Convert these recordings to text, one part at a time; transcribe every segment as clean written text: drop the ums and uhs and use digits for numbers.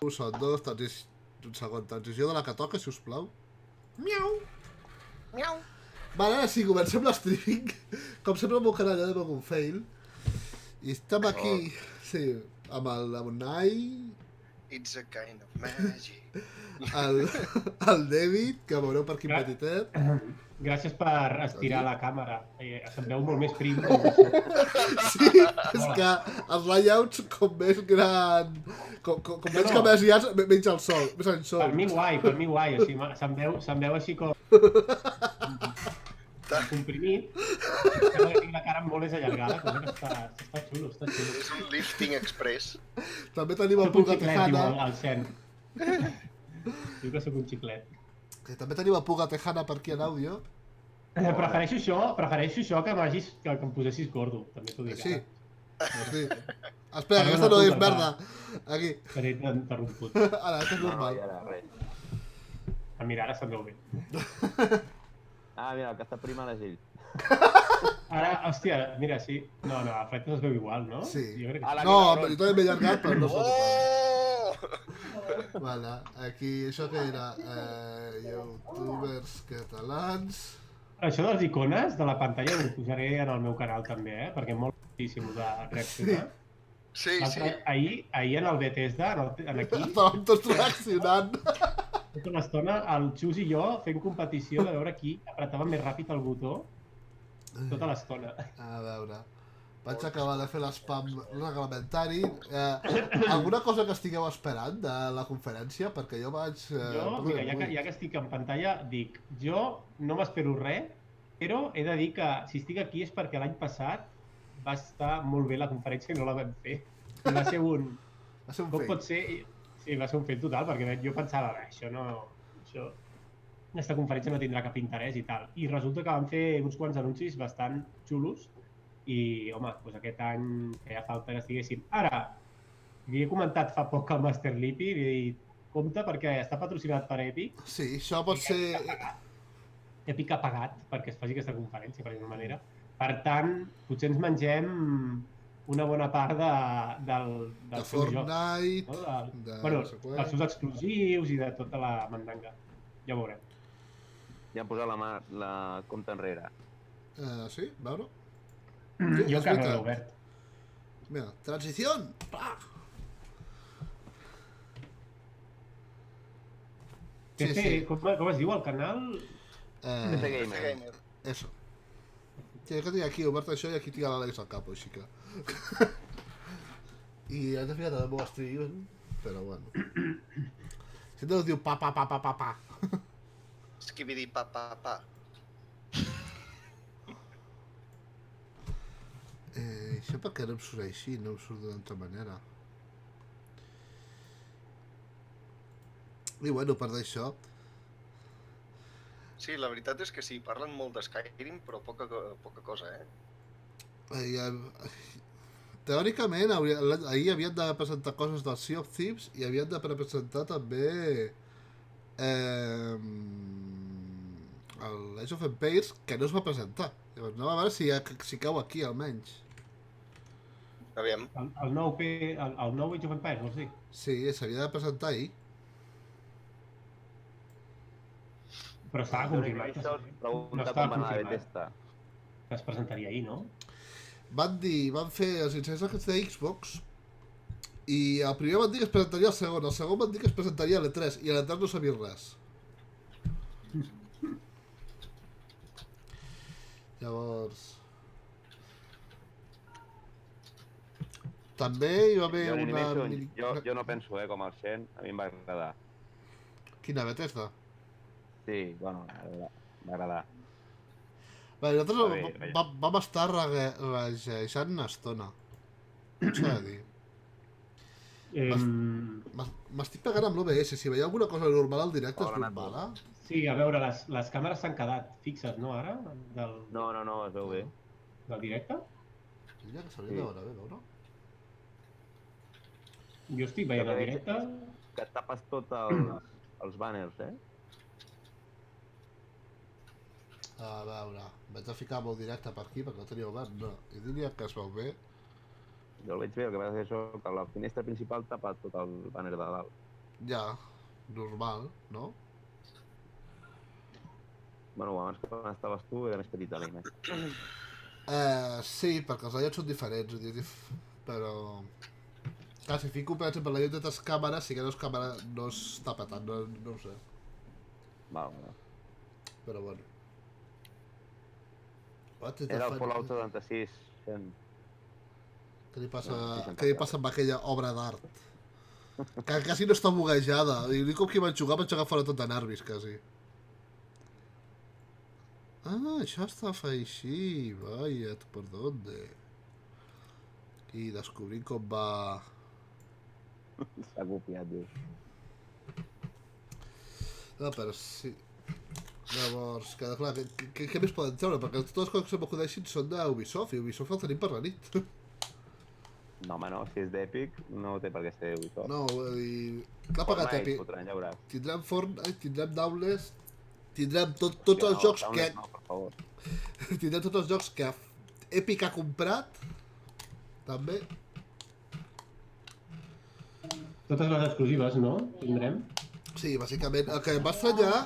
Són dos, un segon, transició de la que toca, sisplau. Miau. Miau. Vale, ara sí, comencem l'streaming. Com sempre al meu canal ja de un fail. I estem aquí, sí, amb el Nai, It's a kind of magic. el David, que veureu per quin petitet. Gràcies per estirar la càmera. Se'm veu molt més prim amb això. Sí, és que els layouts com més gran... Com menys que més hi ha, menys el sol, més en sol. Per mi guai. Així, se'm veu així com... comprimit. Sembla que tinc la cara molt més allargada, cosa que està xulo, està xulo. És un lifting express. També tenim el Soc un Puga xiclet, diu Tejana. el Sen. Diu que soc un xiclet. Que també tenim el Puga Tejana per aquí en àudio. Prefereixo això que em posessis gordo, també t'ho dic. Sí. Sí. Espera, que aquesta no és merda. Aquí. T'he interromput. Ara, això és normal. No, ara, res. Mira, ara se'm veu bé. Mira, el que està primant és ell. Ara, hòstia, mira, sí. No, a Fletes es veu igual, no? Sí. Jo crec que sí. No, jo també m'he allargat, però no sóc Oh! Vale, aquí, això què era? Youtubers catalans... Això de les icones de la pantalla ho posaré en el meu canal també, perquè molt boníssim de reaccionar. Sí, sí. Ahir en el Bethesda, en aquí, Estàvem tots reaccionant. tota l'estona, el Xus i jo fent competició de veure qui apretava més ràpid el botó tota l'estona. A veure... Vaig acabar de fer l'spam reglamentari. Alguna cosa que estigueu esperant de la conferència? Perquè jo vaig... Jo, mira, ja que estic en pantalla, dic, jo no m'espero res, però he de dir que si estic aquí és perquè l'any passat va estar molt bé la conferència i no la vam fer. I va ser un... Va ser un Com fet. pot ser? Sí, va ser un fet total, perquè jo pensava, això no... Aquesta conferència no tindrà cap interès i tal. I resulta que van fer uns quants anuncis bastant xulos i, home, doncs aquest any feia falta que estiguéssim. Ara, li he comentat fa poc al Master Lippy i li he dit, compte perquè està patrocinat per Epic. Sí, això pot ser... Epic ha pagat perquè es faci aquesta conferència, per alguna manera. Per tant, potser ens mengem una bona part del seu joc. Fortnite, No? de no sé què. Els seus exclusius i de tota la mandanga. Ja ho veurem. Ja han posat la compta enrere. Sí, veure? Jo és encara no veritat. l'he obert. Mira, transició! Pah! Sí, TC, sí. com es diu el canal? TC Eh, Gamer. eso. Sí, que tinc aquí obert això i aquí tinc l'Àlex al cap, així que... I hem de ficar el meu stream, però bueno. Sempre us diu pa. Skibidi pa. Això per què no em surt així, no em surt d'una altra manera. I bueno, per d'això... Sí, la veritat és que sí, parlen molt de Skyrim, però poca cosa, Teòricament, ahir havien de presentar coses del Sea of Thieves i havien de presentar també el Age of Empires, que no es va presentar. Llavors anem a veure si cau aquí, almenys. Aviam. El nou Age of Empires, vols dir? Sí, s'havia de presentar ahir. Però estava confirmat. Pregunta com va anar la Bethesda. Que es presentaria ahir, no? Van fer els incidents aquests de Xbox i el primer van dir que es presentaria el segon van dir que es presentaria a l'E3 i a l'E3 no sabia res. Llavors... També hi va haver una... Jo no penso, com el Xen, a mi em va agradar. Quina, Bethesda? Sí, bueno, va agradar. Nosaltres vam estar regejant una estona. Què s'ha de dir? M'estic pegant amb l'OBS, si veieu alguna cosa normal al directe és normal, eh? Sí, a veure, les càmeres s'han quedat fixes, no, ara? No, es veu bé. Del directe? Diria que s'hauria de veure bé, no? Jo estic veient el directe. Que tapes tot els banners, A veure, vaig a ficar molt directe per aquí perquè no tenia obert, no. I diria que es veu bé. Jo el veig bé, el que passa és això, que la finestra principal tapa tot el banner de dalt. Ja, normal, no? Bueno, abans quan estaves tu era més petita la imatge. Sí, perquè els layouts són diferents, però... Clar, si fico, per exemple, la llum de tres càmeres, sí que no es tapa tant, no ho sé. Val. Però bueno. Era el Fallout 76 fent... Què li passa, No, què li passa amb aquella obra d'art? Que quasi no està buguejada. I l'únic cop que vaig jugar fora tot de nervis, quasi. Ah, això estava així. Vaya, per dónde? I descobrim com va... S'ha copiat, diu. No, però sí. Llavors, que, clar, què més poden treure? Perquè totes les coses que m'acudeixin són d'Ubisoft, i Ubisoft el tenim per la nit. No, home, no, si és d'Epic, no té per què ser Ubisoft. No, vull dir... L'ha pagat Epic. Fotran, ja veuràs. Tindrem Fortnite, tindrem Dauntless, tindrem tots els jocs que... No, per favor. Tindrem tots els jocs que Epic ha comprat, també. Totes les exclusives, no? Tindrem? Sí, bàsicament, el que em va estranyar,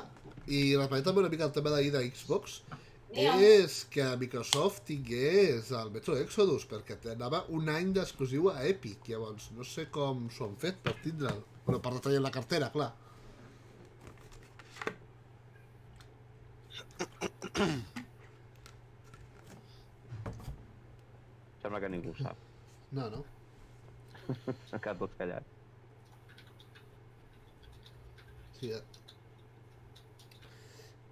i reparant també una mica el tema d'ahir de Xbox, és que Microsoft tingués el Metro Exodus, perquè anava un any d'exclusiu a Epic, llavors no sé com s'ho han fet per tindre'l. Bueno, per detallar la cartera, clar. Sembla que ningú ho sap. No, no. S'han quedat tots callats. Sí,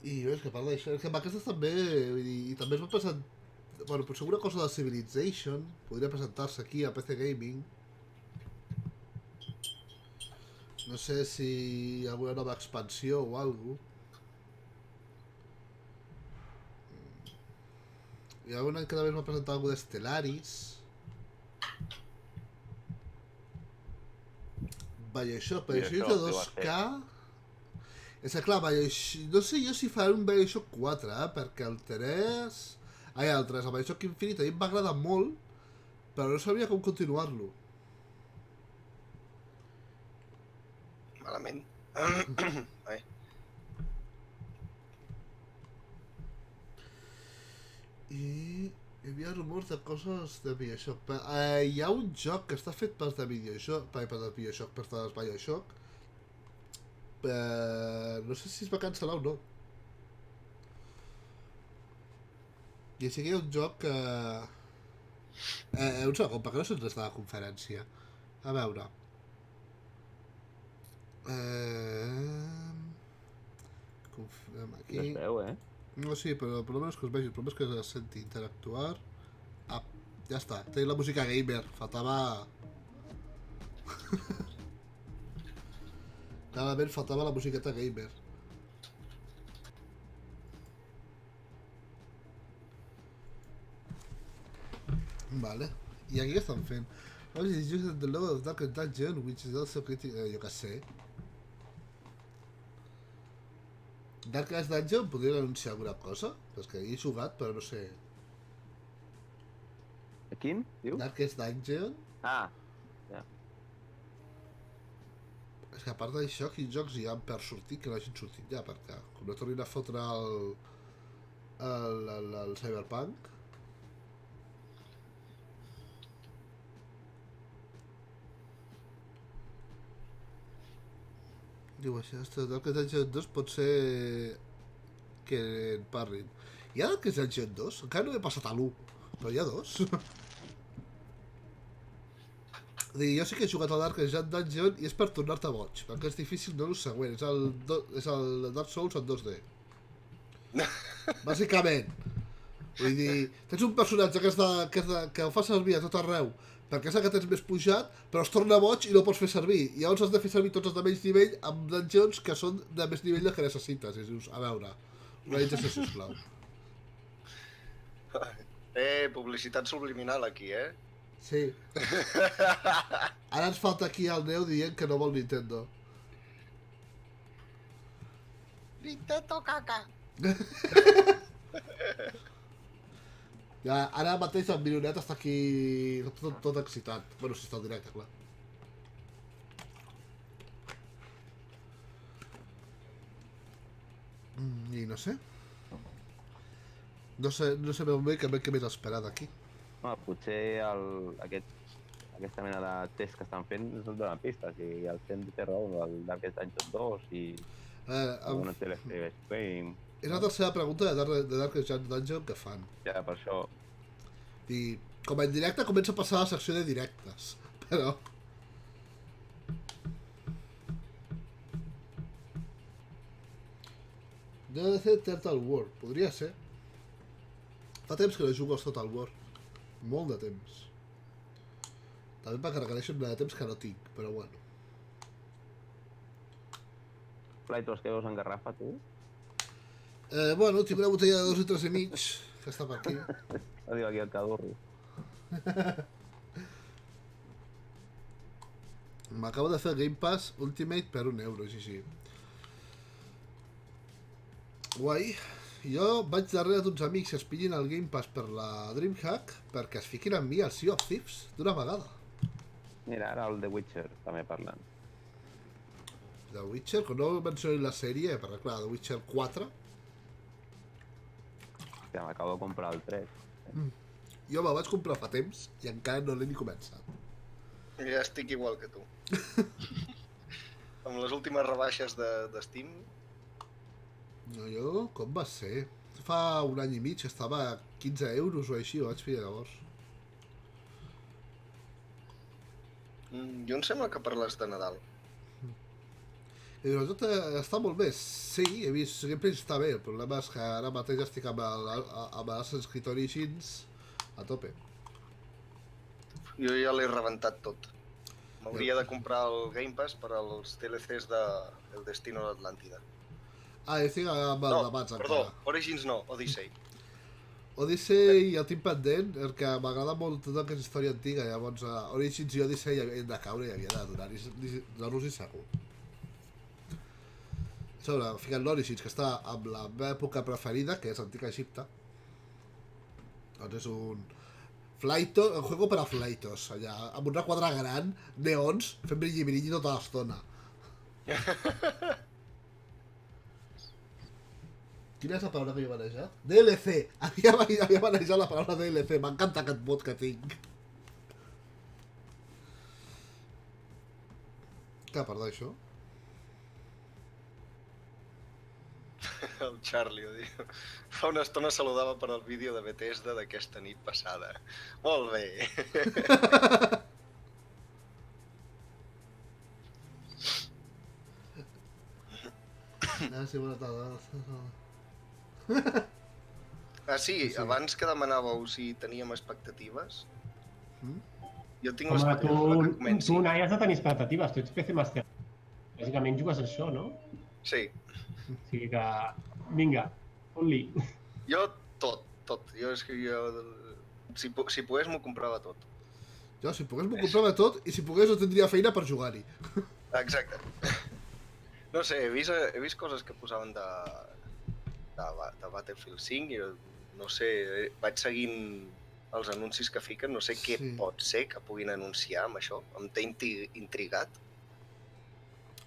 I és que parla d'això, és que amb aquestes també, vull dir, i també es va presentar, bueno, potser alguna cosa de Civilization podria presentar-se aquí a PC Gaming. No sé si hi ha alguna nova expansió o alguna cosa. Hi ha un any que també es va presentar alguna de Stellaris. Bioshock de 2K. És que clar, no sé jo si faré un Bioshock 4, perquè el 3... Ai, el 3, el Bioshock Infinite a mi em va agradar molt, però no sabia com continuar-lo. Malament. Ai. I hi havia rumors de coses de Bioshock. Hi ha un joc que està fet per de Bioshock, per de Bioshock, per de Bioshock. No sé si es va cancel·lar o no. I així que hi ha un joc que... un segon, perquè no se'ns està a la conferència. A veure. Confiem aquí. Es veu, No, sí, però el problema no és que es vegi, el problema és que es senti interactuar. Ah, ja està, tenim la música gamer, faltava... Clarament faltava la musiqueta gamer. Vale, i aquí què estan fent? What is using the law of Dark Dungeon, which is also critical... jo què sé. Darkest Dungeon podria anunciar alguna cosa? És que hi he jugat, però no sé. Quin, diu? Darkest Dungeon? Ah, ja. És que a part d'això, quins jocs hi ha per sortir que no hagin sortit ja, perquè com no tornin a fotre el Cyberpunk... Diu això, Darkest Dungeon 2 pot ser que en parlin. Hi ha Darkest Dungeon 2? Encara no he passat a l'1, però hi ha 2. Jo sí que he jugat a Darkest Dungeon i és per tornar-te boig, perquè és difícil, no el següent, és el Dark Souls en 2D. Bàsicament. Vull dir, tens un personatge que ho fa servir a tot arreu, perquè és el que tens més pujat, però es torna boig i no pots fer servir. I llavors has de fer servir tots els de menys nivell amb dungeons que són de més nivell del que necessites. I dius, a veure, organització, sisplau. Publicitat subliminal aquí, Sí. Ara ens falta aquí el Neo dient que no vol Nintendo. Nintendo caca. Ara mateix el Milionet està aquí tot excitat. Bueno, si està al directe, clar. I no sé. No sé ben bé què més esperar d'aquí. Home, potser aquesta mena de test que estan fent ens donen pistes. I el Fent té raó, el Darkest Dungeon 2 i alguna Telefree Stream. És la tercera pregunta de Darkest Dungeon que fan. Ja, per això. I com en directe comença a passar a la secció de directes. Però... Deu de ser Total War. Podria ser. Fa temps que no jugo als Total War. Molt de temps. També perquè requereixo un de temps que no tinc, però bueno. Flightos que veus en garrafa, tu? Bueno, tinc una botella de 2 litres i mig, que està per aquí. La diu aquí al cadurro. M'acabo de fer el Game Pass Ultimate per €1, sí. Guai. Jo vaig darrere d'uns amics que es pillin el Game Pass per la DreamHack perquè es fiquin amb mi al Sea of Thieves d'una vegada. Mira, ara el The Witcher també parlant. The Witcher, que no menciono la sèrie, perquè clar, The Witcher 4. Ja m'acabo de comprar el 3. Jo me'l vaig comprar fa temps i encara no l'he ni començat. Ja estic igual que tu. Amb les últimes rebaixes de Steam... No, jo, com va ser? Fa un any i mig estava a €15 o així, ho vaig fer llavors. Jo em sembla que parles de Nadal. I dius, tot està molt bé. Sí, he vist, gameplay està bé. El problema és que ara mateix estic amb l'Assassin's Creed Origins a tope. Jo ja l'he rebentat tot. M'hauria de comprar el Game Pass per als DLCs de El Destino d'Atlàntida. Ah, jo estic amb el d'abans perdó, encara. Origins no, Odyssey. Odyssey i el tinc pendent, perquè m'agrada molt tota aquesta història antiga, llavors Origins i Odyssey havien de caure i havia de donar-los-hi segur. A sobre, ficat l'Origins, que està amb la meva època preferida, que és Antic Egipte. Doncs és un juego per a flightos, allà, amb un requadre gran, neons, fent brilli-brilli tota l'estona. Quina és la paraula que jo he manejat? DLC! Havia manejat la paraula DLC, m'encanta aquest bot que tinc. Què, perdó, això? El Charlie ho diu. Fa una estona saludava per al vídeo de Bethesda d'aquesta nit passada. Molt bé. Sí, bona tarda. Ah, sí, abans que demanàveu si teníem expectatives, jo tinc Home, l'expectativa que comenci. tu Nai, has de tenir expectatives, tu ets PC Master. Bàsicament jugues a això, no? Sí, O sigui que, vinga, fot-li. jo tot. Jo és que jo... Si pogués m'ho comprava tot. Jo, si pogués m'ho comprava tot i si pogués no tindria feina per jugar-hi. Exacte. No sé, he vist coses que posaven de Battlefield 5 i no sé, vaig seguint els anuncis que fiquen, no sé què pot ser que puguin anunciar amb això, em té intrigat.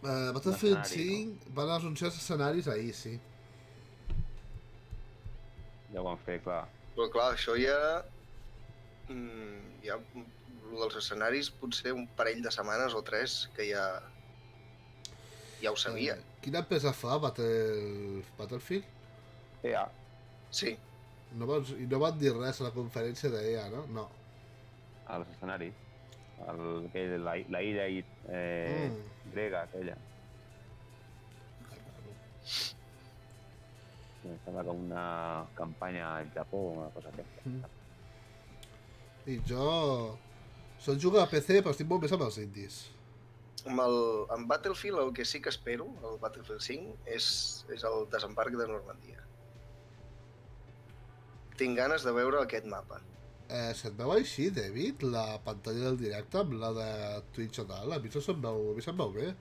Battlefield 5 van anunciar els escenaris ahir, sí. Ja ho van fer, clar. Però clar, això ja... ja dels escenaris potser un parell de setmanes o 3 que ja ho sabia. Quina empresa fa Battlefield? EA. Sí. I no van dir res a la conferència d'EA, no? No. Als escenaris. La illa grega, aquella. Em sembla que una campanya al Japó o una cosa aquesta. I jo... Sol jugar a PC, però estic molt més amb els indis. Amb Battlefield el que sí que espero, el Battlefield 5, és el desembarc de Normandia. Tinc ganes de veure aquest mapa. Se't veu així, David, la pantalla del directe amb la de Twitch o tal? A mi se'm veu bé.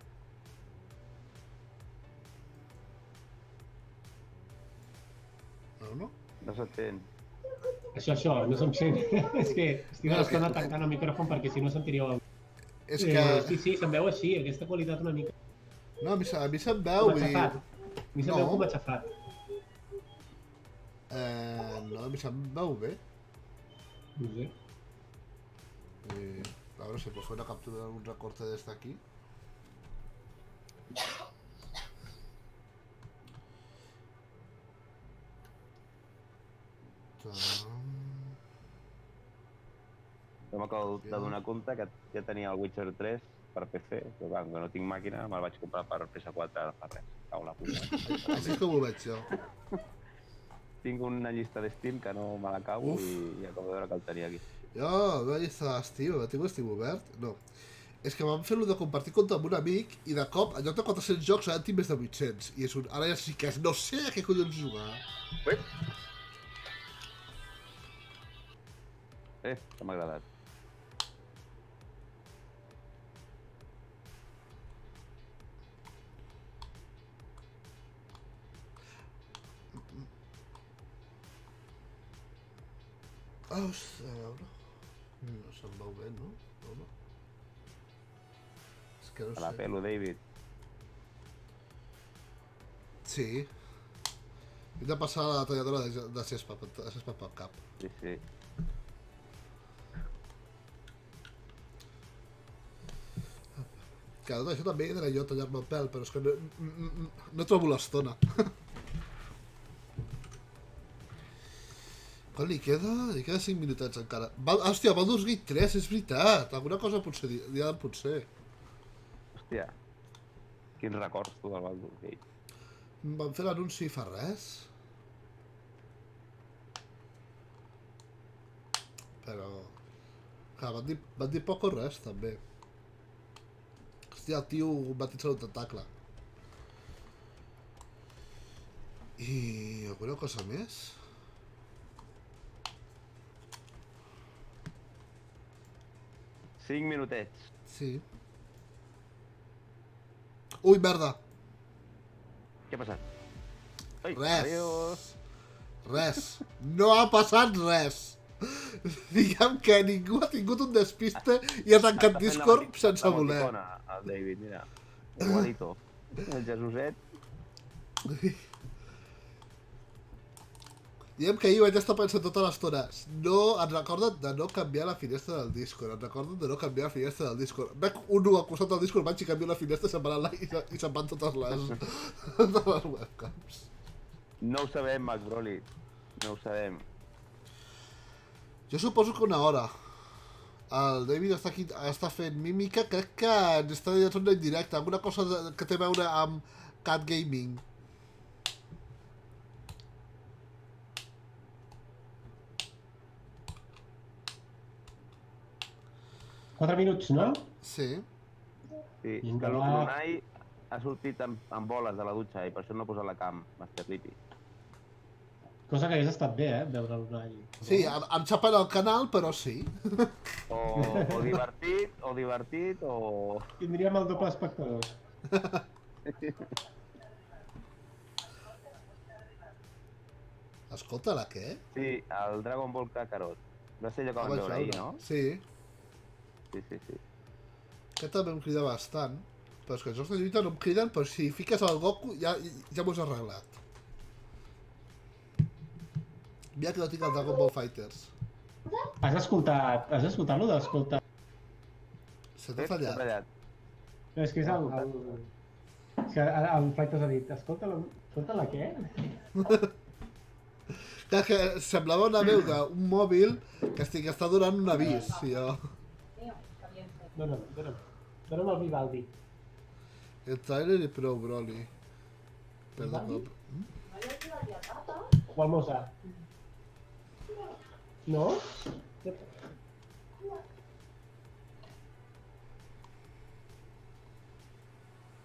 No? No s'entén. Això, no se'm sent. És que estic No, a l'estona tancant el micròfon perquè si no sentiríeu el... és que... Sí, se'm veu així, aquesta qualitat una mica No, a mi se'm veu, com a vull dir... xafat. A mi se'm No. veu com a xafat. No, a mi se'm veu bé. No sé. A veure si puc fer una captura d'un recorte des d'aquí. Jo m'acabo de donar compte que ja tenia el Witcher 3 per PC, però clar, que no tinc màquina, me'l vaig comprar per PS4 ara fa res. Cau la puta. Així és com ho veig jo. Tinc una llista d'Steam que no me l'acabo i acabo de veure que el tenia aquí. Jo, la meva llista d'Steam, tinc Steam obert? No. És que vam fer-lo de compartir compte amb un amic i de cop, en lloc de 400 jocs, ara en tinc més de 800. I és un... Ara ja sí que no sé a què collons jugar. Ui, Que m'ha agradat. Ostres, a veure... No se'm veu bé, no? Home. És que no A la sé. pelo, David. Sí. Hem de passar la talladora de cespa pel cap. Sí, sí. Que tot això també era jo tallar-me el pèl, però és que no trobo l'estona. Quan li queda? Li queda 5 minutets encara. Hòstia, Baldur's Gate 3, és veritat! Alguna cosa potser potser. Hòstia. Quins records, tu, del Baldur's Gate. Van fer l'anunci fa res. Però... Clar, van dir poc o res, també. Hòstia, el tio batitza un tentacle. I... alguna cosa més? Cinc minutets. Sí. Ui, merda! Què ha passat? Ai, Res. Adiós. Res. No ha passat res. Diguem que ningú ha tingut un despiste i ha tancat Discord sense voler. El David, mira. Igualito. El Jesuset. Diguem que ahir vaig estar pensant tota l'estona. No, et recorden de no canviar la finestra del Discord. Et recorden de no canviar la finestra del Discord. Veig un al costat del Discord, vaig i canvio la finestra separant-la i se'n van totes les webcams. No ho sabem, Mac Broly. No ho sabem. Jo suposo que una hora. El David està aquí, està fent mímica, crec que ens està dient una indirecta, alguna cosa que té a veure amb Cat Gaming. Quatre minuts, no? Sí. Sí, Vinga, que va. l'Unai ha sortit amb boles de la dutxa i per això no ha posat la cam, Master Lipi. Cosa que hagués estat bé, veure l'Unai. Sí, em xapen el canal, però sí. O divertit, o... Tindríem el doble espectadors. Escolta, la què? Sí, el Dragon Ball Kakarot. Va ser allò que vam veure ahir, no? Sí, Sí, sí, sí. que també em crida bastant. Però és que els jocs de lluita no em criden, però si fiques el Goku ja m'ho has arreglat. Mira que no tinc el Dragon Ball Fighters. Has escoltat-lo d'escoltar? Se t'ha fallat. No, és que és el... És que ara el Flightos ha dit, escolta la què? Clar, que semblava una veu d'un mòbil que està donant un avís, i jo... Dóna'm el Vivaldi. El trailer i prou, Broly. Perdó. O el Mozart. No?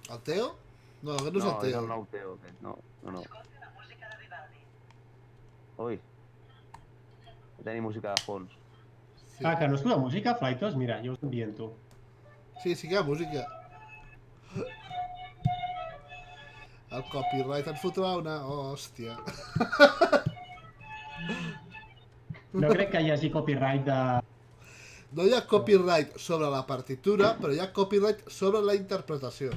El Teo? No, aquest no és el No, és Teo. el nou Teo, aquest. No. Ui. Tenim música de fons. Sí. Ah, que no escolta música, Flightos? Mira, jo us enviento. Sí, sí que hi ha música. El copyright ens fotrà una hòstia. No crec que hi hagi copyright de... No hi ha copyright sobre la partitura, però hi ha copyright sobre la interpretació.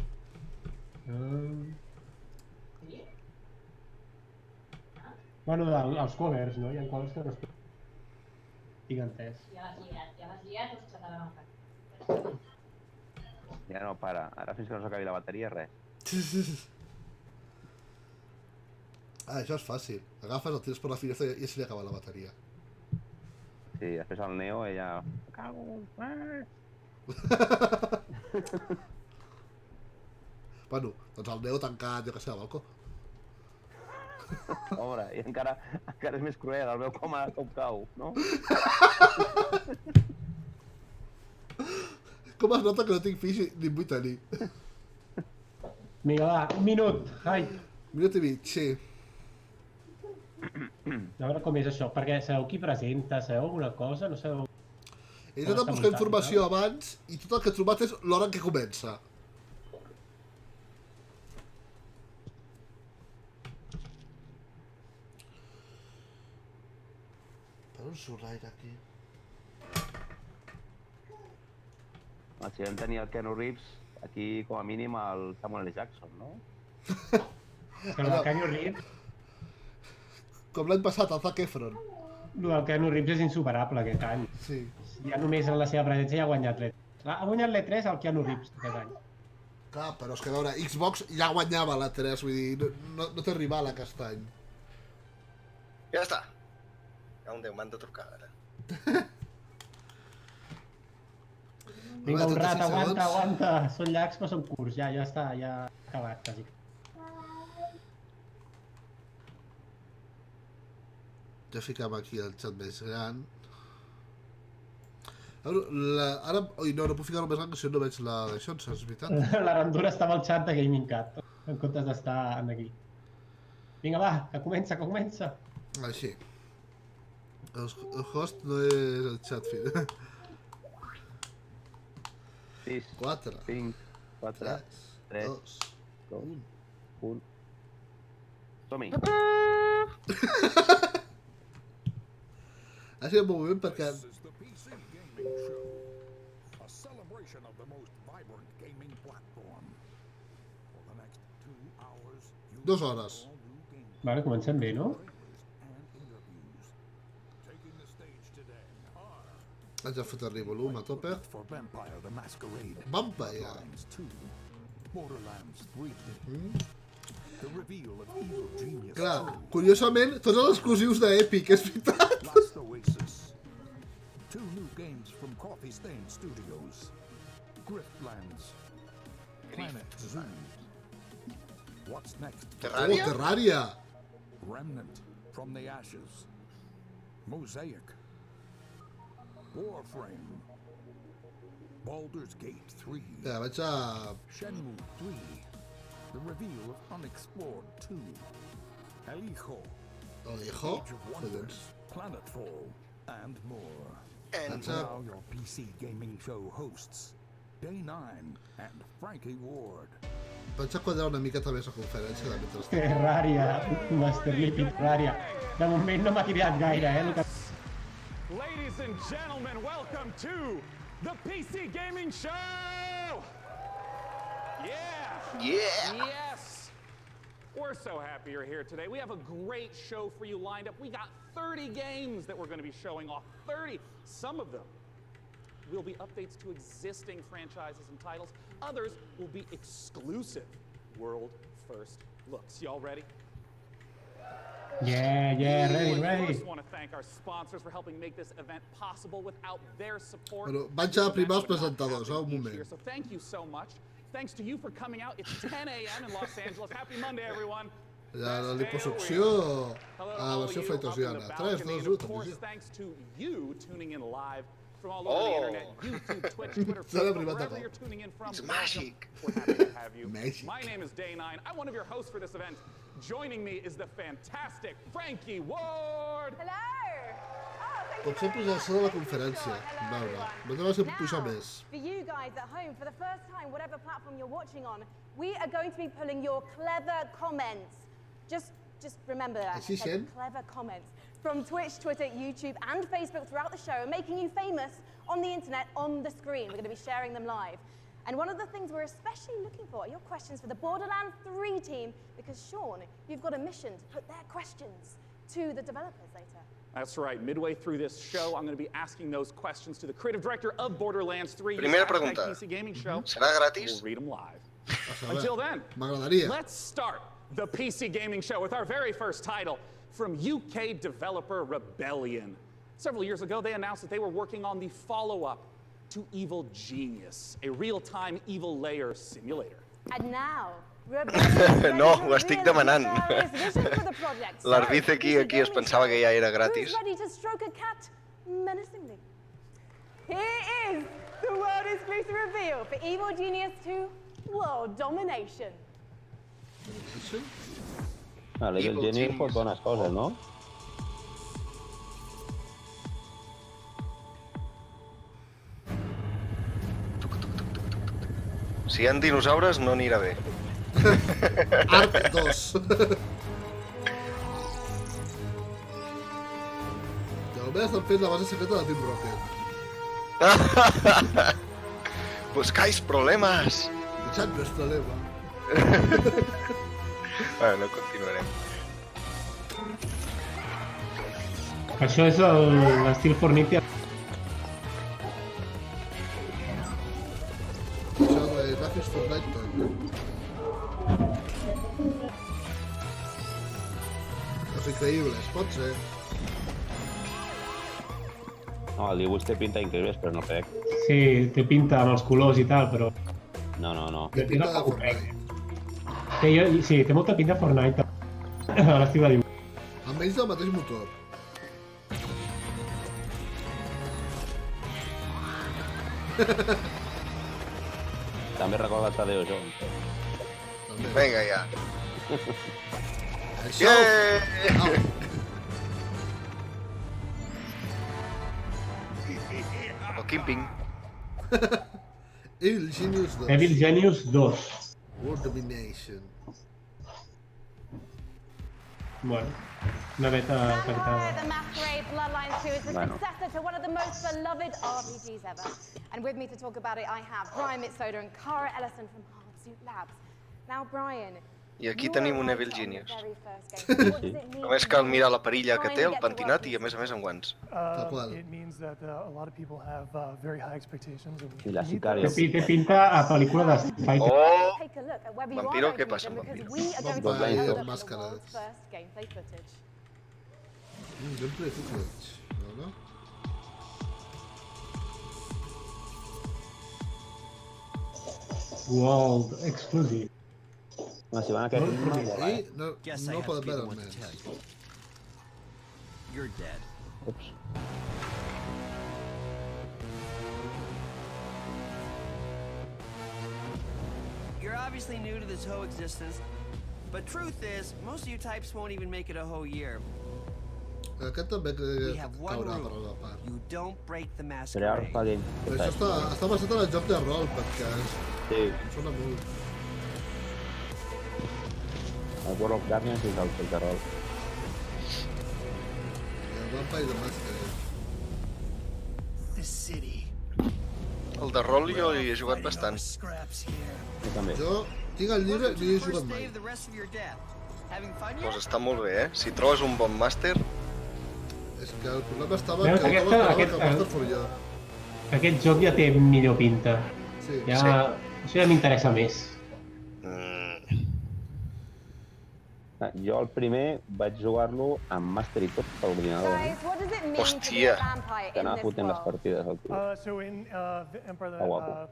Bueno, els covers, no? Hi ha covers que no es poden... Tinc entès. Ja l'has liat, us xataran el cap. Ja no para. Ara fins que no s'acabi la bateria, res. Això és fàcil. Agafes, el tires per la finestra i se li acaba la bateria. Sí, després el Neo, ella... Bueno, doncs el Neo tancat, jo que sé, al balcó. Obre, i encara és més cruel, el veu com cau, no? Com es nota que no tinc fills ni en vull tenir? Vinga, va, un minut. Ai, Minut i mig, sí. a veure com és això, perquè sabeu qui presenta, sabeu alguna cosa, no sabeu... He intentat buscar informació abans i tot el que he trobat és l'hora en què comença. Per on surt l'aire aquí? Si vam tenir el Keanu Reeves, aquí com a mínim el Samuel L. Jackson, no? Però el Keanu Reeves... Com l'any passat, el Zac Efron. El del Keanu Reeves és insuperable aquest any. Sí. Ja només en la seva presència ja ha guanyat l'E3. Ha guanyat l'E3 el Keanu Reeves aquest any. Clar, però és que a veure, Xbox ja guanyava la 3, vull dir, no té rival aquest any. Ja està. Ja un Déu, m'han de trucar ara. Vinga, un rat, aguanta. Són llargs però són curts, ja està, ja ha acabat, quasi. Ja fiquem aquí el xat més gran. Ara... Ui, no puc ficar-ho més gran, que si no veig d'això, és veritat. La randura estava al xat de Gaming Cat, en comptes d'estar aquí. Vinga, va, que comença. Així. El host no és el xat fill. 6, 4, 5, 4, 3, 2, 1. Som-hi! Ha sigut un bon moment perquè... This is the PC Gaming Show, a celebration of the most vibrant gaming platform. For the next 2 hours, you 2 hores. all new games, Vale, comencem bé, no? trailers, and interviews. Taking the stage today are Haig de fotre-li volum a tope. for Vampire the Masquerade, Vampire! Borderlands 2, Borderlands 3, the reveal of Evil Genius Clar, 2, curiosament, tots els exclusius d'Epic, és veritat. Last Oasis, 2 new games from Coffee Stain Studios, Griftlands, Planet Zoo, What's Next? Oh, Terrària? Terrària! Remnant from the Ashes, Mosaic, Warframe, Baldur's Gate 3, Ja, vaig a... Shenmue 3, the reveal of Unexplored 2, El Hijo, El Hijo? Age of Wonders, Planetfall, and more. And Vaig a... Now your PC gaming show hosts, Day 9 and Frankie Ward. Vaig a quadrar una miqueta més la conferència de mentrestant. Terrària, Master Liquid Terrària. De moment no m'ha cridat gaire, Ladies and gentlemen, welcome to the PC Gaming Show! Yeah! yeah! Yes! We're so happy you're here today. We have a great show for you lined up. We got 30 games that we're going to be showing off. 30! Some of them will be updates to existing franchises and titles. Others will be exclusive world first looks. Y'all ready? Yeah, ready. We first want to thank our sponsors for helping make this event possible. Without their support, Bueno, vaig a primar els presentadors, un each year. moment. So thank you so much. Thanks to you for coming out. It's 10 a.m. in Los Angeles. Happy Monday, everyone. Ja, la liposucció a la versió freitosiana. 3, 2, 1, Of course, televisió. thanks to you tuning in live from all over the internet, YouTube, Twitch, Twitter, S'ha de Facebook, privar wherever tot. you're tuning in from. It's welcome. magic. We're happy to have you. Magic. My name is Day 9. I'm one of your hosts for this event. Joining me is the fantastic Frankie Ward. Hello! Potser pujar-se de la conferència. A veure, m'agrada ser pujar més. For you guys at home, for the first time, whatever platform you're watching on, we are going to be pulling your clever comments. Just remember that. Així I said sent? clever comments from Twitch, Twitter, YouTube, and Facebook throughout the show, making you famous on the internet, on the screen. We're going to be sharing them live. And one of the things we're especially looking for are your questions for the Borderlands 3 team, because Sean, you've got a mission to put their questions to the developers later. That's right. Midway through this show, I'm going to be asking those questions to the creative director of Borderlands 3. Primera pregunta. PC Gaming Show. ¿Serà gratis? We'll read them live. A saber, Until then, m'agradaria. let's start the PC Gaming Show with our very first title from UK developer Rebellion. Several years ago, they announced that they were working on the follow-up to Evil Genius, a real-time evil layer simulator. And now, Rebellion No, ho estic demanant. L'Arbiz aquí es pensava que ja era gratis. Who's ready to stroke a cat menacingly? Here is the world exclusive reveal for Evil Genius 2 World Domination. Sí? Vale, el Genius pot bones coses, no? Si hi ha dinosaures, no anirà bé. Arc 2. També estan fent la base secreta de Team Rocket. Buscáis problemas. Echad nuestro lema. Bueno, continuarem. Això és l'estil Fornitia. Això de Graphics Fortnite tot. Los increïbles, pot ser. No, el dibuix té pinta increïbles, però no crec. Sí, té pinta amb els colors i tal, però... No. Té pinta de Fortnite. Sí, té molta pinta Fortnite. L'estil de dibuix. Almenys del mateix motor. També recorda Tadeo Jones. També. Vinga, ja. Això... Yeah! El Kimping. Evil Genius 2. Evil Genius 2. World Domination. Bueno, una beta Vampire capital. the Masquerade Bloodlines 2 is the Bueno. successor to one of the most beloved RPGs ever. And with me to talk about it, I have Brian Mitsoda and Cara Ellison from Hardsuit Labs. Now, Brian, I aquí you tenim were un a Evil writer on the Genius. very first game. What does it mean Només to cal you mirar la perilla que to té, el finally get to pentinat work i a més amb guants. Tal qual. It means that a lot of people have very high expectations. And I la we meet Sicario. those. Té pinta a pel·lícula de Fighter. Oh! Take a look at whether you Vampiro, are què open passa to them, amb because Vampiro? we are going to Vampire, take a look at the màscares. world's first gameplay footage. Gameplay footage. No? World Exclusive. No, si van a aquest ritme, ja va. I no, Guess I no have to poden be the veure one to almenys. tell you. You're dead. Ups. You're obviously new to this whole existence, but truth is, most of you types won't even make it a whole year. Aquest també crec We que have one caurà per rule. la part. You don't break the Serà masquerade. fa game. Però això està basat en el joc de rol, perquè Sí, em sona molt. el World of Darkness és el joc de rol. El Vampire the Masquerade. The city. El de rol jo hi he jugat bastant. Scraps here. Jo també. Jo tinc el llibre Welcome i to no hi he the jugat first day mai. of the rest of your death. Having fun Doncs yet? està molt bé, eh? Si trobes un bon màster, És que el problema estava Veus, que aquesta- estava esperant aquest- que el Master for jo. Aquest joc ja té millor pinta. Sí. Ja, això ja m'interessa més. Ah, jo el primer vaig jugar-lo amb Master i tot per l'ordinador. Guys, what does it mean to be Hòstia. a vampire Que in anava this fotent les world? partides al tio. So in the Empire, Oh, wow.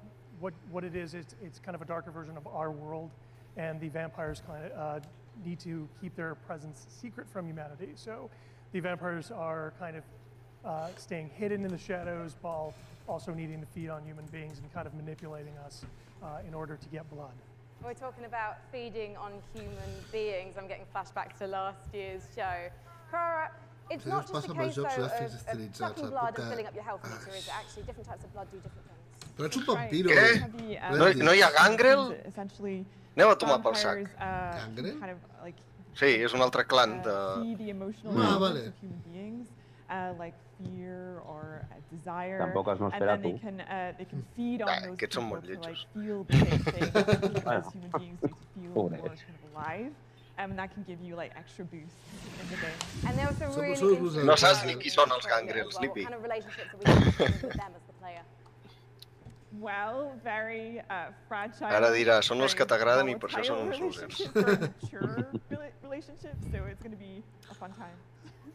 what it is, it's kind of a darker version of our world, and the vampires kind of need to keep their presence secret from humanity. So the vampires are kind of staying hidden in the shadows while also needing to feed on human beings and kind of manipulating us in order to get blood. We're talking about feeding on human beings. I'm getting flashbacks to last year's show. Cara, it's Sí, not ens just a passa amb els case jocs though gràfics of estilitzats, sucking saps? blood and Perquè- filling up your health meter, is it? Actually, different types of blood do different things. Però ets un vampiro. Què? No hi ha gangrel? Essentially, Aneu a tomar pel sac. Gangrel? kind of like Sí, és un altre clan de... see the emotional Ah, elements vale. of human beings, like fear or desire, Tampoc es and m'espera then tu. they can feed on those aquests són people molt to like lletjos. feel the same thing that Bueno. as human beings do to feel Pobres. more kind of alive, and that can give you like extra boosts in the game. And there was some Som really uns interesting No saps stuff ni in qui the són els trailer gangrels, as well. What Lippy. kind of relationships are we building with them as the player? Well, very fragile. Ara dirà, són els que very t'agraden i per això són volatile uns losers. relationships, very mature relationships, so it's going to be a fun time.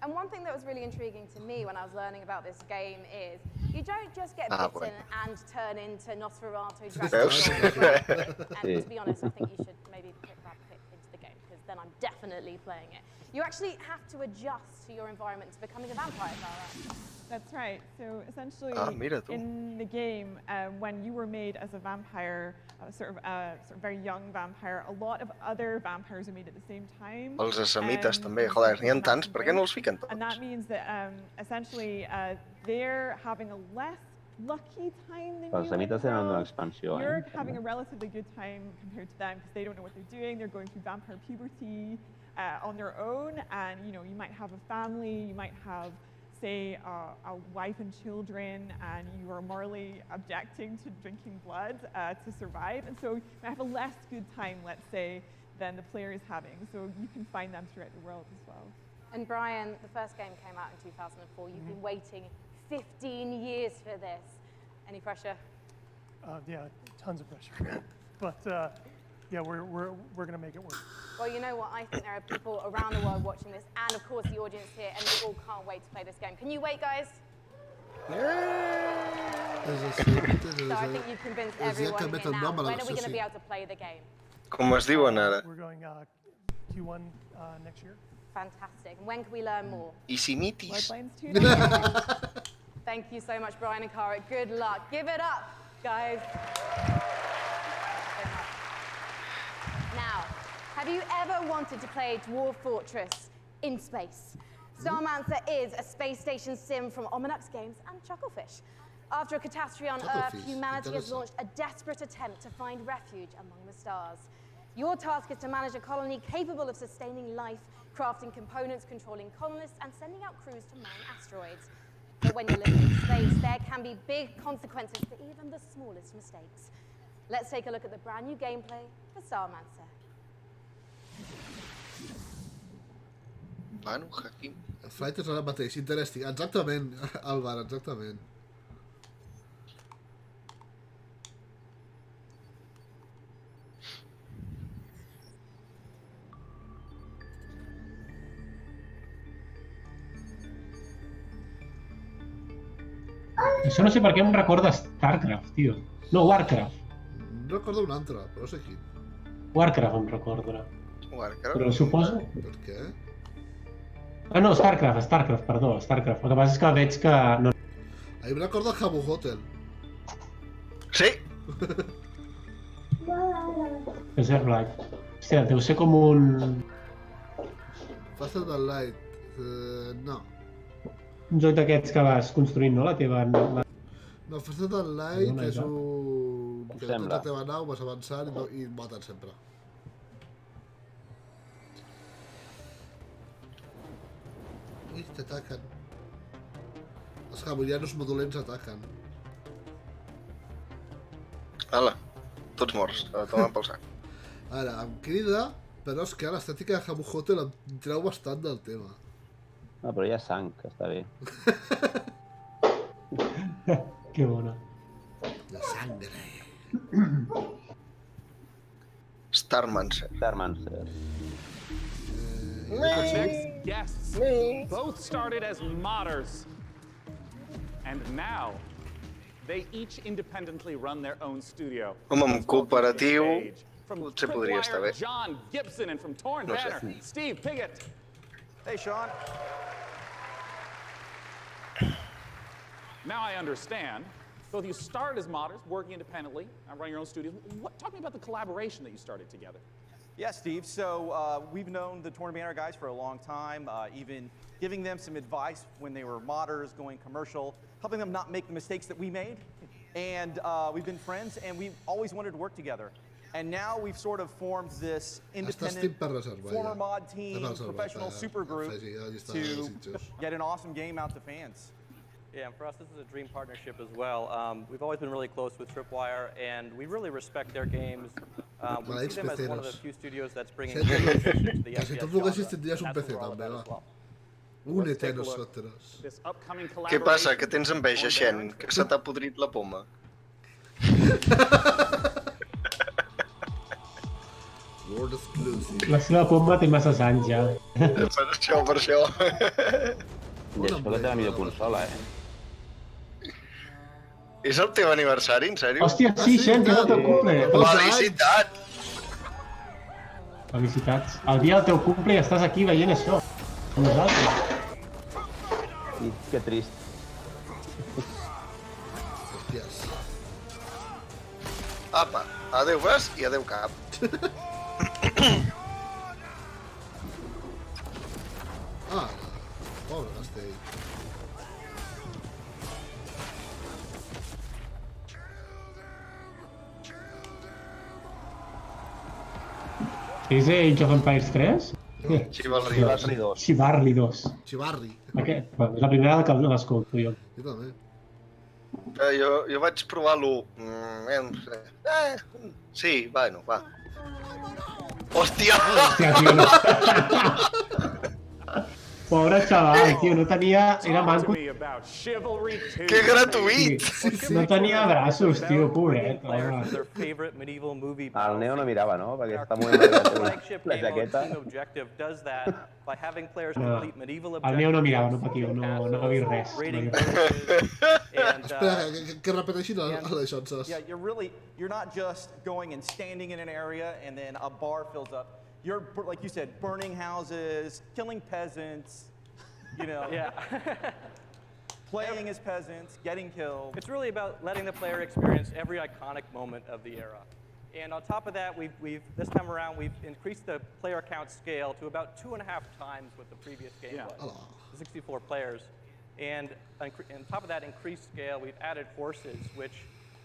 And one thing that was really intriguing to me when I was learning about this game is you don't just get Ah, bitten bueno. and turn into Nosferatu, Veus? Dracula. And to be honest, I think you should maybe pick Brad Pitt into the game because then I'm definitely playing it. You actually have to adjust to your environment to becoming a vampire, Clara. That's right. So essentially, mira tu. in the game, when you were made as a vampire, sort of very young vampire, a lot of other vampires are made at the same time. Els assamites també, there's joder, also n'hi ha some tants, action per què no els breaks, fiquen And that tots? means that essentially they're having a less lucky time than Els you semites as tenen well. una expansió, You're having a relatively good time compared to them because they don't know what they're doing. They're going through vampire puberty on their own, and you might have a family, you might have, say, a wife and children, and you are morally objecting to drinking blood to survive, and so you might have a less good time, let's say, than the player is having. So you can find them throughout the world as well. And Brian, the first game came out in 2004. You've been waiting 15 years for this. Any pressure? Yeah, tons of pressure. But yeah, we're going to make it work. Well, you know what? I think there are people around the world watching this, and of course the audience here, and they all can't wait to play this game. Can you wait, guys? So I think you've convinced everyone here now. When are we going to be able to play the game? Com es diuen ara? We're going Q1 next year. Fantastic. And when can we learn more? I si mitis? Bloodlines 2 next year. Thank you so much, Brian and Cara. Good luck. Give it up, guys. Now, have you ever wanted to play Dwarf Fortress in space? Starmancer is a space station sim from Ominux Games and Chucklefish. After a catastrophe on Earth, Chucklefish, humanity has interesting. launched a desperate attempt to find refuge among the stars. Your task is to manage a colony capable of sustaining life, crafting components, controlling colonists, and sending out crews to mine asteroids. But when you're living in space, there can be big consequences for even the smallest mistakes. Let's take a look at the brand new gameplay for Starmancer. Bueno, Hakim. Flight és ara mateix, interesting. Exactament, Álvar, exactament. Això no sé per què em recorda StarCraft, tio. No, Warcraft. Recordo un altre, però no sé quin. Warcraft em recorda. Warcraft? Però suposo... Per què? Ah, no, StarCraft, perdó, StarCraft. El que passa és que veig que... No... A mi em recorda el Habbo Hotel. Sí! És el Black. Hòstia, deu ser com un... Faster than Light. No. Un joc d'aquests que vas construint, no? La teva... No, Faster than Light Perdona, és Isaac. un... que tens Sembla. la teva nau, vas avançant i et maten sempre. Ui, t'ataquen. Els hawaianos modulents ataquen. Hala, tots morts, a tomar pel sac. Ara, em crida, però és que l'estètica de Habbo Hotel em treu bastant del tema. No, però hi ha sang, que està bé. Que bona. La sangre. Starmancer. Starmancer. Next guests both started as modders. And now, they each independently run their own studio. Home, en Let's welcome to the cooperatiu, stage, from potser podria estar bé. Tripwire, John Gibson, and from Torn No sé. Banner, Steve Piggott. Hey, Sean. Now I understand. Both of you started as modders, working independently, running your own studios. Talk to me about the collaboration that you started together. Yeah, Steve. So we've known the Torn Banner guys for a long time, even giving them some advice when they were modders, going commercial, helping them not make the mistakes that we made. And we've been friends, and we've always wanted to work together. And now we've sort of formed this independent former mod team, professional supergroup to get an awesome game out to fans. Yeah, and for us, this is a dream partnership as well. We've always been really close with Tripwire, and we really respect their games. We see them as one of the few studios that's bringing innovation to the FPS genre. That's what we're all about as well. Únete a nosotros. Què passa? Que tens enveja, Xen? Que se t'ha podrit la poma? World exclusive. La seva poma té massa anys ja. Per això. I això que té la millor consola, És el teu aniversari, en sèrio? Hòstia, sí, Xen, que és el teu cumple. Felicitats! Felicitats. El dia del teu cumple i estàs aquí veient això. Amb nosaltres. Sí, que trist. Hòsties. Apa, adeu vas i adeu cap. Ah, pobre Castell. És Age of Empires 3? Chivalry 2. Chivalry 2. Chivalry. Aquest, bueno, és la primera que l'escolto jo. Jo també. Jo vaig provar l'1. Sí, bueno, va. Hòstia! Hòstia, tio, no. Pobre xaval, tio, no tenia... Era manco. Que gratuït! No tenia braços, tio, pobret. El Neo no mirava, no? Perquè està molt la jaqueta. No, el Neo no mirava, no patiu, no va dir res. Espera, que repeteixin les xonses. Yeah, you're not just going and standing in an area and then a bar fills up. You're, like you said, burning houses, killing peasants, you know, playing as peasants, getting killed. It's really about letting the player experience every iconic moment of the era. And on top of that, this time around, we've increased the player count scale to about 2.5 times what the previous game was, 64 players. And on top of that increased scale, we've added horses, which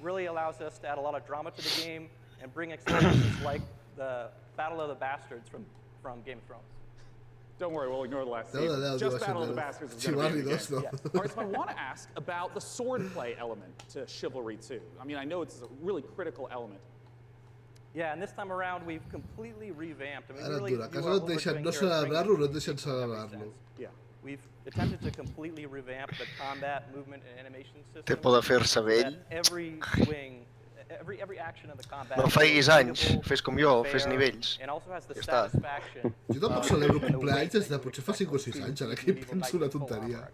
really allows us to add a lot of drama to the game and bring experiences like the Battle of the Bastards from Game of Thrones. Don't worry, we'll ignore the last scene. Just Battle of the Bastards is going to be in the game. All right, so I want to ask about the swordplay element to Chivalry 2. I mean, I know it's a really critical element. Yeah, and this time around, we've completely revamped. I mean, Ara, really, a casa no et deixen no celebrar-lo, no et deixen celebrar-lo. Yeah. We've attempted to completely revamp the combat, movement, and animation system. Té por de fer-se vell. Every swing, every action of the combat. No faiguis anys, fes com jo, fes nivells. And also has the Ja està. satisfaction. Jo tampoc celebro cumpleaños des de potser fa 5 o 6 anys, ara que penso una tonteria.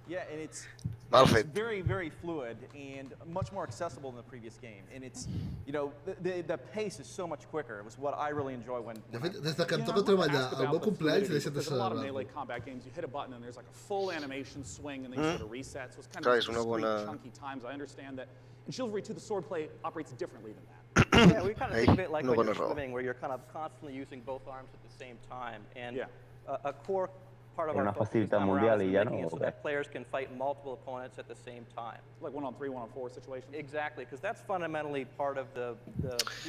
Yeah, and it's Mal fet. very, very fluid and much more accessible than the previous game. And it's, you know, the pace is so much quicker. It was what I really enjoy when De fet, des de que em toca treballar al meu cumpleaños he deixat de There's a lot of celebrar-lo. melee combat games. You hit a button and there's like a full animation swing and then you sort of reset. So it's kind Clar, of és una discrete, bona- chunky times. I understand that in Chivalry 2, the swordplay operates differently than that. Yeah, we kind of think of it like no when bona you're raó. swimming, where you're kind of constantly using both arms at the same time. And Yeah. a core part of Era our una focus this facilitat time mundial around i is ja making no, it so o that què? players can fight multiple opponents at the same time. Like 1-on-3, 1-on-4 situations. Exactly, because that's fundamentally part of the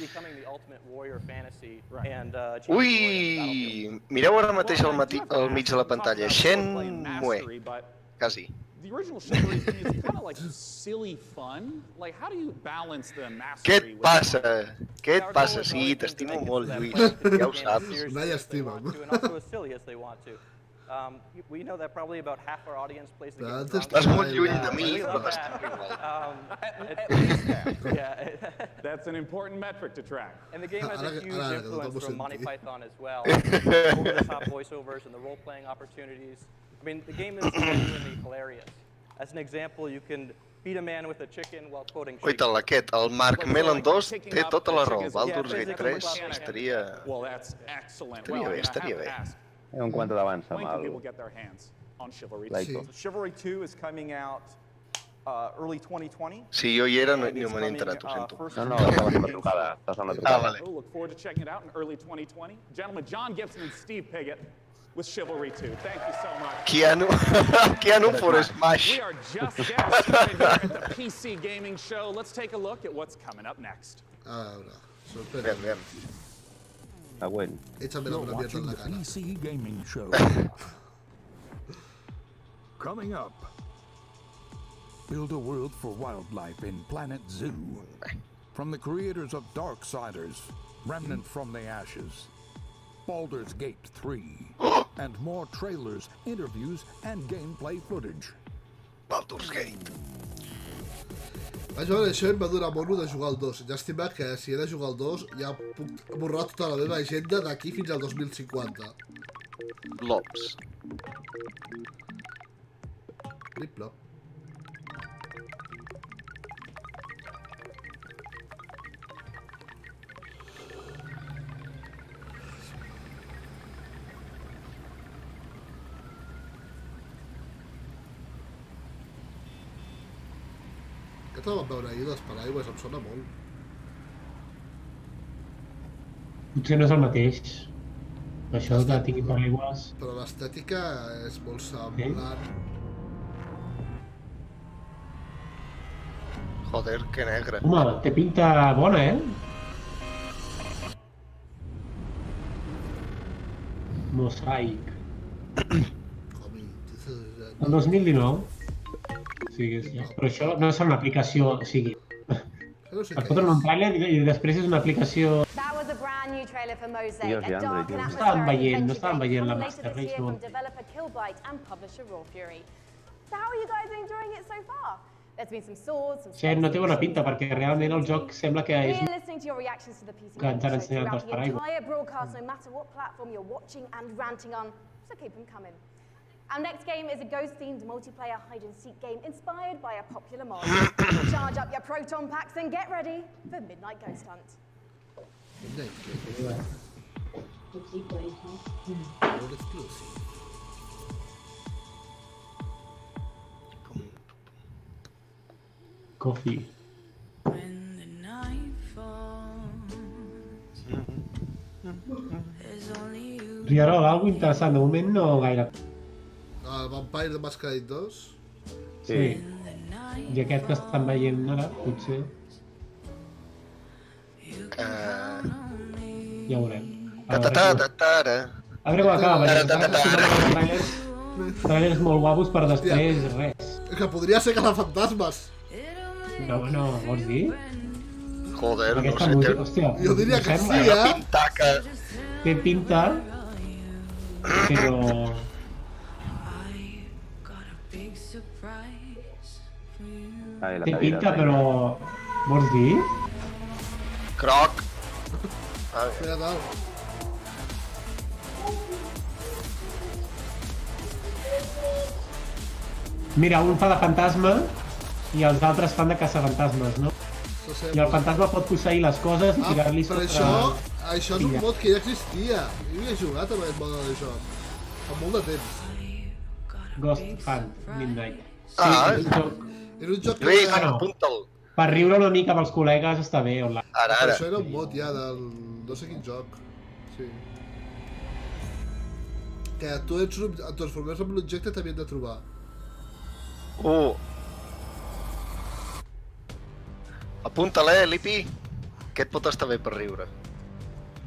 becoming the ultimate warrior fantasy. Right. And achieving glory on the battlefield. Ui! Mireu ara mateix Well, al mig de la pantalla. Shen Mue. But Quasi. the original Chivalry to me is kind of like silly fun. Like, how do you balance the Què mastery et with passa? Què et Our passa? goal is Sí, always to t'estimo make it molt, so that Lluís. players can take Ja ho games as saps. seriously Una as they llàstima. want to, and also as silly as they want to. We know that probably about half our audience plays the game Antes drunk. Estàs molt lluny de mi, We però love t'estimo that. igual. Yeah. That's an important metric to track. And the game has Ara a que- huge ara que no influence t'ho from senti. Monty Python as well. Over-the-top voiceovers and the role-playing opportunities. I mean, the game is genuinely hilarious. As an example, you can beat a man with a chicken while quoting Oita, Shakespeare. aquest, el Marc Mellon 2, té tota la raó. Baldur's Gate 3 estaria... Well, that's excellent. Estaria Well, I bé, mean, I estaria have to bé. ask, Un quant d'avança when amb can people el... get their hands on Chivalry? Like, Sí. So Chivalry 2 is coming out early 2020. Si jo hi era, and ni it's me n'he coming, enterat, ho sento. first No, no, to estava fent la games trucada. Estava fent la Ah, trucada. vale. We'll look forward to checking it out in early 2020. Gentlemen, John Gibson and Steve Piggott with Chivalry 2. Thank you so much. Keanu for Smash. We are just getting started here at the PC Gaming Show. Let's take a look at what's coming up next. A veure. Sorprèn. Aviam. Següent. Ets també la You're meva watching en la the cara. PC Gaming Show. Coming up, build a world for wildlife in Planet Zoo. From the creators of Darksiders, Remnant from the Ashes, Baldur's Gate 3, and more trailers, interviews, and gameplay footage. Baldur's Gate. Vaig veure això i em va donar mono de jugar al 2. Llàstima que si he de jugar al 2 ja puc borrar tota la meva agenda d'aquí fins al 2050. Lops. Blip-blop. Aquesta la vam veure ahir, les paraigües, em sona molt. Potser no és el mateix. Això que tingui paraigües... Però l'estètica és molt semblant. Joder, que negre. Home, té pinta bona, eh? Mosaic. El 2019. O sigui, però això no és una aplicació, o sigui... Et foten un trailer i després és una aplicació... That was a brand new trailer for Mosaic, Dios, a dark and no estàvem veient la coming later Master this Race, year no. from developer Killbyte and publisher Raw Fury. So how are you guys enjoying it so far? There's been some swords, some Sí, no té bona pinta, perquè realment el joc sembla que és... We're listening to your reactions to the PC Que ens han Gaming Show ensenyat throughout els the paraigües. entire broadcast, no matter what platform you're watching and ranting on, so keep them coming. Our next game is a ghost-themed multiplayer hide-and-seek game inspired by a popular mod. Charge up your proton packs and get ready for Midnight Ghost Hunt. Coffee. Rierol, alguna interessant, de moment no gaire. El Vampire the Masquerade 2? Sí. I aquest que estan veient ara, potser... Ja ho veurem. A veure com acaba, perquè trailers molt guapos per després res. Que podria ser Cazafantasmes. No, vols dir? Joder, no Aquesta sé, música, hòstia, jo diria que sembla, sí, eh? pintaca. Té pinta, però... Té pinta, però... Vols dir? Croc. Espera, tal. Mira, un fa de fantasma i els altres fan de caçafantasmes, no? I el fantasma pot posseir les coses i tirar-li però això és un mod que ja existia. Jo havia jugat amb aquest mode de joc. Fa molt de temps. Ghost Hunt, Midnight. És un joc Lluís, apunta'l. Per riure una mica amb els col·legues està bé, online. Però això era un mod ja del... no sé quin joc. Sí. Que tu et transformes en l'objecte t'havien de trobar. Apunta-la, Lipi, que et pot estar bé per riure.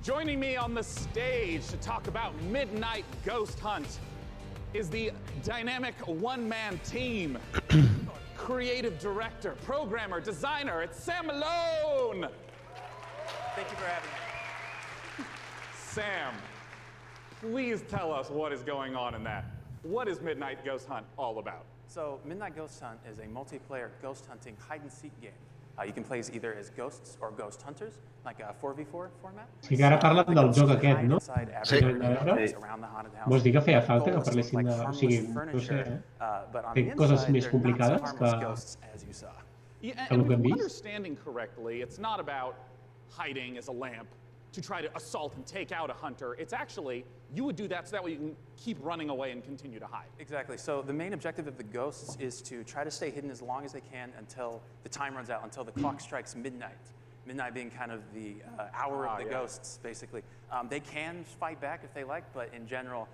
Joining me on the stage to talk about Midnight Ghost Hunt is the dynamic one-man team. Creative director, programmer, designer, it's Sam Malone! Thank you for having me. Sam, please tell us what is going on in that. What is Midnight Ghost Hunt all about? So, Midnight Ghost Hunt is a multiplayer ghost hunting hide-and-seek game. You can play either as ghosts or ghost hunters, like a 4v4 format. Sí que ara parlen del joc aquest, no? Sí. Vols dir que feia falta que parlessin de... O sigui, no sé, fer coses més complicades que el que hem vist? Understanding correctly, it's not about hiding as a lamp to try to assault and take out a hunter. It's actually, you would do that so that way you can keep running away and continue to hide. Exactly. So the main objective of the ghosts is to try to stay hidden as long as they can until the time runs out, until the clock strikes midnight. Midnight being kind of the hour of the ghosts, basically. They can fight back if they like, but in general,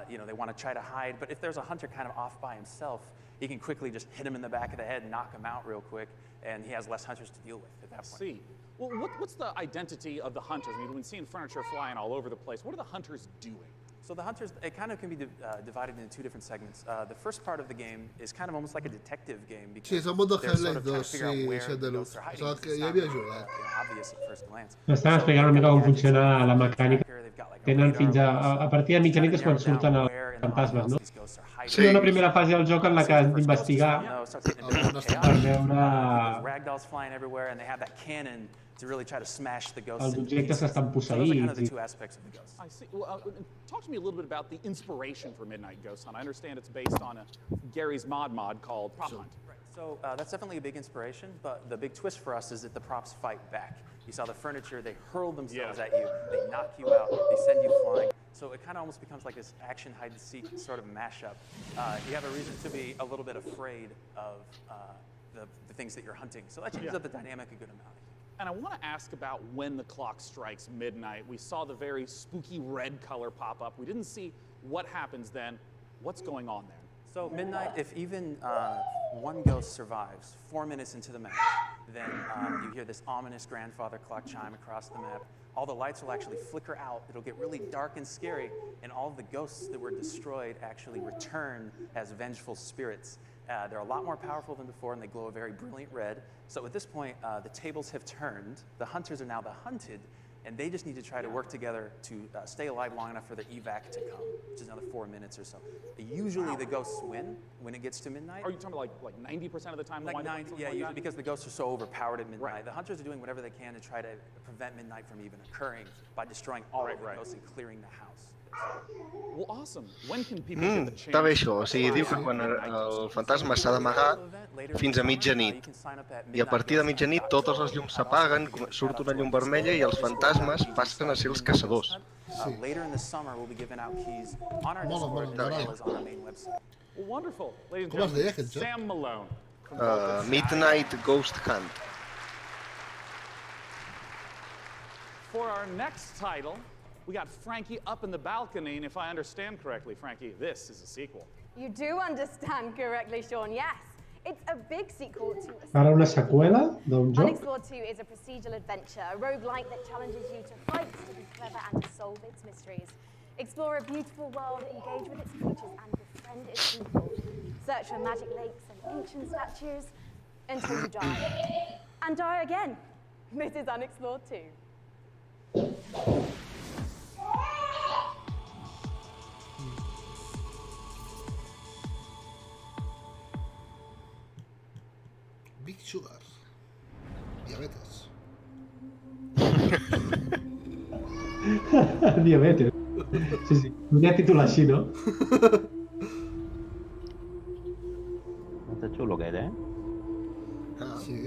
they want to try to hide. But if there's a hunter kind of off by himself, he can quickly just hit him in the back of the head, knock him out real quick, and he has less hunters to deal with at that point. See. Well, what's the identity of the hunters? I mean, we've been seeing furniture flying all over the place. What are the hunters doing? So the hunters, it kind of can be divided into two different segments. The first part of the game is kind of almost like a detective game because Sí, són molt de they're sort Hellet of trying to 2, figure out sí, where set the de ghosts luz. are hiding. Sóc because que it's ja not havia really, jugat. obvious at first glance. M'estan explicant una mica com funciona la mecànica. Tenen fins a partir de mitjanit és quan surten els fantasmes, no? Sí. Hi ha una primera fase del joc en la que has d'investigar per veure Ragdolls flying everywhere, and they have that cannon to really try to smash the ghosts els into objectes que pieces. estan So those are kind of the posseïts. two aspects of the ghosts. I see. Well, talk to me a little bit about the inspiration for Midnight Ghost Hunt. I understand it's based on Gary's mod called Prop Hunt. Right. So that's definitely a big inspiration, but the big twist for us is that the props fight back. You saw the furniture, they hurl themselves at you, they knock you out, they send you flying. So it kind of almost becomes like this action hide-and-seek sort of mashup. You have a reason to be a little bit afraid of the things that you're hunting. So that changes up the dynamic a good amount. And I want to ask about when the clock strikes midnight. We saw the very spooky red color pop up. We didn't see what happens then. What's going on there? So midnight, if even one ghost survives 4 minutes into the match, then you hear this ominous grandfather clock chime across the map. All the lights will actually flicker out. It'll get really dark and scary, and all of the ghosts that were destroyed actually return as vengeful spirits. They're a lot more powerful than before, and they glow a very brilliant red. So at this point, the tables have turned. The hunters are now the hunted, and they just need to try to work together to stay alive long enough for the evac to come, which is another 4 minutes or so. Usually the ghosts win when it gets to midnight. Are you talking about like 90% of the time? Like 90, yeah, usually because the ghosts are so overpowered at midnight. Right. The hunters are doing whatever they can to try to prevent midnight from even occurring by destroying all of the ghosts and clearing the house. Well, awesome. When can people get the chance? Està bé això, o sigui, diu que quan el fantasma s'ha d'amagar fins a mitjanit i a partir de mitjanit totes les llums s'apaguen, surt una llum vermella i els fantasmes passen a ser els caçadors. Later in the summer, we'll be giving out keys on our Discord as well as on our main website. Well, wonderful. Ladies and Com es deia gentlemen, aquest joc? Sam Malone. Midnight Ghost Hunt. For our next title, we got Frankie up in the balcony, and if I understand correctly, Frankie, this is a sequel. You do understand correctly, Sean, yes. It's a big sequel to Ara una seqüela d'un joc? Unexplored 2 is a procedural adventure, a roguelike that challenges you to fight, to be clever, and to solve its mysteries. Explore a beautiful world, engage with its creatures, and befriend its people. Search for magic lakes and ancient statues until you die. And die again. This is Unexplored 2. Big Sugar. Diabetes. Diabetes. Sí, sí. Podria titular així, no? Està xulo aquest, eh? Sí.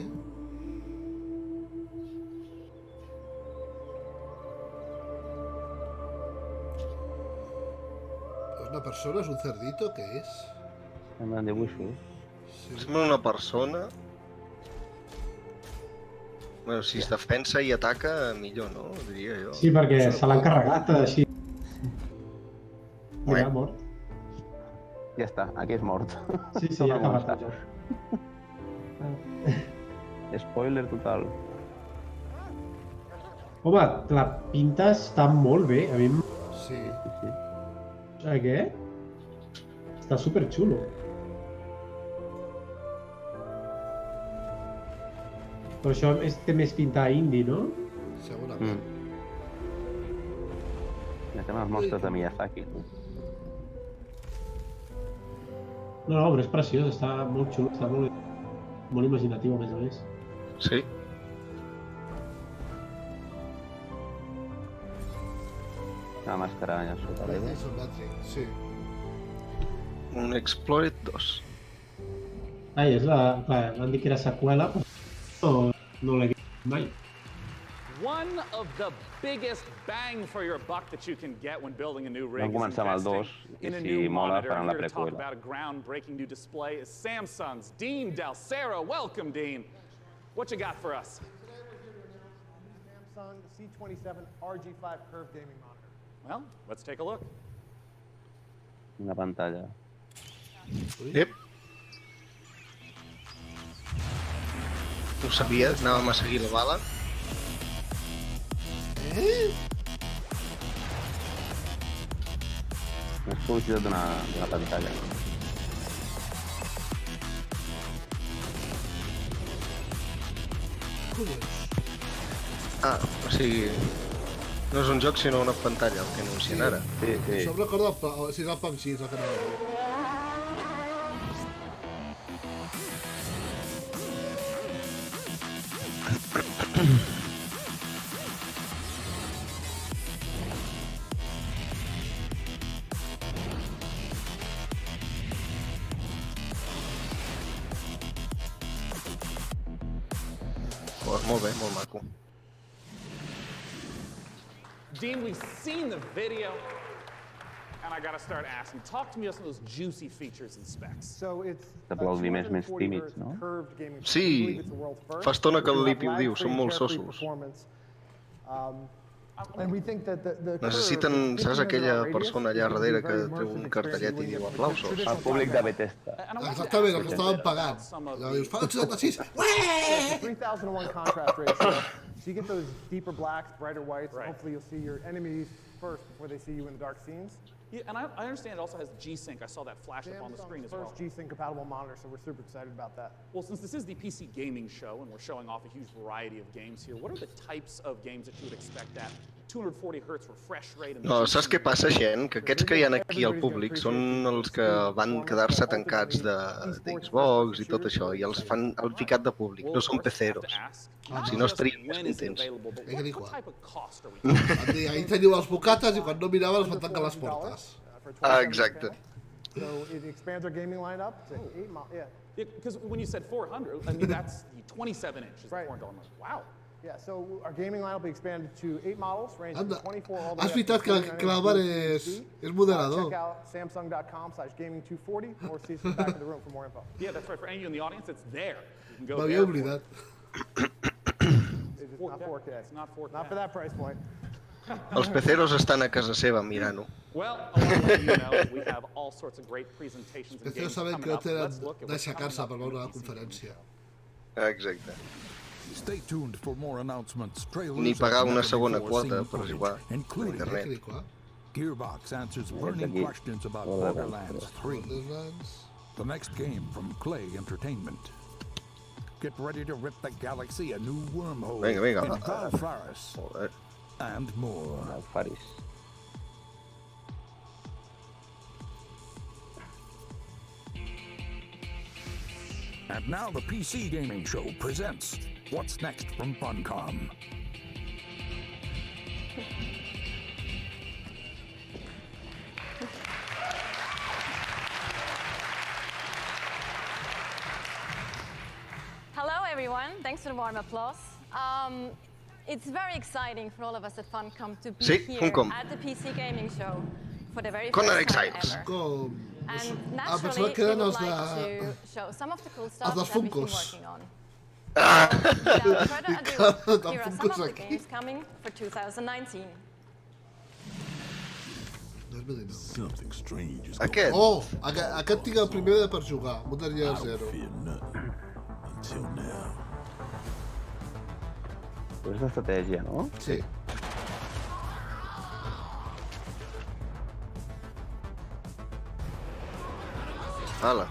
¿Es una persona? ¿Es un cerdito? ¿Qué es? Semblen dibuixos. Sembla una persona... Bueno, si es defensa i ataca, millor, no? Diria jo. Sí, perquè se l'han carregat així. Mira, mort. Ja està, aquí és mort. Sí, sí, ja ha acabat el joc. Spoiler total. Home, la pinta està molt bé. A mi em... Sí. Saps què? Està superxulo. Però això té més pinta indie, no? Segurament. Ja tenen els monstres de Miyazaki. No, però és preciós, està molt xulo, està molt imaginatiu, a més a més. Sí. La màscara allà sota l'aigua. És un Matrix, sí. Un Explored 2. Ai, és la... Clar, van dir que era seqüela, però no l'he vist mai. One of the biggest bang for your buck that you can get when building a new rig Vam començar amb el 2 i si mola faran la preqüela. About a groundbreaking new display is Samsung's Dean Dalcero. Welcome, Dean. What you got for us? Today we're giving you an Samsung C27 RG5 curved gaming monitor. Well, let's take a look. Una pantalla. Yep. Ho sabia, anàvem a seguir la bala. És publicitat d'una pantalla. Ah, o sigui... No és un joc, sinó una pantalla, el que anuncien ara. Sí. Això em recorda si és el PUBG, és el que no. Molt bé, molt maco. Dean, we've seen the video, and I gotta start asking. Talk to me about some of those juicy features and specs. So it's Aplaudiments més tímids, no? Sí, fa estona que el Lipi ho diu, són molt sossos. Necessiten, saps aquella persona allà darrere que treu un cartellet i diu aplausos? El públic de Bethesda. Exactament, el que estaven pagant. Dius, fa un 76, ué! 3,000-to-1 contrast ratio. So you get those deeper blacks, brighter whites, and hopefully you'll see your enemies first before they see you in the dark scenes. Yeah, and I understand it also has G-Sync. I saw that flash up on the screen as well. First G-Sync compatible monitor, so we're super excited about that. Well, since this is the PC gaming show and we're showing off a huge variety of games here, what are the types of games that you would expect at 240 Hz refresh rate? No, saps què passa, gent? Que aquests que hi ha aquí al públic són els que van quedar-se tancats d'Xbox i tot això, i els fan el ficat de públic, no són peceros. Si no estarien més contents. Ahí teniu els bocates i quan no mirava els van tancar les portes. Ah, exacte. So it expands our gaming lineup to 8 models. Yeah. Because when you said 400, I mean, that's the 27-inch is the $400. Wow. Yeah, so our gaming lineup will be expanded to 8 models, ranging from 24 all the way Has veritat que l'Alvar és moderador. Check out samsung.com/gaming240 or see us in the back of the room for more info. Yeah, that's right. For any of you in the audience, it's there. You can go M'havia there. oblidat. It's not 4K. It's not 4K. Not for that price point. Els peceros estan a casa seva mirant-ho. Well, I want to let you know that we have all sorts of great presentations and Peceros games saben coming que no up. Let's tenen look at what's coming d'aixecar-se up per in veure the la PC conferència. Exacte. Stay tuned for more announcements, trailers, Ni pagar and una never segona before quota seen per footage, jugar a including internet. Gearbox answers burning questions about Borderlands 3. The next game from Clay Entertainment. Get ready to rip the galaxy a new wormhole Vinga. in Valfaris. And more. Valfaris. And now the PC Gaming Show presents What's Next from Funcom. Hello, everyone. Thanks for the warm applause. It's very exciting for all of us at Funcom to be here at the PC Gaming Show for the very first time ever. And naturally, we would like to show some of the cool stuff that we've been working on. Without further ado, here are some of the games coming for 2019. Something strange is Aquest. Oh, aquest tinc el primer per jugar, Modern Year Zero. Until now. Però és d'estratègia, no? Sí. Hala,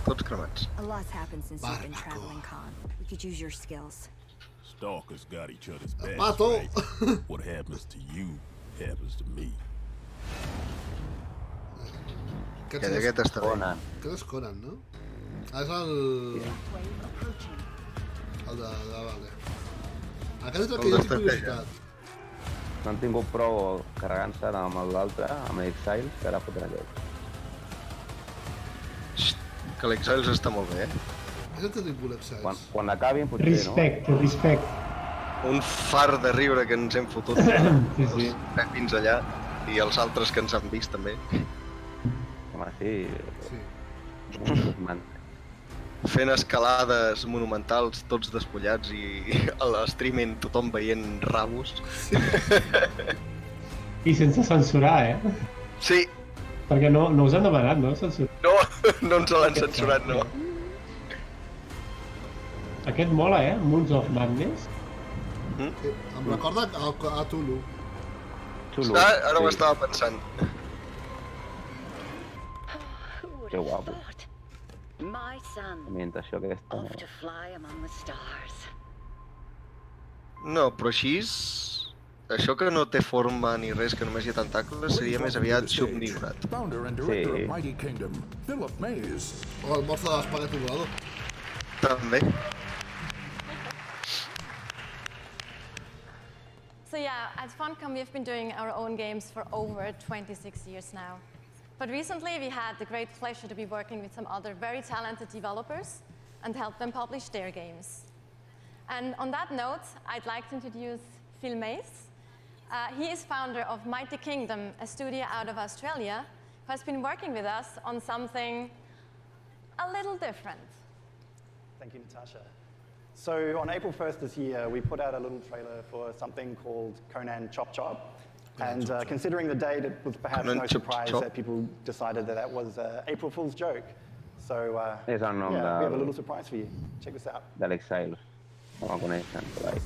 tots cremats. A lot's happened since you've been traveling, Con. We could use your skills. Stalkers got each other's backs, Pato. right? What happens to you happens to me. Aquest està bé. Aquest és Conan, no? Ah, és el... El de... Vale. Aquest és el que jo tinc curiositat. No han tingut prou carregant-se amb l'altre, amb l'Exiles, que ara foten aquest. Que l'Exiles està molt bé, És el que tinc l'Exiles. Quan acabin, potser, Respecte. Un far de riure que ens hem fotut. Sí. Fins allà. I els altres que ens han vist, també. Home, sí. Fent escalades monumentals, tots despullats i a l'streaming tothom veient rabos. I sense censurar, Sí. Perquè no us han demanat, no? Censurar. No ens l'han censurat, no. Aquest mola, Moons of Madness. Em recorda a Tulu. Ara ho estava pensant. Que guapo. My son, L'ambientació aquesta... off to fly among the stars. No, però així... Això que no té forma ni res, que només hi ha tentacles, seria més aviat submigrat. Founder and director of Mighty Kingdom, Philip Mays. O el morzo de l'espagueti volador. També. So yeah, at Funcom we've been doing our own games for over 26 years now. But recently we had the great pleasure to be working with some other very talented developers and help them publish their games. And on that note, I'd like to introduce Phil Mays. He is founder of Mighty Kingdom, a studio out of Australia, who has been working with us on something a little different. Thank you, Natasha. So on April 1st this year, we put out a little trailer for something called Conan Chop Chop. And considering the date, it was perhaps no surprise that people decided that that was an April Fool's joke. So És el nom we have a little surprise for you. Check this out. de l'Exile. No el coneixen, per ahí.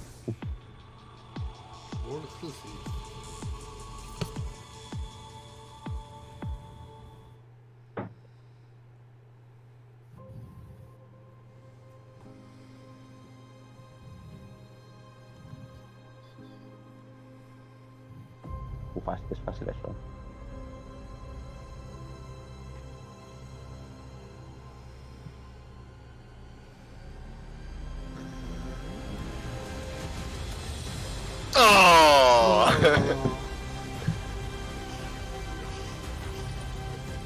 És fàcil, això.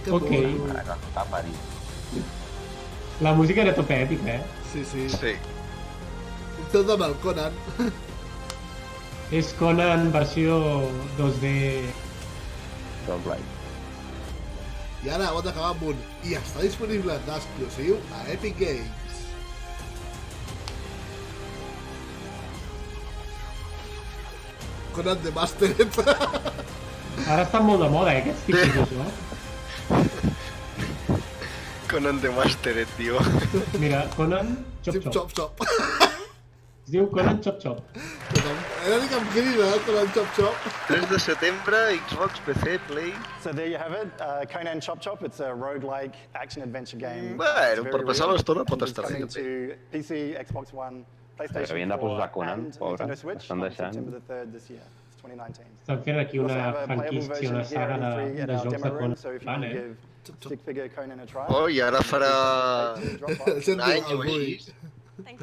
Ok. Està parit. La música era tope èpica, eh? Sí, sí. Sí. Tot amb el Conan. És Conan versió 2D... Roguelike. I ara ho hem d'acabar amb un... I està disponible d'exclusiu a Epic Games. Conan de Mastered. Ara està molt de moda, aquests títols, no? Conan de Mastered, tio. Mira, Conan Chop Chop. Chop Chop. Es diu Conan Chop Chop. Era ni que em crida, Conan Chop Chop. 3 de setembre, Xbox, PC, Play... So there you have it, Conan Chop Chop. It's a roguelike action-adventure game. Bueno, per passar l'estona pot It's estar bé. coming to PC, Xbox One, PlayStation Havien de posar 4 Conan, and pobre. Nintendo Switch Estan on deixant. September the 3rd this year. It's 2019. Estan fent aquí una franquícia, una saga de jocs de Conan. So if you want to give Stick Figure Conan a try. Oh, i ara farà un any o així.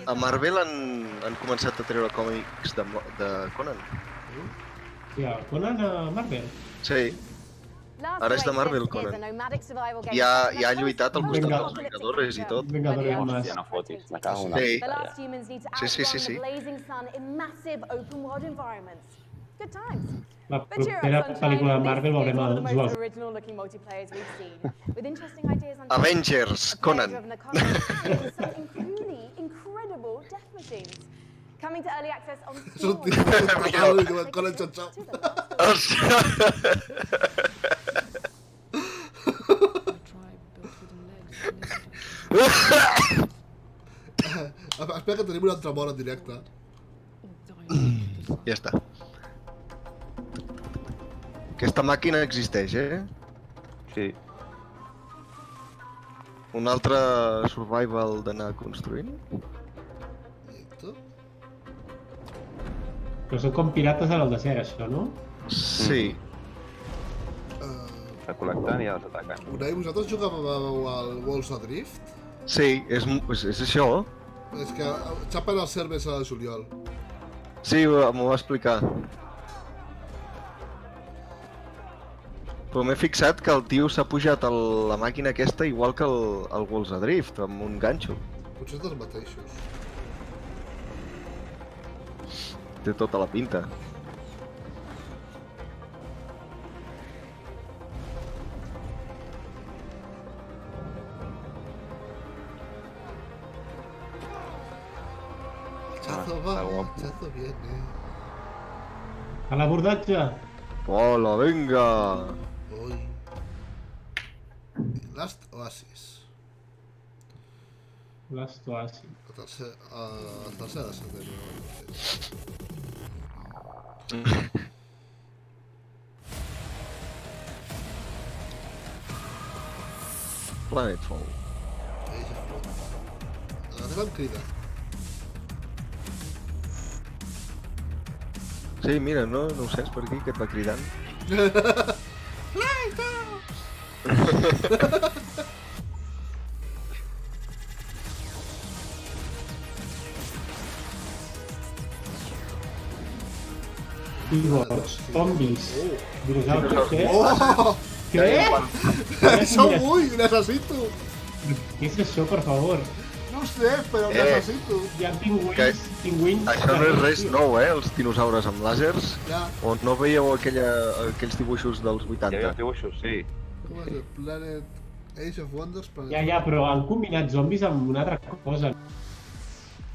A Marvel han començat a treure còmics de Conan. Ja, Conan a Marvel? Sí. Ara és de Marvel, Conan. I ha lluitat al costat dels Vengadores i tot. Vengadores más. Ja no fotis, me cago en Sí. The last humans need to Sí, sí, sí, outrun sí. the blazing sun in massive open world environments. Good times. La But cheer up, propera sunshine. pel·lícula de This Marvel is veurem one of el the most Joel. original looking multiplayers we've seen, with interesting ideas on Avengers, Conan. and some incredibly incredible death machines. Coming to early access on Steam. Conan Chop Chop. Espera que tenim un altre mort en directe. Ja està. Aquesta màquina existeix, eh? Sí. Un altre survival d'anar construint? Però són com pirates en el desert, això, no? Sí. Recol·lectant i els ataquen. Unai, vosaltres jugàveu al Walls of Drift? Sí, és això. És que xapen els servers a juliol. Sí, m'ho va explicar. Però m'he fixat que el tio s'ha pujat a la màquina aquesta igual que el Walls of Drift, amb un ganxo. Potser dels mateixos. Té tota la pinta. Chazo va, chazo viene. A l'abordatge! Hola, vinga! Oi. Last Oasis. Last Oasis. La tercera de setembre. Planetfall. Agafes amb crida. Sí, mira, no ho sé, és per aquí que et va cridant. Cyborgs, zombis, dinosaurios, ¿qué? ¡Oh! ¿Qué? Això vull, necessito! Què és això, per favor? No ho sé, però necessito. Hi ha pingüins, Això no és res nou, els dinosaures amb làsers. Ja. O no veieu aquells dibuixos dels 80? Hi havia dibuixos, sí. Com es diu? Planet... Age of Wonders... Ja, però han combinat zombis amb una altra cosa.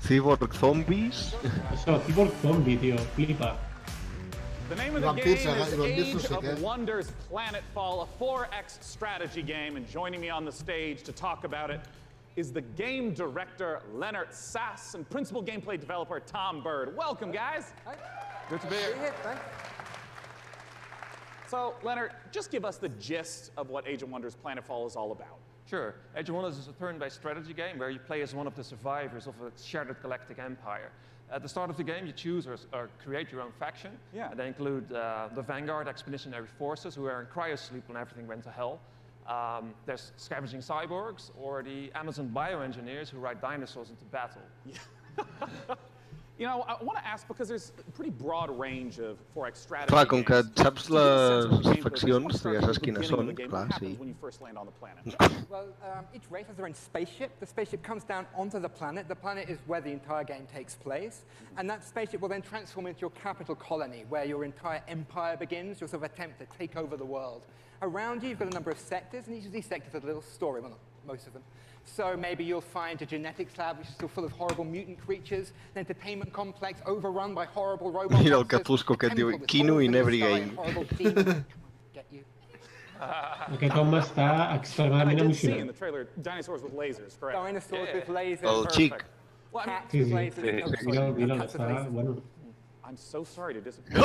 Cyborg zombies? Això, cyborg zombie, tio, flipa. The name of the game is Age of Wonders Planetfall, a 4X strategy game, and joining me on the stage to talk about it is the game director, Leonard Sass, and principal gameplay developer, Tom Bird. Welcome, guys. Hi. Good to be here. Thanks. So, Leonard, just give us the gist of what Age of Wonders Planetfall is all about. Sure. Age of Wonders is a turn-based strategy game where you play as one of the survivors of a shattered galactic empire. At the start of the game, you choose or create your own faction. Yeah. They include the Vanguard Expeditionary Forces, who are in cryosleep when everything went to hell. There's scavenging cyborgs, or the Amazon bioengineers who ride dinosaurs into battle. Yeah. You know, I want to ask, because there's a pretty broad range of 4X strategy Clar, com que games. saps les faccions, ja saps quines són, clar, sí. When you first land on the planet. Well, each race has their own spaceship. The spaceship comes down onto the planet. The planet is where the entire game takes place. And that spaceship will then transform into your capital colony, where your entire empire begins, your sort of attempt to take over the world. Around you, you've got a number of sectors, and each of these sectors has a little story, well, not most of them. So maybe you'll find a genetics lab which is still full of horrible mutant creatures, an entertainment complex overrun by horrible robots. Mira el Capusco que et diu Kino in every game. Aquest home està extremadament emocionat. In the trailer, dinosaurs with lasers, correct? Dinosaurs with lasers. El xic. Sí, està... Bueno. I'm so sorry to disappoint you.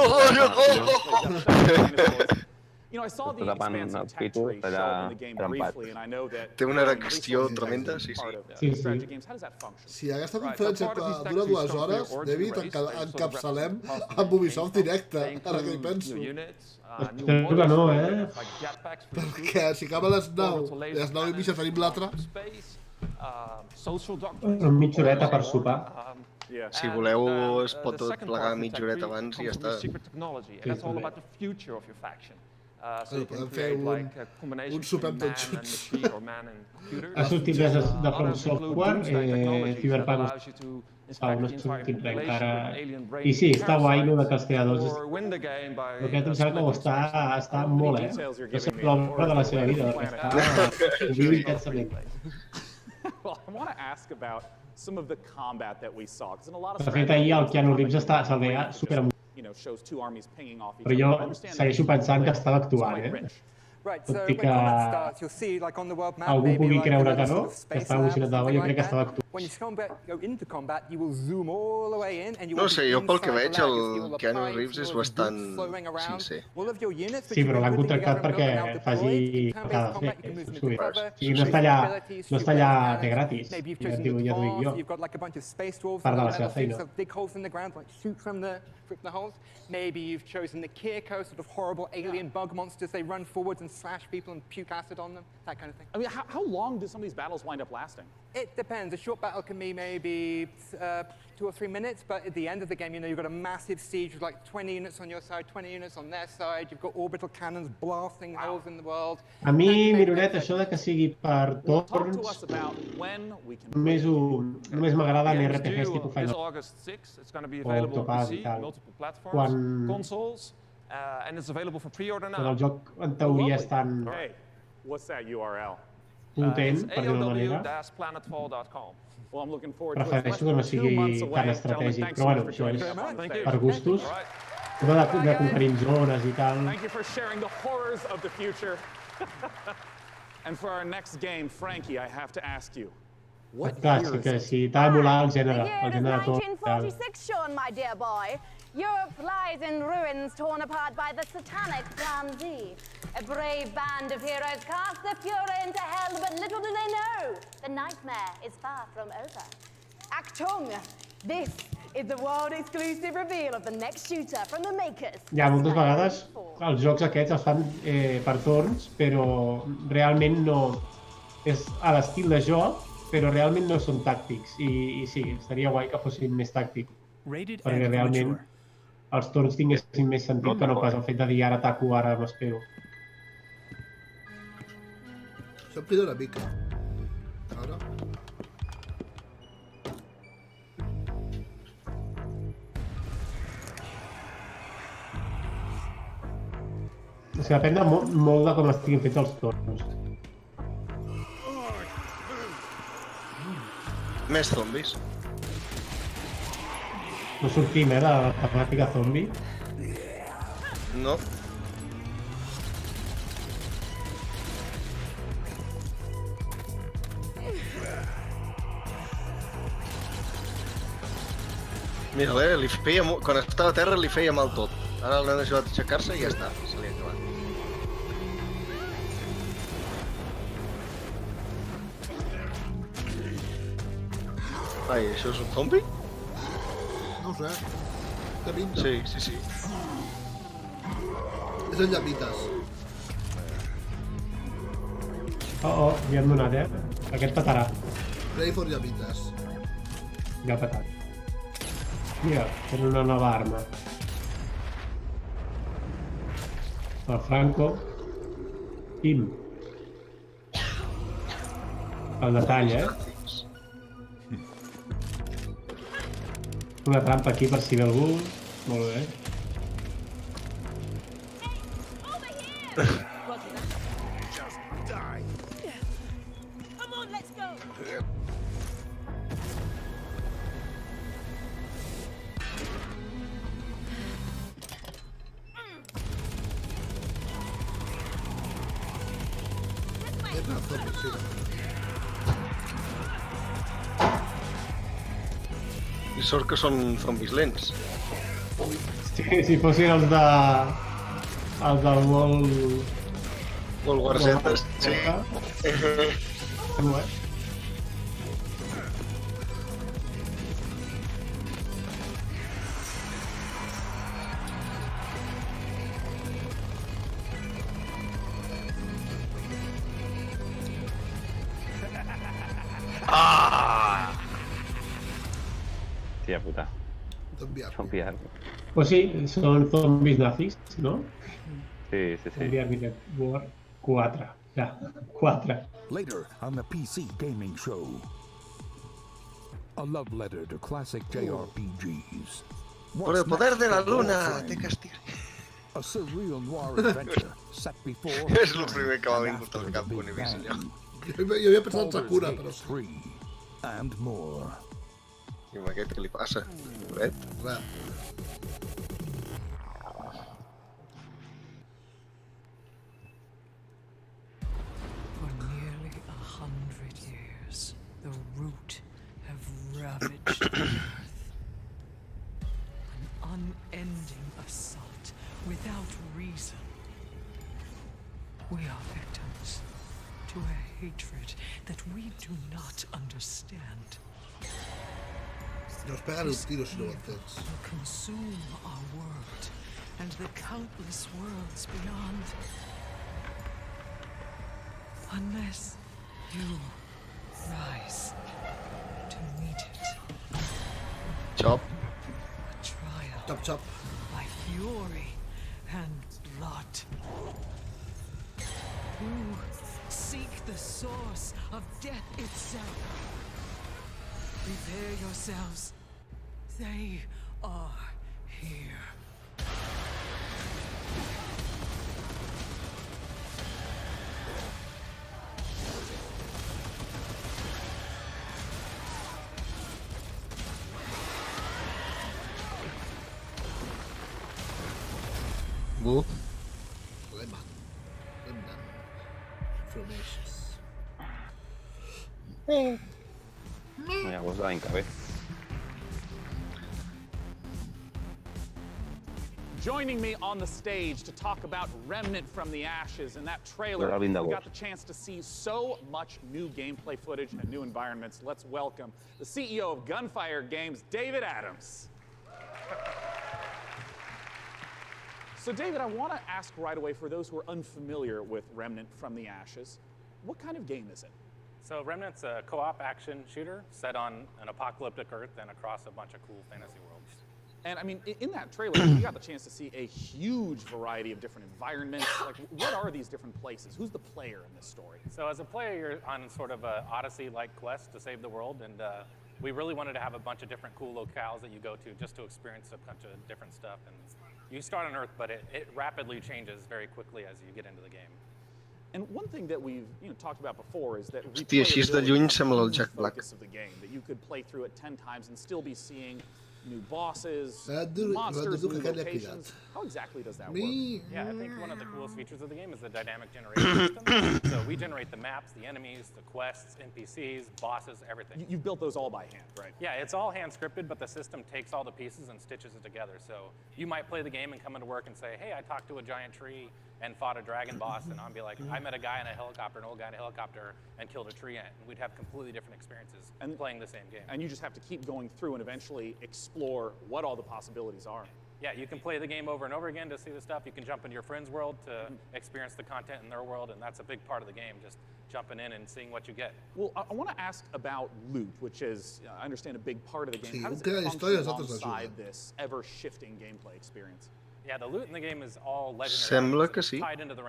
You know, I saw the expansive tech tree show up in the game briefly, and I know that... Té una erecció tremenda, sí, sí. Strategy games, how does that function? Si aquesta conferència dura 2 hores, David, encapçalem amb Ubisoft directe, ara que hi penso. Espero que no, Perquè si acaba a les 9 i a les 9 i mitja tenim l'altre... Una mitja horeta per sopar. Si voleu, es pot plegar mitja horeta abans i ja està. Podem fer un sopar amb tots junts. Ha sortit des de From Software, Cyberpunk està no ha sortit res encara. I sí, està guai el de que els creadors... Aquest em sembla que està molt, És l'obra de la seva vida, perquè ho viu intensament. Well, I want to ask about some of the combat that we saw, because in a lot of de fet, ahir el Keanu Reeves se'l veia super però jo segueixo pensant que estava actuant, Tot i que algú pugui creure que no, que estava emocionat de jo crec que estava actuant. No sé, jo pel que veig el Keanu Reeves és bastant sincer. Sí, però l'han contractat perquè faci cada fet, no està allà de gratis, ja t'ho dic jo, part de la seva feina. Maybe you've chosen the Kirko, sort of horrible alien bug monsters. They run forwards and slash people and puke acid on them, that kind of thing. I mean, how long do some of these battles wind up lasting? It depends. A short battle can be maybe 2 or 3 minutes, but at the end of the game, you've got a massive siege with like 20 units on your side, 20 units on their side. You've got orbital cannons blasting holes in the world. A mi, Mironet, això de que sigui per torns, només m'agrada en RPGs tipus Final o Octopath i tal. Quan el joc, en teoria, és tan potent, per dir-ho manera, prefereixo que no sigui tan estratègic. Però bueno, això és per gustos. De conquerint zones i tal. Thank you for sharing the horrors of the future. And for our next game, Frankie, I have to ask you, Clar, sí que sí, t'ha d'emular el gènere The year is de tot. 1946, Sean, my dear boy. Europe lies in ruins torn apart by the satanic Plan Z. A brave band of heroes cast the Fuhrer into hell, but little do they know, the nightmare is far from over. Achtung! This is the world-exclusive reveal of the next shooter from the makers. Ja, moltes vegades els jocs aquests els fan per torns, però realment no... És a l'estil de joc, però realment no són tàctics. I sí, estaria guai que fossin més tàctics. Perquè realment els torns tinguessin més sentit que no pas el fet de dir ara ataco, ara m'espero. Se'm crida una mica. Ara. O sigui, depèn molt de com estiguin fets els torns. Més zombis. No sortim, de la temàtica zombi. No. Mira, li feia... Quan estava a terra li feia mal tot. Ara l'han ajudat a aixecar-se i ja està. Se li ha acabat. Ai, això és un zombi? No ho sé. Té pinta. Sí, sí, sí. És el llamites. Oh, li han donat, Aquest petarà. Ready for llamites. Ja ha petat. Mira, tenen una nova arma. El Franco. Pim. El detall, Una trampa aquí per si ve algú. Molt bé. I sort que són zombis lents. Si fossin els de... els del World... World War Z, sí. Hòstia puta. Zombie Army. Pues sí, són zombis nazis, no? Sí, sí, sí. Zombie Army War 4. Ja, 4. Later on the PC gaming show. A love letter to classic JRPGs. Por el poder de la luna, te castigo. A surreal noir adventure set before... És el primer que m'ha vingut al cap quan he vist allò. Jo havia pensat Sakura, però... And more. I amb aquest què li passa? Res. For nearly 100 years, the root have ravaged the earth. An unending assault without reason. We are victims to a hatred that we do not understand. Nos pegan un tiro si no ho entens. Will consume our world and the countless worlds beyond. Unless you rise to meet it. Chop. A trial Chop, chop. by fury and blood. Who seek the source of death itself. Prepare yourselves. They are here. Buh. Lemon. Formations. Llavors de l'any que ve. Joining me on the stage to talk about Remnant from the Ashes and that trailer, we got the chance to see so much new gameplay footage and new environments. Let's welcome the CEO of Gunfire Games, David Adams. So David, I want to ask right away, for those who are unfamiliar with Remnant from the Ashes, what kind of game is it? So Remnant's a co-op action shooter set on an apocalyptic Earth and across a bunch of cool fantasy worlds. And I mean, in that trailer, you got the chance to see a huge variety of different environments. Like, what are these different places? Who's the player in this story? So as a player, you're on sort of a Odyssey-like quest to save the world, and we really wanted to have a bunch of different cool locales that you go to just to experience a bunch of different stuff. And you start on Earth, but it rapidly changes very quickly as you get into the game. And one thing that we've talked about before is that Hòstia, així de lluny sembla el Jack Black. focus of the game, that you could play through it 10 times and still be seeing new bosses, Guarda, monsters, guarda new que aquella locations. How exactly does that work? Yeah, I think one of the coolest features of the game is the dynamic generation system. So we generate the maps, the enemies, the quests, NPCs, bosses, everything. You've built those all by hand, right? Yeah, it's all hand scripted, but the system takes all the pieces and stitches it together. So you might play the game and come into work and say, hey, I talked to a giant tree and fought a dragon boss, and I'll be like, I met a guy in a helicopter, an old guy in a helicopter, and killed a tree ant. And we'd have completely different experiences playing the same game. And you just have to keep going through and eventually explore what all the possibilities are. Yeah, you can play the game over and over again to see the stuff. You can jump into your friend's world to experience the content in their world, and that's a big part of the game, just jumping in and seeing what you get. Well, I want to ask about loot, which is, I understand, a big part of the game. Sí, How does cada it historia function nosaltres alongside ajuda. this ever-shifting gameplay experience? Yeah, the loot in the game is all legendary. Sembla items que that's sí. tied into the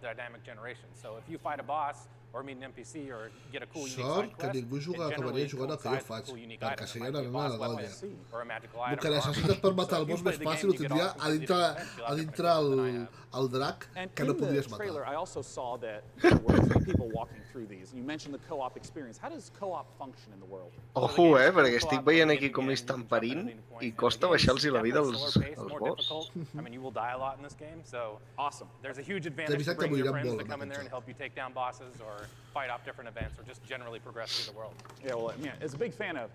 dynamic generation. So if you fight a boss or meet an NPC or get a cool unique Sort side que quest, ningú juga it acabaria generally jugant el que jo coincides with faig, a cool unique perquè item. si It ja might be a n'anava a boss la weapon dolla. or a magical El item que or armor. necessites per matar el So if boss you play més the fàcil game, ho you get tindria all completely different events. You'll a have dintre different equipment than I have. el drac And que no in the podries matar. trailer, I also saw that there were 3 people walking through these. And you mentioned the co-op experience. How does co-op function in the world? Ojo, perquè estic veient aquí com li estan parint i costa baixar-los la vida als boss. I mean, you will die a lot in this game, so awesome. There's a huge advantage to avisat que bring your morirem friends molt to en come in there and aquest help you take down bosses or fight off different events or just generally progress through the world. Yeah, well, as a big fan of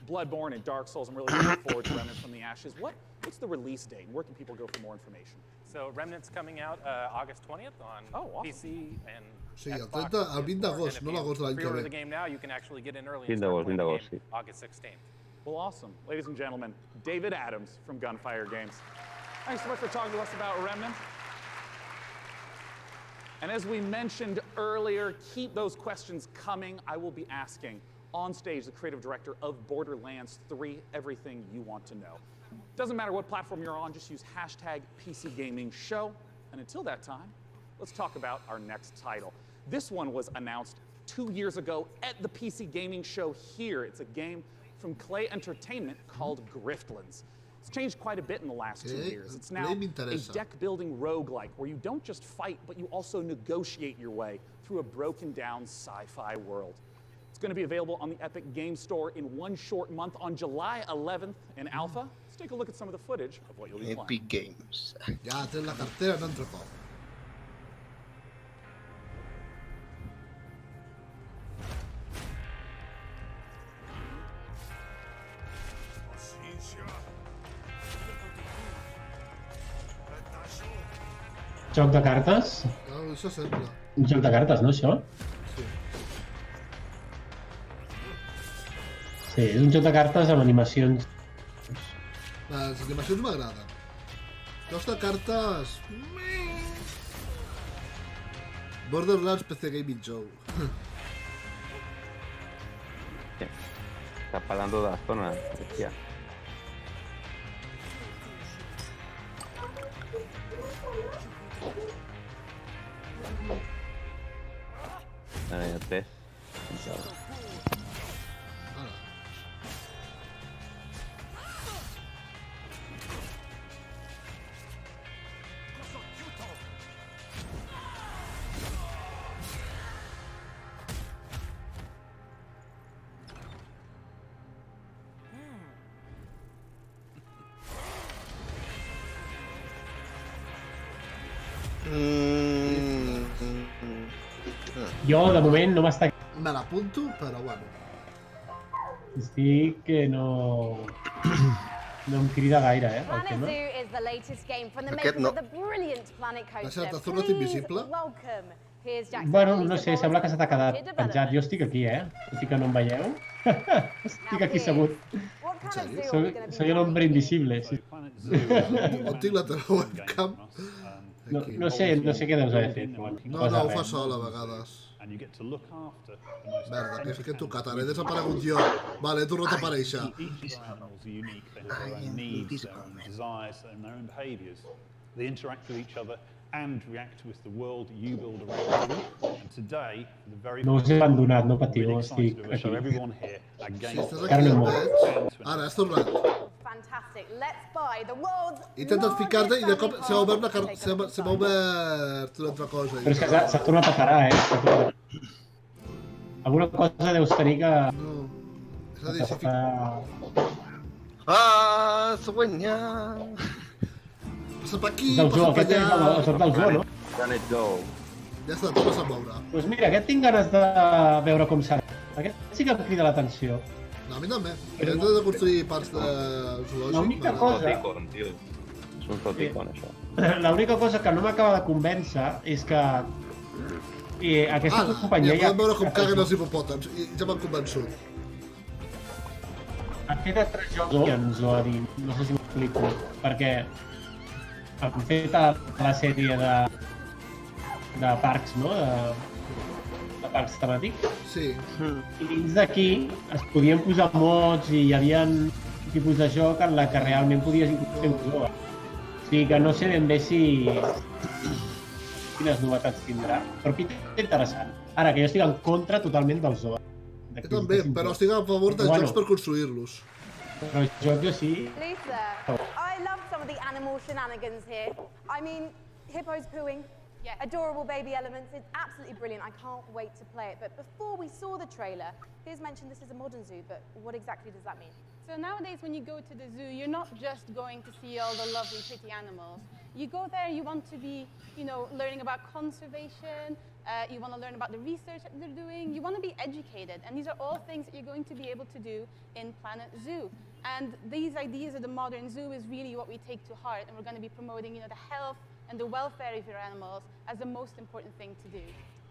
Bloodborne and Dark Souls, I'm really looking forward to Remnant from the Ashes. What's the release date, and where can people go for more information? So Remnant's coming out August 20th on PC and Sí, el Xbox, 30, el 20 PS4, d'agost, and no if you l'agost de l'any que pre-order ve. the game now, you can actually get in early 20 and start d'agost, playing 20 the d'agost, game sí. August 16th. Well, awesome. Ladies and gentlemen, David Adams from Gunfire Games. Thanks so much for talking to us about Remnant. And as we mentioned earlier, keep those questions coming. I will be asking on stage the creative director of Borderlands 3 everything you want to know. Doesn't matter what platform you're on, just use hashtag PCGamingShow. And until that time, let's talk about our next title. This one was announced 2 years ago at the PC Gaming Show here. It's a game from Clay Entertainment called Griftlands. It's changed quite a bit in the last 2 years. It's now a deck-building roguelike where you don't just fight, but you also negotiate your way through a broken-down sci-fi world. It's going to be available on the Epic Game Store in one short month on July 11th in alpha. Let's take a look at some of the footage of what you'll be playing. Epic Games. Ja tens la cartera, no entra cop. Joc de cartes? No, això sembla. Un joc de cartes, no, això? Sí. Sí, és un joc de cartes amb animacions. Les animacions m'agraden. Jocs de cartes... Borderlands PC Gaming Show. Está pasando de la zona, hostia. Ya 3. Jo, de moment, no m'està... Me l'apunto, però bueno. Estic que no em crida gaire, el Planet tema. Zoo is the latest game from the Aquest makers no. of the brilliant Planet Coaster. T'ha tornat invisible? Welcome. Here's Jackson. Bueno, no sé, sembla que se t'ha quedat penjat. Jo estic aquí, tot i que no em veieu. Estic aquí segut. Soy el hombre invisible. Sí. On tinc la teva webcam? No sé què deus haver fet. No, ho fa sol a vegades. Merda, que és que he tocat, ara he desaparegut jo. Vale, he tornat a aparèixer. They interact with each other and react with the world you build around them. And today, for the very No us he abandonat, no patiu, estic to show aquí. everyone here a game. Encara no he mort. Ara, has tornat. Fantastic. Let's buy the world's He intentat ficar-te i de cop s'ha obert una altra cosa. Però és que s'ha tornat a parar, Alguna cosa deus tenir que... No. És a dir, si fica... Soñar. Passa per aquí, Del zoo, passa per aquest és el joc del zoo, no? Planet Zoo. Ja està, te'n vas a moure. Doncs mira, aquest tinc ganes de veure com serà. Aquest sí que em crida l'atenció. No, a mi també. Hem de construir parts de zoològic. L'única cosa... És un toticon, això. L'única cosa que no m'acaba de convèncer és que aquesta companyia... Ja podem veure com caguen els hipopòtams i ja m'han convençut. Ha fet altres jocs o a dir, no sé si m'explico, perquè han fet la sèrie de parcs, no? De parcs temàtics. Sí. I dins d'aquí es podien posar mods i hi havia tipus de joc en la que realment podies fer un zoo. O sigui que no sé ben bé quines novetats tindrà, però pinta interessant. Ara, que jo estic en contra totalment del zoo. Jo també, però estic a favor dels jocs per construir-los. Però els jocs jo sí. Lisa, I love some of the animal shenanigans here. I mean, hippos pooing, adorable baby elements. It's absolutely brilliant. I can't wait to play it. But before we saw the trailer, Piers mentioned this is a modern zoo, but what exactly does that mean? So nowadays when you go to the zoo, you're not just going to see all the lovely, pretty animals. You go there, you want to be, learning about conservation, you want to learn about the research that they're doing, you want to be educated. And these are all things that you're going to be able to do in Planet Zoo. And these ideas of the modern zoo is really what we take to heart, and we're going to be promoting, the health and the welfare of your animals as the most important thing to do.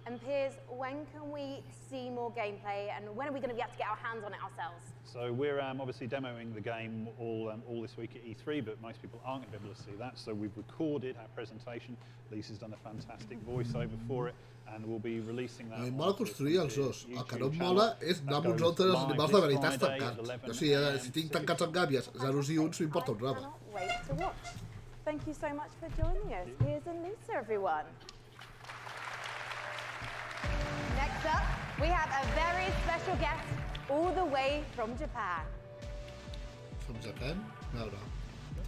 And Piers, when can we see more gameplay, and when are we going to be able to get our hands on it ourselves? So we're obviously demoing the game all this week at E3, but most people aren't going to be able to see that. So we've recorded our presentation. Lisa's done a fantastic voiceover for it, and we'll be releasing that. A mi em mola construir els zoos. El que no em mola és anar amb un zoo entre els animals de veritat tancats. O sigui, si tinc tancats amb gàbies 0 i 1, m'importa un rave. Wait to watch. Thank you so much for joining us. Piers and Lisa, everyone. Next up, we have a very special guest all the way from Japan. From Japan? A veure.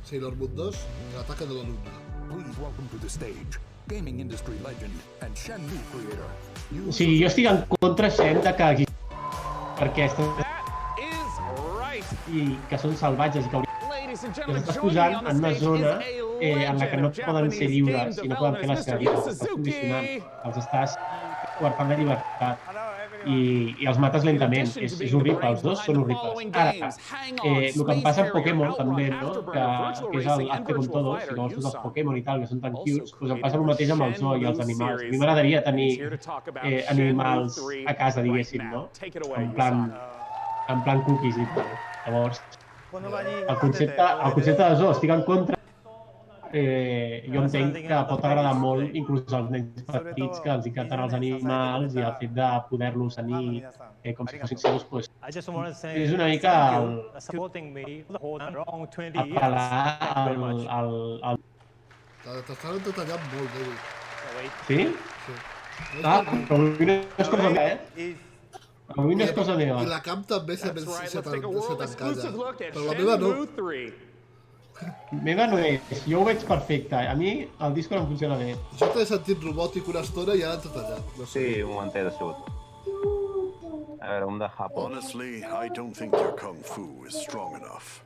Sailor Moon 2, l'ataque de la luna. Please welcome to the stage, gaming industry legend and Shenmue creator. O sigui, jo estic en contra sempre que perquè i que són salvatges i que els estàs posant en una zona en la que no poden ser lliures i no poden fer les seves vides, els estàs condicionant, els estàs coartant de llibertat i els mates lentament, és horrible, els dos són horribles. Ara, el que em passa amb Pokémon també, no? que és el Hazte con Todos, si no vols tots els Pokémon i tal, que són tan cutes, doncs em passa el mateix amb el zoo i els animals. A mi m'agradaria tenir animals a casa, diguéssim, no? En plan cookies i tal. Llavors, el concepte de zoo estic en contra. Jo entenc que pot agradar molt inclús als nens petits que els encanten els animals i el fet de poder-los tenir com si fossin seus, doncs, és una mica apel·lar al... T'estan detallant molt, David. Sí? Sí. Ah, però avui no és cosa meva, Avui no és cosa meva. I la camp també se t'encalla, però la meva no. Meva no és, jo ho veig perfecte. A mi el Discord em funciona bé. Jo t'he sentit robòtic una estona i ara t'he tallat. Sí, un momentet ha sigut. A veure, un de Japó. Honestly, I don't think your kung fu is strong enough.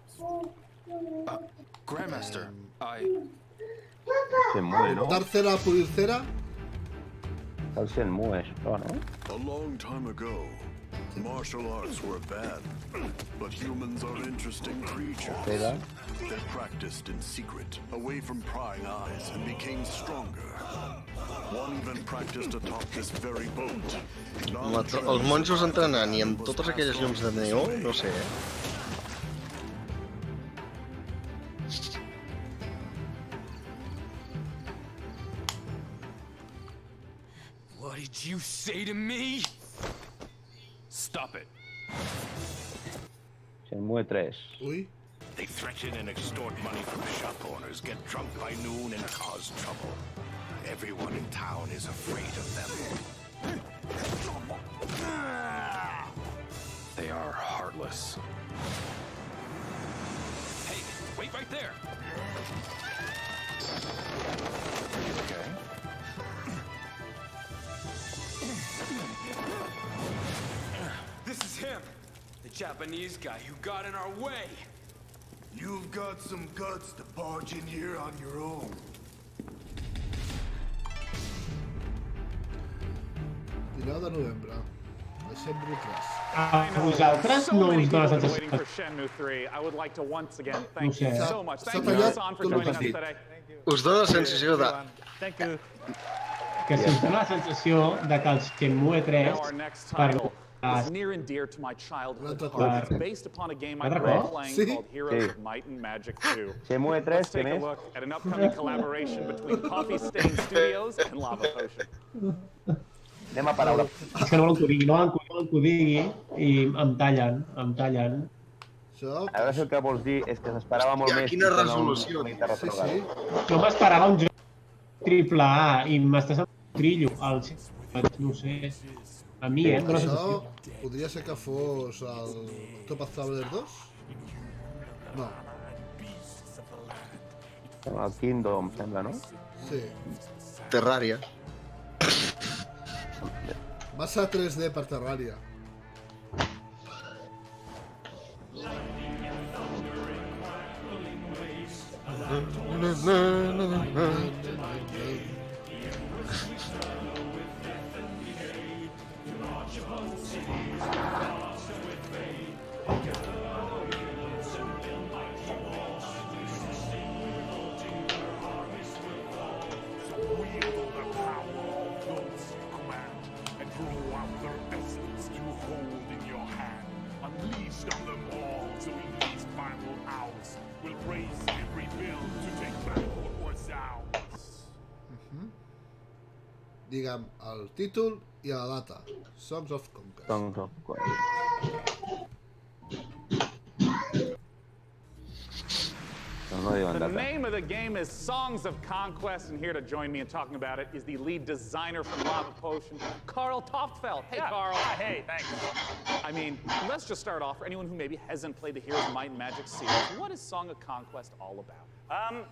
Grandmaster, Shenmue, no? Dar cera, pulir cera. El Shenmue, això, no? A long time ago, Martial arts were bad, but humans are interesting creatures. Pega. They practiced in secret, away from prying eyes, and became stronger. One even practiced atop this very boat. Els monjos entrenant i amb totes aquelles llums de neó, no sé, What did you say to me? Stop it. Shenmue 3. Ui. They threaten and extort money from shop owners, get drunk by noon, and cause trouble. Everyone in town is afraid of them. They are heartless. Hey, wait right there! Are you okay? This is him! The Japanese guy who got in our way! You've got some guts to barge in here on your own. Dinou de novembre. De Shenmue 3. A vosaltres no us dona la Waiting for sensació... Shenmue 3. I would like to once again No thank you sé. so much. Thank you, Hassan, for joining us today. us dona la sensació de... Que si us dona la sensació de que el Shenmue 3... Now our next title is near and dear to my childhood heart. It's based upon a game I grew up playing called Heroes of Might and Magic 2. Shenmue 3, Let's take a look at an upcoming collaboration between Coffee Stain Studios and Lava Potion. Anem a paraula. És que no volen que ho digui, no volen que ho digui i em tallen. Això... A veure si el que vols dir és que s'esperava molt més... Quina resolució. Sí. Jo m'esperava un joc triple A i m'estàs amb un trillo. No ho sé. A mi, em dóna Això sensació. podria ser que fos el Topaz Traveler 2? No. El Kingdom, sembla, no? Sí. Terraria. Massa 3D per Terraria. Digue'm el títol i la data. Songs of Conquest. Songs of Conquest. The name of the game is Songs of Conquest, and here to join me in talking about it is the lead designer from Lava Potion, Carl Toftfeld. Hey, Carl. Hey, thanks. I mean, let's just start off. For anyone who maybe hasn't played the Heroes of Might and Magic series, what is Song of Conquest all about?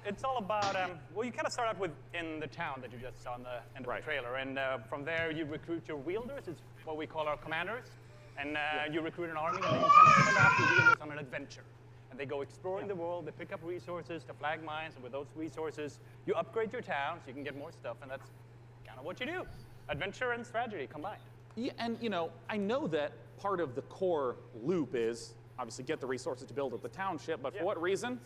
It's all about, well, you kind of start out with in the town that you just saw in the end of the trailer, and from there you recruit your wielders. It's what we call our commanders, and you recruit an army, and then you kind of send off your wielders on an adventure. And they go exploring the world, they pick up resources to flag mines, and with those resources, you upgrade your town so you can get more stuff, and that's kind of what you do. Adventure and strategy combined. Yeah, and you know, I know that part of the core loop is obviously get the resources to build up the township, but for what reason?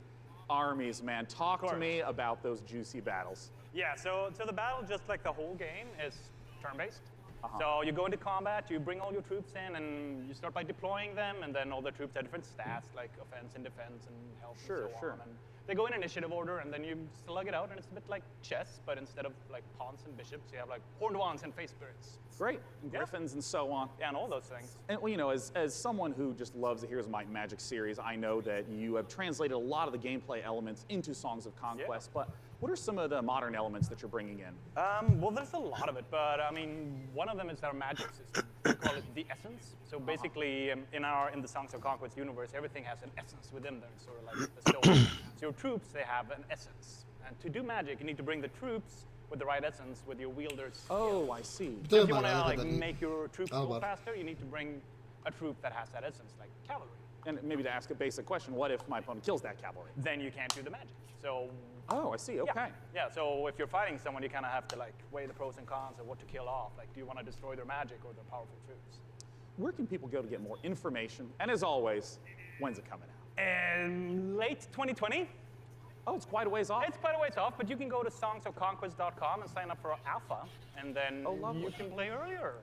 Armies, man. Talk to me about those juicy battles. Yeah, so the battle, just like the whole game, is turn-based. So you go into combat, you bring all your troops in, and you start by deploying them, and then all the troops have different stats, like offense and defense and health and so on. And they go in initiative order, and then you slug it out, and it's a bit like chess, but instead of like pawns and bishops, you have like horned wands and face spirits. Great, and griffins and so on. Yeah, and all those things. And well, you know, as someone who just loves the Heroes of Might and Magic series, I know that you have translated a lot of the gameplay elements into Songs of Conquest, but what are some of the modern elements that you're bringing in? Well, there's a lot of it, but I mean, one of them is our magic system. We call it the essence. So basically, in the Songs of Conquest universe, everything has an essence within them, sort of like the soul. So your troops, they have an essence. And to do magic, you need to bring the troops with the right essence, with your wielders. Oh, I see. So if you want to like make your troops move faster, you need to bring a troop that has that essence, like cavalry. And maybe to ask a basic question, what if my opponent kills that cavalry? Then you can't do the magic. So. Oh, I see. Okay. Yeah. So if you're fighting someone, you kind of have to like weigh the pros and cons of what to kill off. Like, do you want to destroy their magic or their powerful troops? where can people go to get more information? And as always, when's it coming out? Late 2020. Oh, it's quite a ways off. It's quite a ways off, but you can go to songsofconquest.com and sign up for alpha, and then you can play earlier.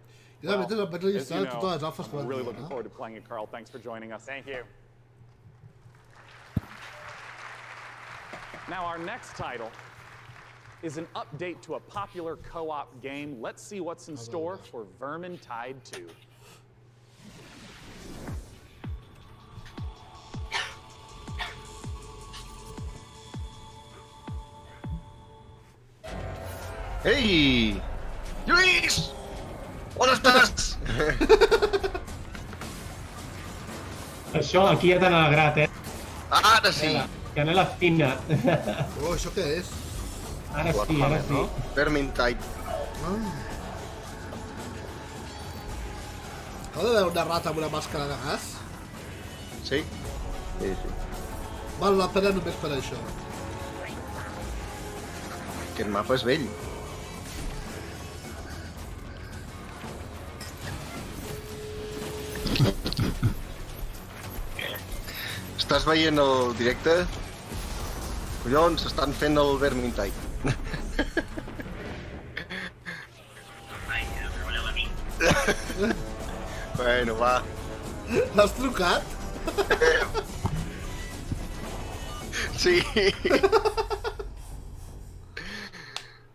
Yeah, but as you know, I'm really looking forward to playing it, Carl. Thanks for joining us. Thank you. Now, our next title is an update to a popular co-op game. Let's see what's in store for Vermintide 2. Hey! Luis! On estàs? Això aquí ja t'han alegrat, eh? Ara sí! Canela fina. Oh, això què és? Ara sí, ara sí. Vermintide. Cal de veure una rata amb una màscara de gas? Sí. Sí, sí. Val la pena només per això. Aquest mapa és vell. Estàs veient el directe? Collons, estan fent el Vermintide. Bueno, va. L'has trucat? Sí.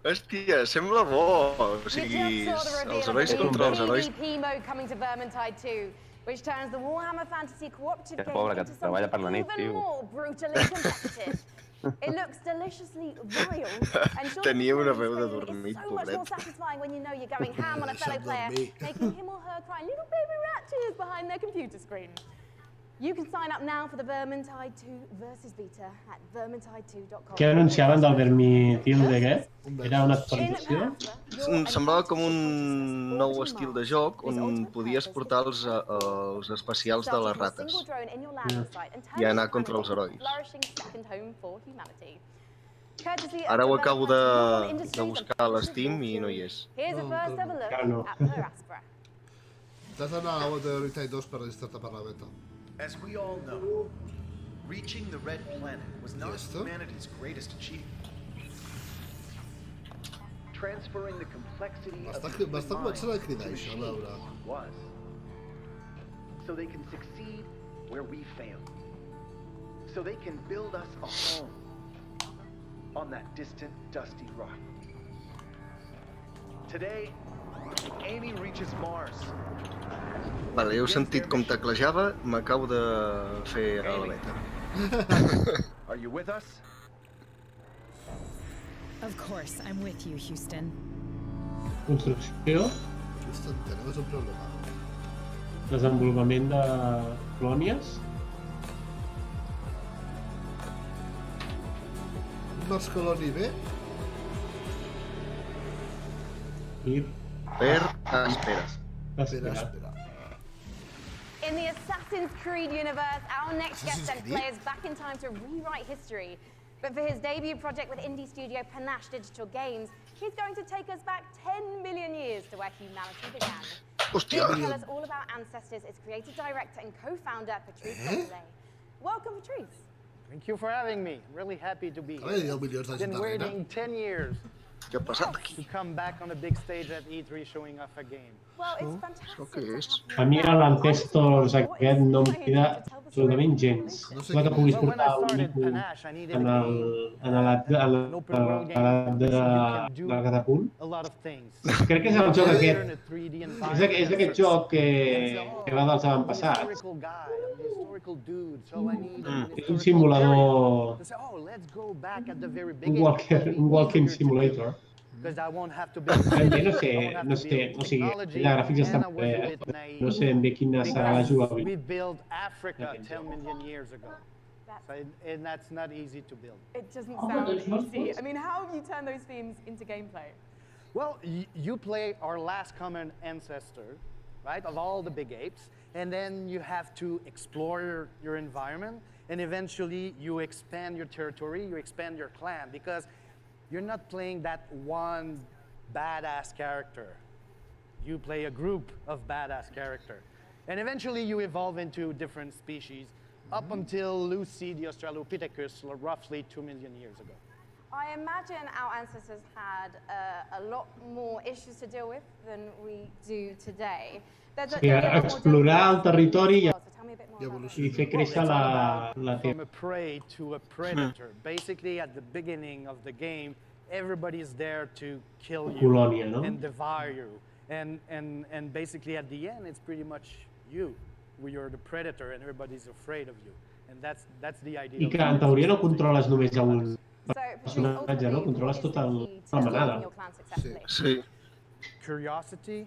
Hòstia, sembla bo. O sigui, els herois contra els herois. PvP mode coming to Vermintide 2, which turns the Warhammer Fantasy cooperative Que game pobre, que into treballa per la something nit, even tio. more brutally competitive. It looks deliciously vile, and sure Tenia una the veu de screen dormit, is so much more pobret. satisfying when you know you're going ham on a fellow player, making him or her cry little baby rat tears behind their computer screen. You can sign up now for the Vermintide 2 versus beta at vermintide2.com. Què anunciaven del Vermintide de què? Era una actualització? Semblava com un nou estil de joc on podies portar els especials de les rates i anar contra els herois. Ara ho acabo de buscar a l'Steam i no hi és. Encara no. T'has d'anar a la web de Vermintide 2 per registrar-te per la beta. As we all know, reaching the Red Planet was not humanity's greatest achievement. Transferring the complexity of the human mind començant a cridar to això, a veure. machines was. So they can succeed where we failed. So they can build us a home on that distant, dusty rock. Today, Amy reaches Mars. Vale, heu sentit com teclejava? M'acabo de fer a la beta. Are you with us? Of course, I'm with you, Houston. Construcció, Houston, tenemos un problema. desenvolupament de colònies. Un Mars Colony B? I... Per espera. Espera. In the Assassin's Creed universe, our next guest sent players back in time to rewrite history. But for his debut project with indie studio Panache Digital Games, he's going to take us back 10 million years to where humanity began. Here to tell us all about ancestors is creative director and co-founder Patrice Gonzalez. Welcome, Patrice. Thank you for having me. I'm really happy to be Ai, here. 10 milions de I've gent been darrere. waiting 10 years Què ha passat aquí? to come back on the big stage at E3 showing off a game. Well, it's fantastic. Què és? A mi l'Ancestors aquest no em crida absolutament gens. Clar que puguis portar un mico en l'edat del catapunt. A lot of things. Crec que és el joc aquest. És aquest joc que va dels avantpassats. Historical guy, I'm the historical dude, so I need És un simulador, oh, let's go back at the very un beginning. walking simulator. Because I won't have to build No sé, o sigui, els gràfics estan bé, no sé ben bé quina serà la we jugabilitat. built Africa 10 million years ago. So, and that's not easy to build. It doesn't sound easy. I mean, how have you turned those themes into gameplay? Well, you play our last common ancestor, right, of all the big apes, and then you have to explore your environment, and eventually you expand your territory, you expand your clan, because you're not playing that one badass character. You play a group of badass characters. And eventually you evolve into different species, up until Lucy the Australopithecus roughly 2 million years ago. I imagine our ancestors had a lot more issues to deal with than we do today. Explorar el territori i fer créixer la From a prey to a predator. Basically, at the beginning of the game, everybody is there to kill you colònia, no? and devour you. And basically, at the end, it's pretty much you. You're the predator and everybody's afraid of you. And that's the idea. I que en teoria no controles només a un personatge, no? Controles tota la manada. Sí. Curiosity,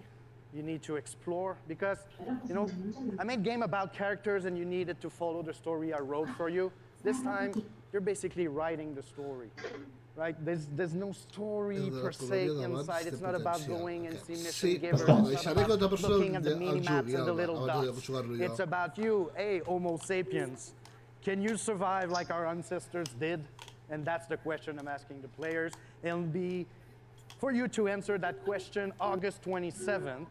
you need to explore, because, you know, I made a game about characters and you needed to follow the story I wrote for you. This time, you're basically writing the story, right? There's no story per se inside. It's not about going and seeing mission givers. It's not about looking at the mini-maps and the little dots. It's about you, hey, Homo sapiens. Can you survive like our ancestors did? And that's the question I'm asking the players. It'll be for you to answer that question August 27th.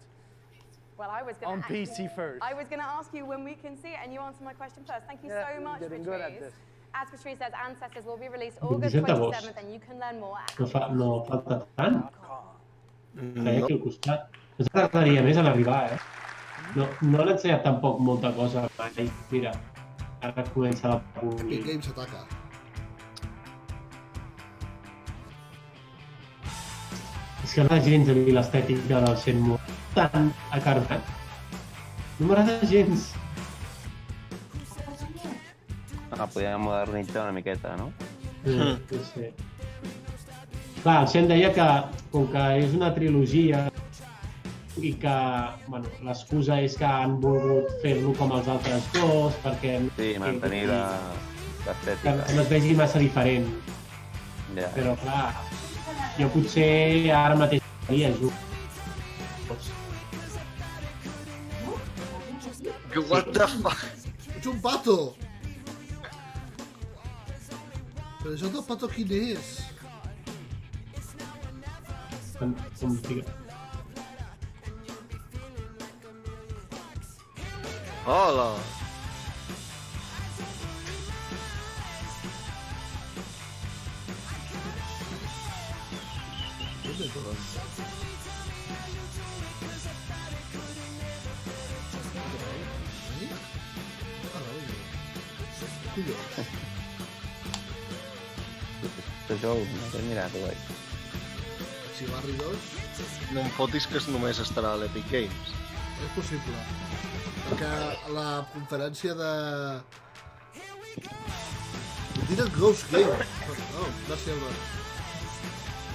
Well, I was on PC first. I was going to ask you when we can see it, and you answered my question first. Thank you so much, Patrice. As Patrice says, Ancestors will be released August 27th, and you can learn more. No falta tant. Feia aquí al costat. Ens tardaria més en arribar, eh? No han ensenyat tampoc molta cosa mai. Mira, ara comença la publi. Epic Games ataca. És que m'agrada gens a mi l'estètica del Shenmue. Tan acarnat. No m'agrada gens. Podríem modernitzar una miqueta, no? Sí. Clar, el Shen deia que, com que és una trilogia i que l'excusa és que han volgut fer-lo com els altres dos, perquè... Sí, mantenir l'estètica. Que no es vegi massa diferent. Però, clar, jo potser ara mateix faria jugar. What the fuck? Ets un pato! Però això del pato quin és? Hola! Això ho he mirat, ho veig. Chivarri 2? No em fotis que només estarà a l'Epic Games. És possible. Perquè la conferència de... Didn't Ghost Game. No, gràcies, Albert.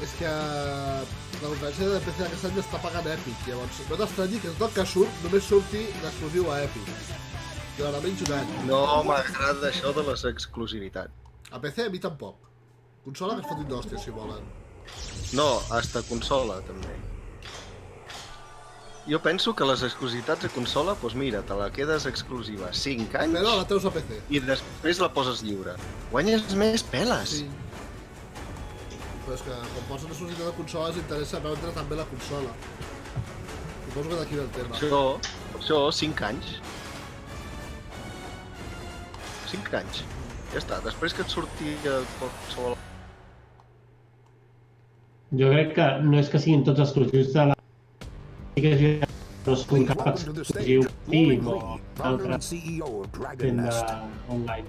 És que la conferència de PC d'aquest any està pagant Epic. Llavors, no t'estranyi que tot el que surt només surti l'exclusiu a Epic. Durant almenys un any. No m'agrada això de les exclusivitats. A PC a mi tampoc. Consola que es fotin d'hòstia, si volen. No, hasta consola, també. Jo penso que les exclusivitats a consola, doncs mira, te la quedes exclusiva 5 anys... Però la treus a PC. I després la poses lliure. Guanyes més peles. Sí. Però és que quan poses una exclusivitat de consola els interessa vendre també la consola. Suposo que d'aquí ve el tema. Això, 5 anys. 5 anys. Ja està, després que et surti qualsevol... Jo crec que no és que siguin tots exclusius de la... que no és un cap exclusiu Steam o altre tenda online.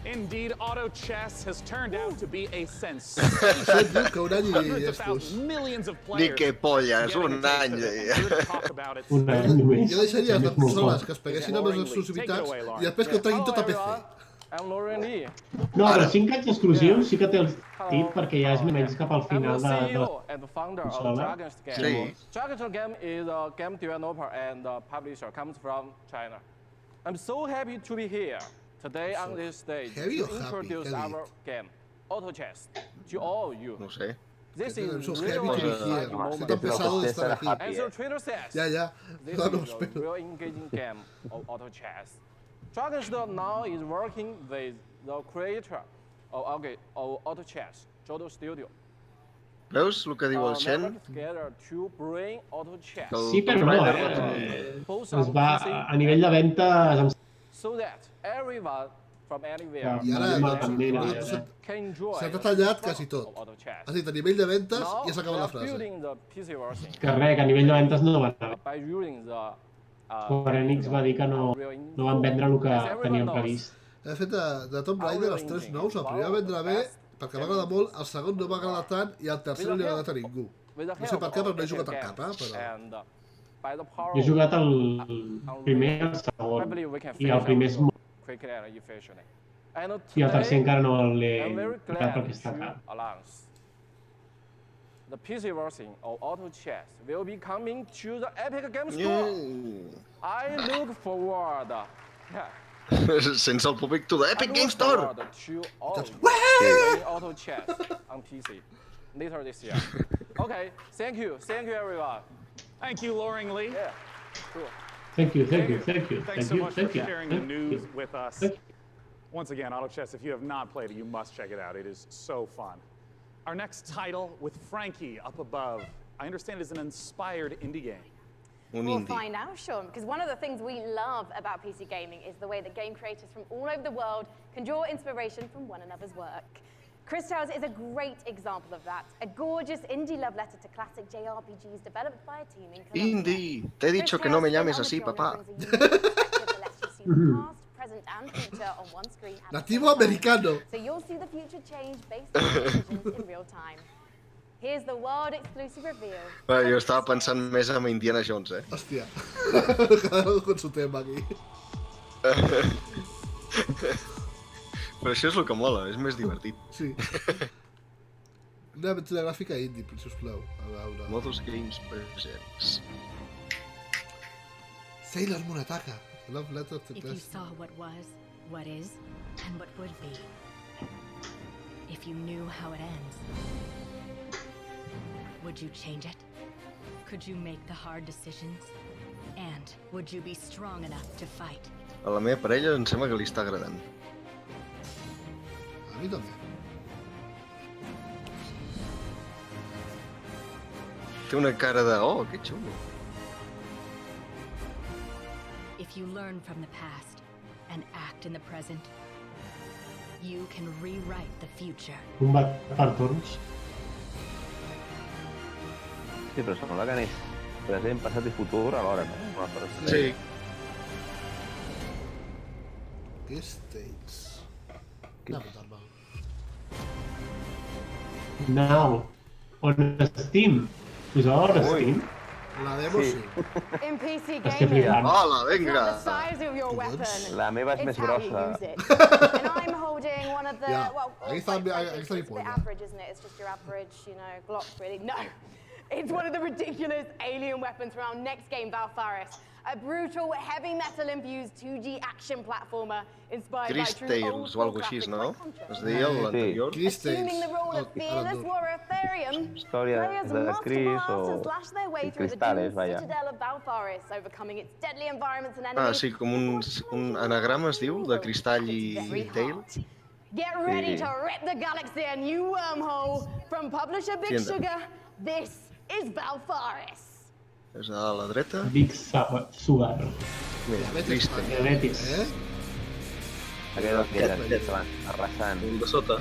Indeed, Auto Chess has turned out to be a sensation. Hundreds of thousands, millions of players. Ni que polles, un any, deia. Un any només. Jo deixaria les de consoles que es peguessin amb les exclusivitats i després que ho treguin tot a PC. No, però 5 anys exclusius sí que té el tip perquè ja és menys cap al final de la consola. Sí. Dragon Game is a game developer and publisher, comes from China. I'm so happy to be here today on this stage to introduce our game, Auto Chess, to all you. No sé. This is really moment. As your trailer says, this is a real engaging game of Auto Chess. Dragonstone now is working with the creator of Auto Chess, Jodo Studio. Veus el que diu el Shen? Sí, però no, es va a nivell de ventes... I ara s'ha tallat quasi tot. Has dit, a nivell de ventes, i s'ha acabat la frase. Que res, que a nivell de ventes no van anar bé. Square Enix va dir que no van vendre el que tenien previst. De fet, de Tomb Raider, els 3 nous, el primer va vendre bé, perquè va agradar molt, el segon no va agradar tant, i el tercer no li ha agradat a ningú. No sé per què, però no he jugat en cap, però... Jo he jugat el primer i el segon, i el primer és molt... I el tercer encara no l'he tocat perquè està car. The PC version of Auto Chess will be coming to the Epic Games Store. I look forward. Sense el públic to the Epic Games Store. Auto Chess on PC later this year. Okay, thank you everyone. Thank you, Loring Lee. Yeah, cool. Thank you. Thanks so much for sharing the news with us. Once again, Auto Chess, if you have not played it, you must check it out. It is so fun. Our next title with Frankie up above. I understand it is an inspired indie game. We'll find out, Sean, because one of the things we love about PC gaming is the way that game creators from all over the world can draw inspiration from one another's work. Crystals is a great example of that. A gorgeous indie love letter to classic JRPGs developed by a team in Colombia. Indie, te he dicho que no me llames así, papá. Present and future on one screen. Nativo americano. So you'll see the future change based on decisions in real time. Here's the world exclusive reveal. Jo estava pensant més en Indiana Jones, Hòstia, cada uno con su tema aquí. Però això és el que mola, és més divertit. Sí. Una aventura gràfica indie, sisplau. A veure. Modus Games Presents. Sailor Moon ataca. Love letter to If you saw what was, what is, and what would be. If you knew how it ends. Would you change it? Could you make the hard decisions? And would you be strong enough to fight? A la meva parella em sembla que li està agradant. A mi també. Té una cara de... Oh, que xulo. If you learn from the past and act in the present, you can rewrite the future. Combat per torns. Sí, però sembla que anés present, passat i futur alhora, no? Sí. Què states? Now, on Steam. Pues ahora Steam. La demo sí. In PC Estic gaming, flipant. Hola, it's vinga. not the size of your weapon, La meva és it's més how you grossa. use it. And I'm holding one of the, Yeah, well, ahí está quite mi- frankly, ahí está mi it's the polla. average, isn't it? It's just your average, Glock, really. No. It's one of the ridiculous alien weapons from our next game, Valfaris. A brutal, heavy metal-infused 2D action platformer inspired by Chris true Tales old o algo així, no? Es deia l'anterior. Assuming the role of fearless warrior Therium, Història players de must Chris blast o and slash their way through the Cristales, doomed vaja. citadel of Valfaris, overcoming its deadly environments and Ah, enemies. sí, com un anagrama es diu, de cristall i tail. Get ready Sí. to rip the galaxy a new wormhole from publisher Big Entiendo. Sugar. This is Valfaris. És a la dreta. Big Sugar. Mira, Crystal. Diabetis. Aquest que van arrasant. El de sota.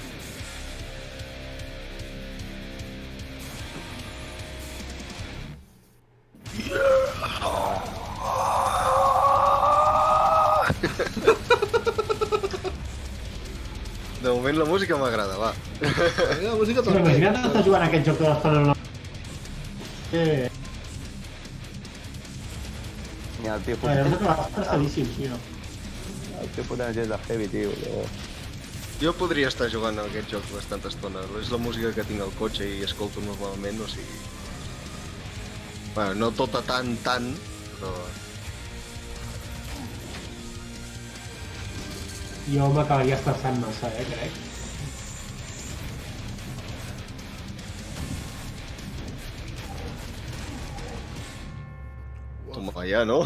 De moment la música m'agrada, va. La música Però imagina't estar jugant a aquest joc de l'estona no. Mira, el tio Hem d'acabar estressadíssim, tio. El tio fotent gens de heavy, tio. Jo podria estar jugant a aquest joc bastanta estona. És la música que tinc al cotxe i escolto normalment, o sigui... Bueno, no tota tant, però... Jo m'acabaria estressant massa, crec. Toma ja, no?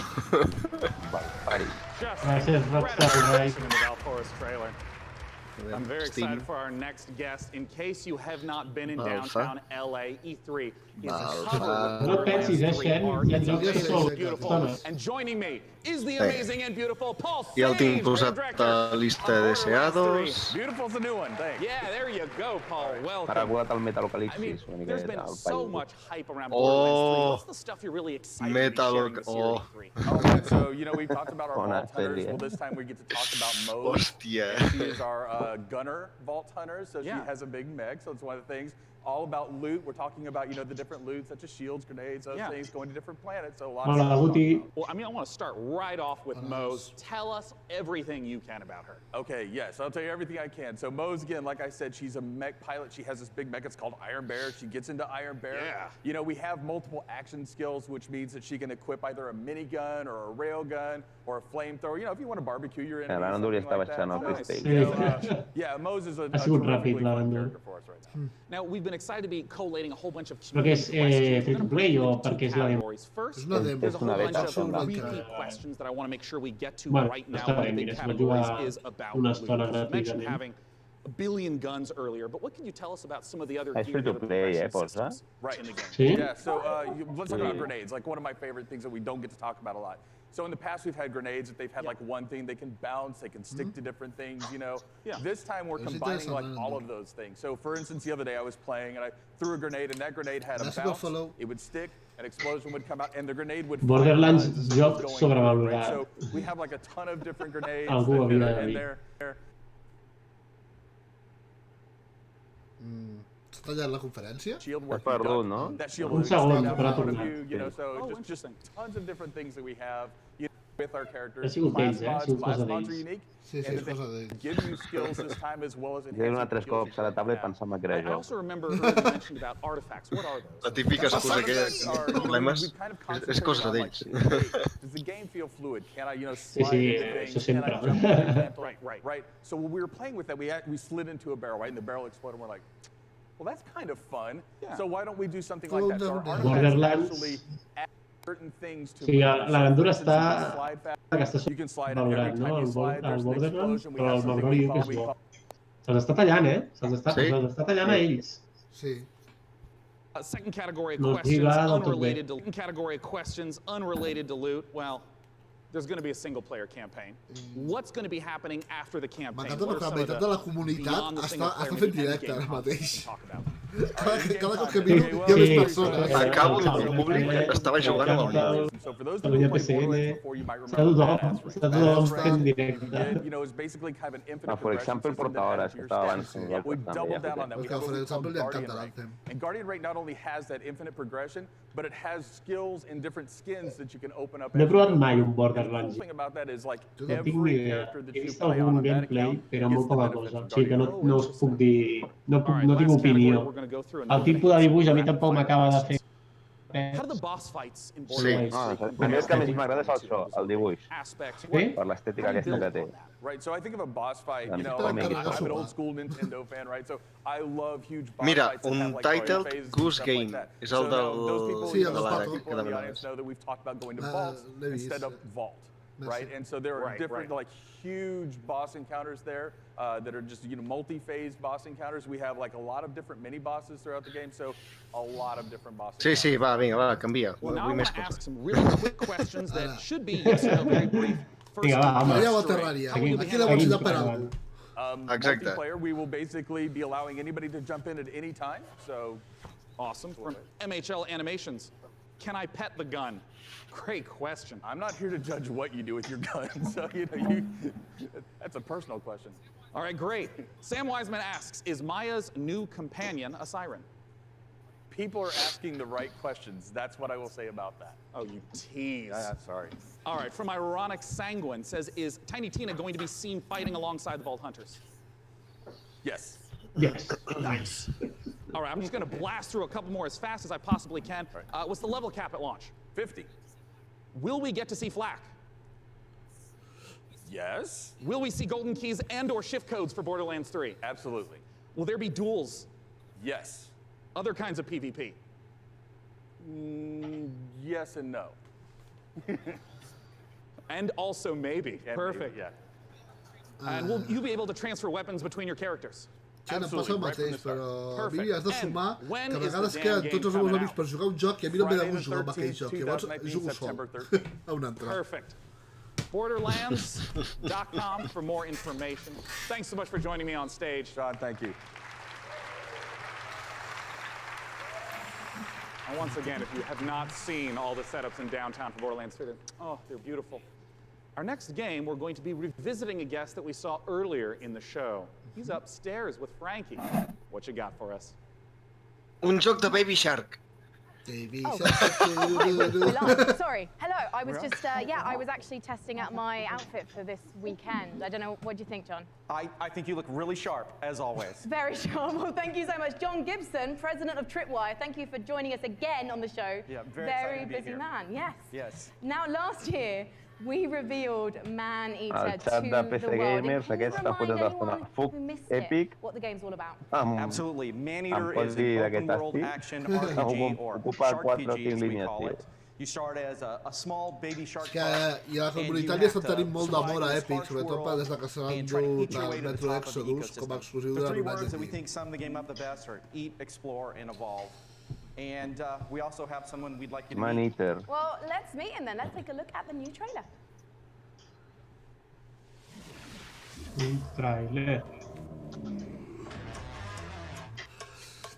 Gràcies, Rockstar. in the Valfaris trailer. I'm very excited for our next guest. In case you have not been in downtown LA, E3 is covered with Borderlands 3 art. It's amazing, it's beautiful. And joining me is the amazing and beautiful Paul Sage, Ja el tinc posat director a llista de deseados. Beautiful's the new one. Thanks. Yeah, there you go, Paul. Welcome. M'ha recordat el I mean, Metalocalypsis una mica there's been al so país. much hype around Borderlands 3. What's the stuff you're really excited to be sharing this year at E3? Oh, man, so, you know, we've talked about our vault hunters. Well, this time we get to talk about Mose. Hostia. And she is our gunner vault hunter, so she has a big mech, so it's one of the things. All about loot. We're talking about, you know, the different loot, such as shields, grenades, those things, going to different planets. So a lot of stuff to talk about. Well, I mean, I want to start right off with Mose. Tell us everything you can about her. Okay, yes, I'll tell you everything I can. So Mose, again, like I said, she's a mech pilot. She has this big mech. It's called Iron Bear. She gets into Iron Bear. Yeah. You know, we have multiple action skills, which means that she can equip either a minigun or a railgun or a flamethrower. You know, if you want to barbecue your enemy, L'Aranduri something està like that. baixant el You pistell. know, yeah, Mose is a Ha sigut terrifically ràpid, fun l'Aranduri. character for us right now. Now, we've been excited to be collating a whole bunch of Però que és community free to play o perquè és la demo? categories. First, És una demo. there's a whole bunch beta, of beta. repeat questions that I want to make sure we get to Bueno, right now. està One bé, of the big mira, si vaig categories jugar is about una loot. estona You mentioned gratuïtament. having a billion guns earlier, but what can you tell us about some of the other És free to play, posa? Right in the game. Sí? Yeah, so let's talk about Sí. grenades, like one of my favorite things that we don't get to talk about a lot. So in the past, we've had grenades that they've had like one thing they can bounce, they can stick to different things, you know. Yeah. This time we're combining like all of those things. So for instance, the other day I was playing and I threw a grenade and that grenade had a Let's go bounce, follow. it would stick, an explosion would come out, and the grenade would Borderlands fire guns as it joc was going through, right? sobrevalorat. So we have like a ton of different grenades Algú that havia de are in dir. there. S'ha tallat la conferència? Shield Has working perdut, done. no? That shield Un works segon, down però ha in front of tornat. you know, so Oh, just interesting. tons of different things that we have, you know, with our characters. Ha sigut Class d'ells, ha mods, sigut class cosa mods are d'ells. unique. Sí, sí, and és they cosa d'ells. give you skills this time as well as Jo he donat enhancing 3 skills cops a la that you taula i have. pensant-me que era I jo. also remember hearing you mentioned about artifacts. What are those? La típica excusa que Are, you know, problemes we've kind of és concentrated cosa on, like, d'ells. hey, does the game feel fluid? Can I, you know, Sí, slide sí, into això things? Can I sempre. jump into the mantle? Right. So when we were playing with that, we slid into a barrel, right? And the barrel exploded, and we're like, well, that's kind of fun. Yeah. So why don't we do something like that? So our artifacts Borderlands. actually add certain things to Sí, it. la So, Landura for instance, you can està... slide fast. que està You can slide every valorat, time no? you El, slide, el there's an Borderlands, explosion. We però have el something Magnolia we diu que és call bo. Se'ls està tallant, eh? Se'ls està tallant a ells. Sí. Second category of No questions diga del tot bé. unrelated to category of questions unrelated to loot. Well, there's going to be a single player campaign. What's going to be happening after the campaign? M'encanta What perquè are la some of meitat the de la comunitat beyond the single està player, fent maybe directe endgame ara content we mateix. can talk about? Cada cop que miro hi ha més persones. Acabo de dir públic que estava jugant amb el mòbil. So for those Catalunya people who played PCN, Borderlands before, you might està remember tothom, Badass està Ring. tothom Badass fent Ring, directe. you know, is basically kind of an infinite No, for progression example, system that portadores, adds to que your estava stats. abans con We nosaltres també. doubled down on that. We Perquè have al what we Fred call li Guardian encanta Rank. l'Anthem. And Guardian Rank not only has that infinite progression, but it has skills and different skins that you can open up. No he as you provat go. mai un And the Borderlands. cool thing about that is like No tinc ni every idea. character that He you vist play algun on that gameplay, account però gets molt the poca benefits cosa. of O sigui que Guardian no us puc dir... No tinc last opinió. category, we're going to go through and El we're gonna tipus de hit dibuix a mi some tampoc rapid m'acaba de fire fer... How do the boss fights in Sí, Borderlands no, 3 a mi el que més m'agrada és el so, el dibuix. aspects? Sí? Per l'estètica aquesta que té. Right, so I think of a boss fight, Una you know, mica I'm còmic. an old school Nintendo fan, right? So I love huge boss Mira, fights that un have like titled phases and Goose stuff like Game. that. És So el now those people, Sí, you el know, del some Pato. people in the audience know that we've talked about going to vaults l'he vist, instead of sí. vault, Merci. right? And so there are Right, different right. like huge boss encounters there that are just, you know, multi-phase boss encounters. We have like a lot of different mini bosses throughout the game, so a lot of different bosses. Sí, sí, va, vinga, va, canvia. Well, now I Vull want més to ask coses. some really quick questions that should be yes or no, very brief. First, Vinga, va, home. Allà ho story. aterraria. How will you be Aquí la handling velocitat per algú. Exacte. Multiplayer, we will basically be allowing anybody to jump in at any time, so Awesome. From MHL Animations, can I pet the gun? Great question. I'm not here to judge what you do with your gun, so that's a personal question. All right, great. Sam Wiseman asks, is Maya's new companion a siren? People are asking the right questions. That's what I will say about that. Oh, you tease. Sorry. All right, from Ironic Sanguine says, is Tiny Tina going to be seen fighting alongside the Vault Hunters? Yes. Yes. Nice. All right, I'm just going to blast through a couple more as fast as I possibly can. What's the level cap at launch? 50. Will we get to see Flak? Yes. Will we see golden keys and or shift codes for Borderlands 3? Absolutely. Will there be duels? Yes. Other kinds of PvP? Yes and no. And also maybe. And Perfect. maybe, yeah. And you'll be able to transfer weapons between your characters. Sí, no passa el mateix, però a mi has de sumar que a vegades queden tots els meus amics per jugar un joc i a mi no m'he de gust jugar amb aquell joc, llavors jugo sol a un altre. Perfect. Borderlands.com for more information. Thanks so much for joining me on stage. John, thank you. And once again, if you have not seen all the setups in downtown for Borderlands 3, they're beautiful. Our next game, we're going to be revisiting a guest that we saw earlier in the show. He's upstairs with Frankie. What you got for us? Un joc de Baby Shark. Baby Shark. Sorry. Hello. I was just, I was actually testing out my outfit for this weekend. I don't know. What do you think, John? I think you look really sharp, as always. Very sharp. Well, thank you so much. John Gibson, president of Tripwire, thank you for joining us again on the show. Yeah, very busy man. Yes. Yes. Now, last year, we revealed Man-Eater Al to xat de the PC world. Gamers, aquestes fotos de la FUC Epic. What the game's all about. Absolutely. Man-Eater Em pots is dir an d'aquest open-world estil? action RPG, or Shark 4 o PG, 5 as we línies, call tio. it. You start as a small baby shark. Que i a la comunitat li estan tenint molt d'amor a Epic, sobretot des de que se l'han dut al Metro Exodus com a exclusiu de The la three United words that we Team. think sum the game up the best are eat, explore, and evolve. And we also have someone we'd like you to meet. Man-Eater. Well, let's meet him then. Let's take a look at the new trailer. Un trailer.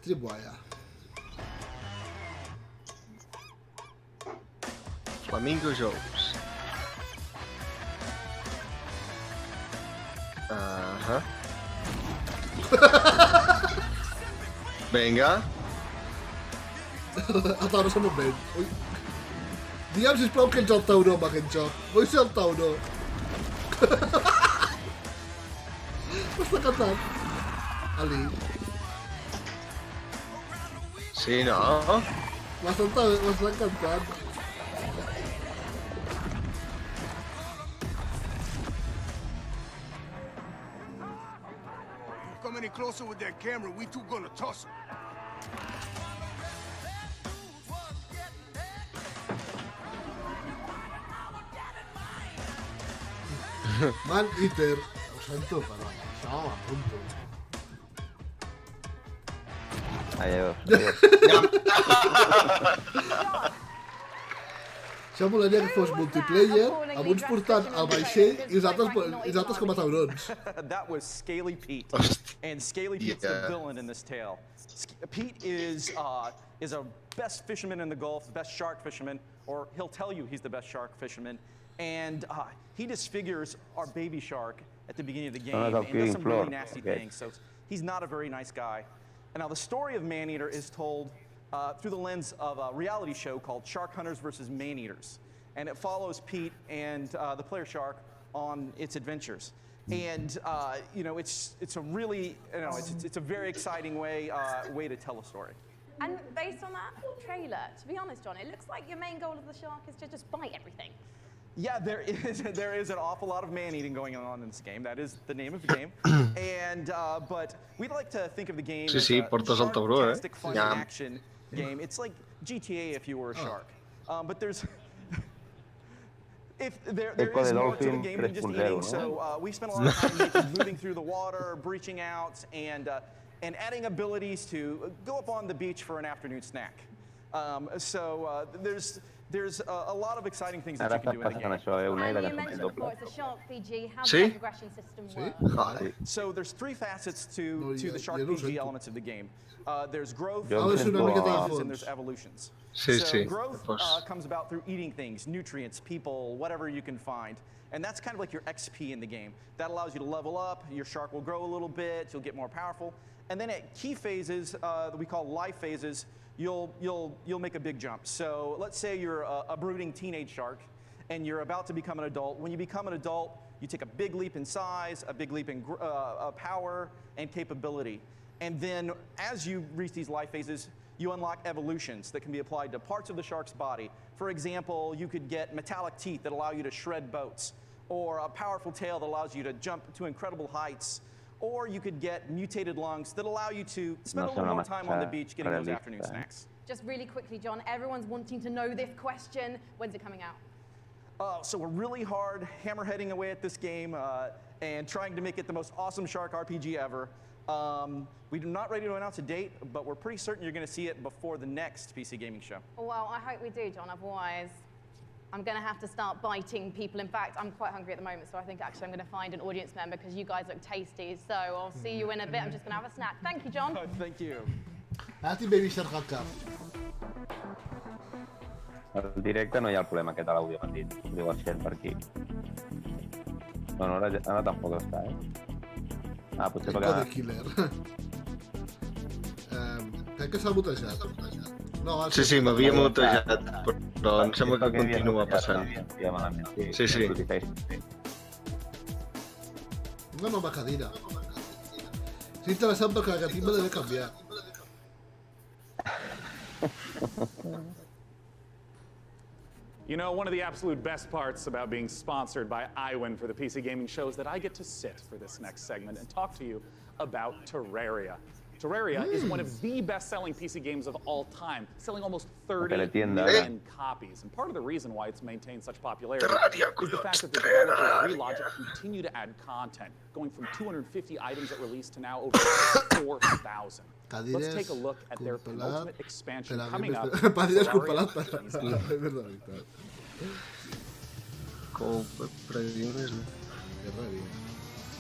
Tripwire. Flamingo Jones. Ajá. Vinga. El tauró se moment. Ui. Digue'm, sisplau, que ets el tauró amb aquest joc. Vull ser el tauró. M'està cantant. Ali. Sí, no? M'està cantant. Come any closer with that camera, we two gonna toss him. Man-Eater. Ho sento, però això m'apunto. Això molaria que fos multiplayer, amb uns portant al vaixell i els altres com a taurons. That was Scaly Pete, and Scaly Pete's the villain in this tale. Pete is a best fisherman in the Gulf, best shark fisherman, or he'll tell you he's the best shark fisherman, and he disfigures our baby shark at the beginning of the game and does some really nasty things. So he's not a very nice guy. And now the story of Man-Eater is told through the lens of a reality show called Shark Hunters versus Man-Eaters. And it follows Pete and the player shark on its adventures. And it's a really, it's a very exciting way to tell a story. And based on that trailer, to be honest, John, it looks like your main goal of the shark is to just bite everything. Yeah, there is an awful lot of man-eating going on in this game. That is the name of the game. And but we'd like to think of the game as a shark-tastic fun action game. It's like GTA if you were a shark. But there's there is more to the game than just eating. So we spent a lot of time moving through the water, breaching out, and adding abilities to go up on the beach for an afternoon snack. There's a lot of exciting things that you can do in the game. And you mentioned before it's a Shark PG. How does the progression system work? So there's three facets to the Shark PG elements of the game. There's growth, and there's evolutions. So growth comes about through eating things, nutrients, people, whatever you can find. And that's kind of like your XP in the game. That allows you to level up, your shark will grow a little bit, you'll get more powerful. And then at key phases that we call life phases, you'll make a big jump. So let's say you're a brooding teenage shark and you're about to become an adult. When you become an adult, you take a big leap in size, a big leap in power and capability. And then as you reach these life phases, you unlock evolutions that can be applied to parts of the shark's body. For example, you could get metallic teeth that allow you to shred boats, or a powerful tail that allows you to jump to incredible heights, or you could get mutated lungs that allow you to spend a little more time on the beach getting those afternoon snacks. Just really quickly, John, everyone's wanting to know this question. When's it coming out? So we're really hard hammerheading away at this game. and trying to make it the most awesome shark RPG ever. We're not ready to announce a date, but we're pretty certain you're going to see it before the next PC gaming show. Well, I hope we do, John. Otherwise, I'm going to have to start biting people. In fact, I'm quite hungry at the moment, so I think actually I'm going to find an audience member because you guys look tasty. So I'll see you in a bit. I'm just going to have a snack. Thank you, John. Thank you. Ati Baby Shark al cap. Al directe no hi ha el problema aquest a l'àudio, m'han dit. Diu el Xen per aquí. No, ara tampoc està, Ah, potser perquè... Eco de killer. Crec que s'ha mutejat. No, sí, m'havia mutejat, però em sembla que continua passant. Sí. Una nova cadira. És interessant perquè la catimba deve canviar. You know, one of the absolute best parts about being sponsored by iWin for the PC Gaming Show is that I get to sit for this next segment and talk to you about Terraria. Terraria is one of the best-selling PC games of all time, selling almost 30 million copies. And part of the reason why it's maintained such popularity is the fact that the developers Relogic continue to add content, going from 250 items at release to now over 4,000. Let's take a look at their penultimate expansion coming up.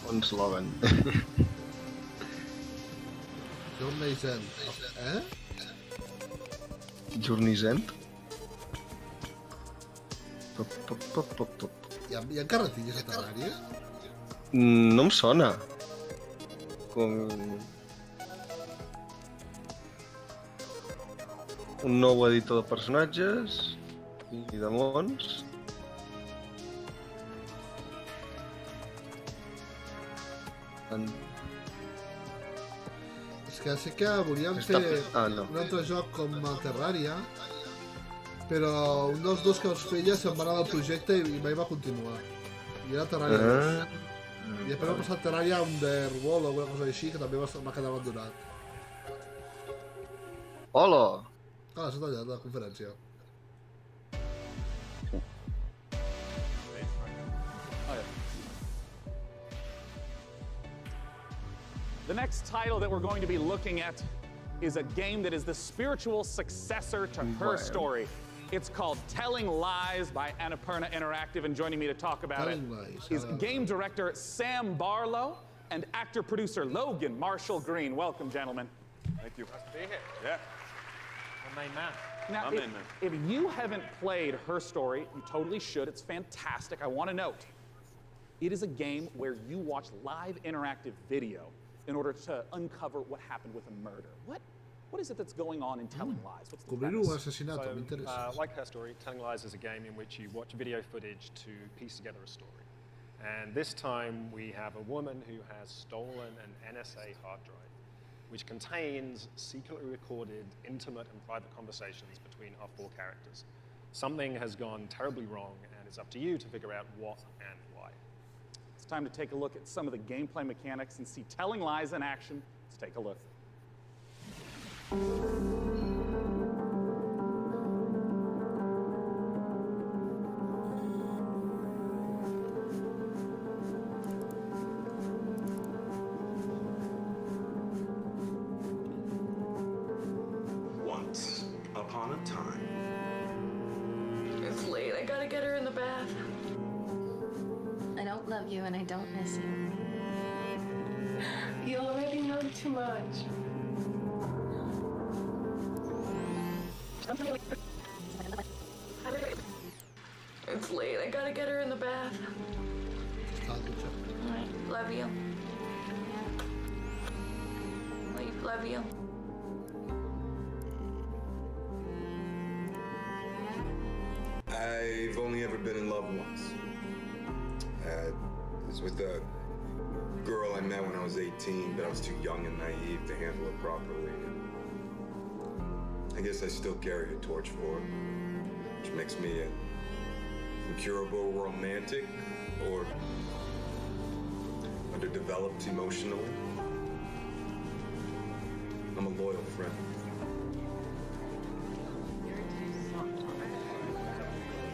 Un slogan. Journey's End. Journey's End? Hi ha carretilles a Terraria? No em sona. Com... un nou editor de personatges i de mons. És que sé que volíem fer un altre joc com el Terraria, però un dels dos que els feia se'n va anar del projecte i mai va continuar. I era Terraria 2. I després va passar Terraria Underworld o alguna cosa així, que també va quedar abandonat. Hola! Ah, s'ha tallat la conferència. The next title that we're going to be looking at is a game that is the spiritual successor to Her Story. It's called Telling Lies by Annapurna Interactive, and joining me to talk about it is game director Sam Barlow and actor-producer Logan Marshall Green. Welcome, gentlemen. Thank you. Nice to be here. Yeah. Main man. Now, if you haven't played Her Story, you totally should. It's fantastic. I want to note, it is a game where you watch live interactive video in order to uncover what happened with a murder. What is it that's going on in Telling Lies? What's the premise? Like Her Story, Telling Lies is a game in which you watch video footage to piece together a story. And this time we have a woman who has stolen an NSA hard drive, which contains secretly recorded, intimate and private conversations between our four characters. Something has gone terribly wrong, and it's up to you to figure out what and why. It's time to take a look at some of the gameplay mechanics and see Telling Lies in action. Let's take a look. Once upon a time. It's late. I gotta get her in the bath. I don't love you and I don't miss you. You already know too much. It's late. I gotta get her in the bath. Alright, love you. Love you. I've only ever been in love once. It was with a girl I met when I was 18, but I was too young and naive to handle it properly. I guess I still carry a torch for it, which makes me an incurable romantic or underdeveloped emotionally. I'm a loyal friend.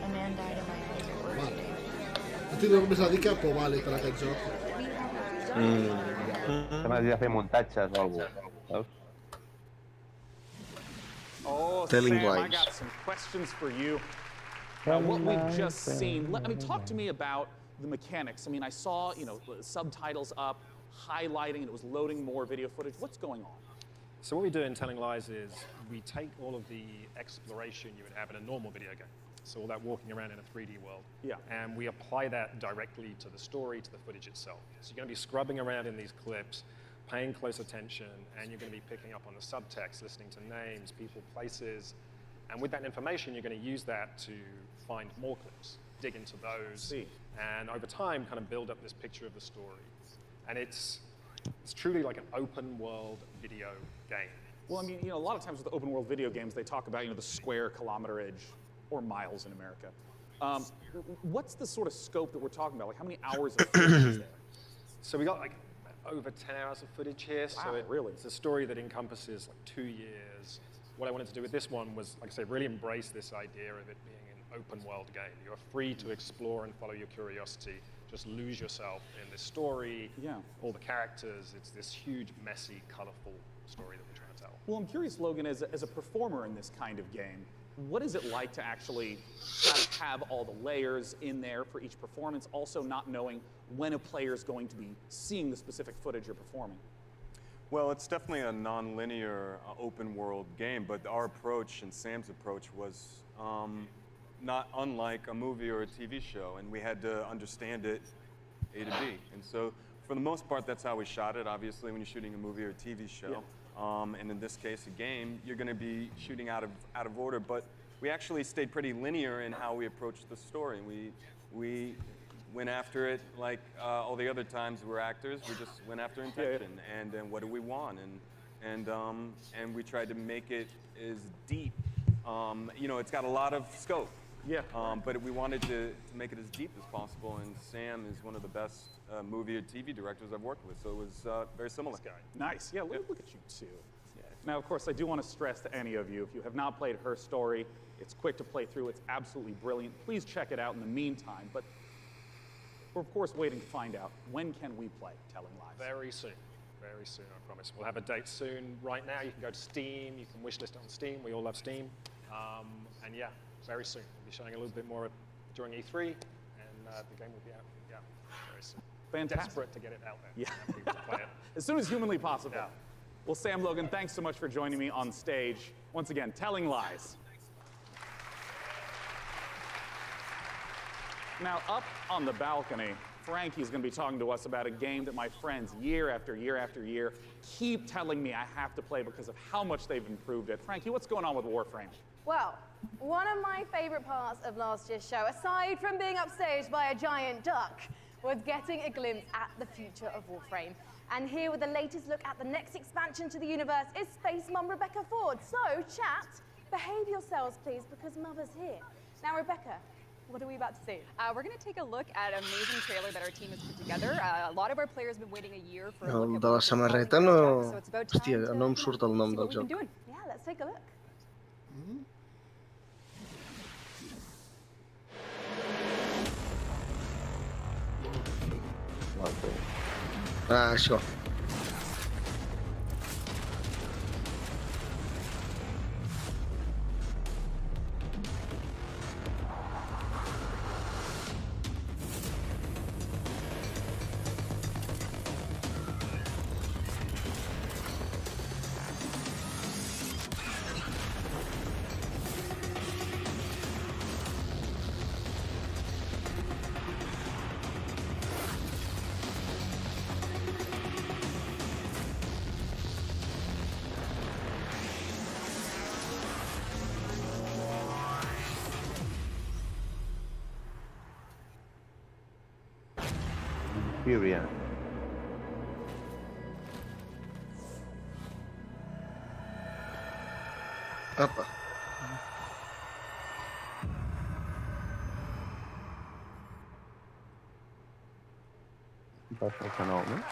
A man died in my house at work today. No tinc res més a dir que vale per aquest joc. Sembla que fer muntatges o alguna cosa, saps? Oh, Telling Sam, I lies. got some questions for you. What we've just seen, talk to me about the mechanics. I mean, I saw, subtitles up, highlighting, and it was loading more video footage. What's going on? So what we do in Telling Lies is we take all of the exploration you would have in a normal video game. So all that walking around in a 3D world. Yeah. And we apply that directly to the story, to the footage itself. So you're going to be scrubbing around in these clips, paying close attention, and you're going to be picking up on the subtext, listening to names, people, places. And with that information, you're going to use that to find more clips, dig into those, and over time kind of build up this picture of the story. And it's truly like an open world video game. Well, I mean, a lot of times with open world video games, they talk about, the square kilometerage or miles in America. What's the sort of scope that we're talking about? Like, how many hours of footage is there? So we got like over 10 hours of footage here. Wow, So really? It's a story that encompasses like 2 years. What I wanted to do with this one was, like I say, really embrace this idea of it being an open world game. You're free to explore and follow your curiosity. Just lose yourself in this story, all the characters. It's this huge, messy, colorful story that we're trying to tell. Well, I'm curious, Logan, as a performer in this kind of game, what is it like to actually have all the layers in there for each performance, also not knowing when a player is going to be seeing the specific footage you're performing? Well, it's definitely a non-linear open world game, but our approach and Sam's approach was not unlike a movie or a TV show, and we had to understand it A to B. And so, for the most part, that's how we shot it. Obviously, when you're shooting a movie or a TV show, and in this case, a game, you're going to be shooting out of order. But we actually stayed pretty linear in how we approached the story. We went after it like all the other times we're actors. We just went after intention and what do we want, and we tried to make it as deep. It's got a lot of scope. But we wanted to make it as deep as possible, and Sam is one of the best movie or TV directors I've worked with, so it was very similar. Nice. Yeah, look at you too. Now, of course, I do want to stress to any of you, if you have not played Her Story, it's quick to play through. It's absolutely brilliant. Please check it out in the meantime. But we're, of course, waiting to find out, when can we play Telling Lies? Very soon, I promise. We'll have a date soon. Right now, you can go to Steam. You can wishlist it on Steam. We all love Steam. And yeah, very soon. We'll be showing a little bit more during E3, and the game will be out, very soon. Fantastic. Desperate to get it out there. Yeah. And people to play it. As soon as humanly possible. Well, Sam Logan, thanks so much for joining me on stage. Once again, Telling Lies. Now, up on the balcony, Frankie's going to be talking to us about a game that my friends, year after year after year, keep telling me I have to play because of how much they've improved it. Frankie, what's going on with Warframe? Well, one of my favorite parts of last year's show, aside from being upstaged by a giant duck, was getting a glimpse at the future of Warframe. And here with the latest look at the next expansion to the universe is Space Mum Rebecca Ford. So, chat, behave yourselves, please, because Mother's here. Now, Rebecca, what are we about to see? We're going to take a look at an amazing trailer that our team has put together. A lot of our players have been waiting a year for a El look de la samarreta no... Hòstia, no em surt el nom del joc. Yeah, let's take a look. Ah, això. Experience. Apa. Passa el canal, no?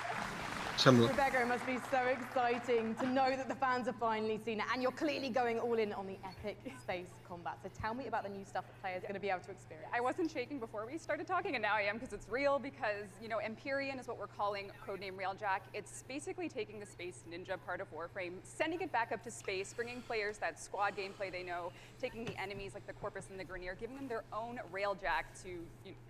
Rebecca, it must be so exciting to know that the fans have finally seen it, and you're clearly going all in on the epic space combat. So tell me about the new stuff that players are going to be able to experience. I wasn't shaking before we started talking, and now I am because it's real, because, you know, Empyrean is what we're calling codename Railjack. It's basically taking the Space Ninja part of Warframe, sending it back up to space, bringing players that squad gameplay they know, taking the enemies like the Corpus and the Grineer, giving them their own Railjack to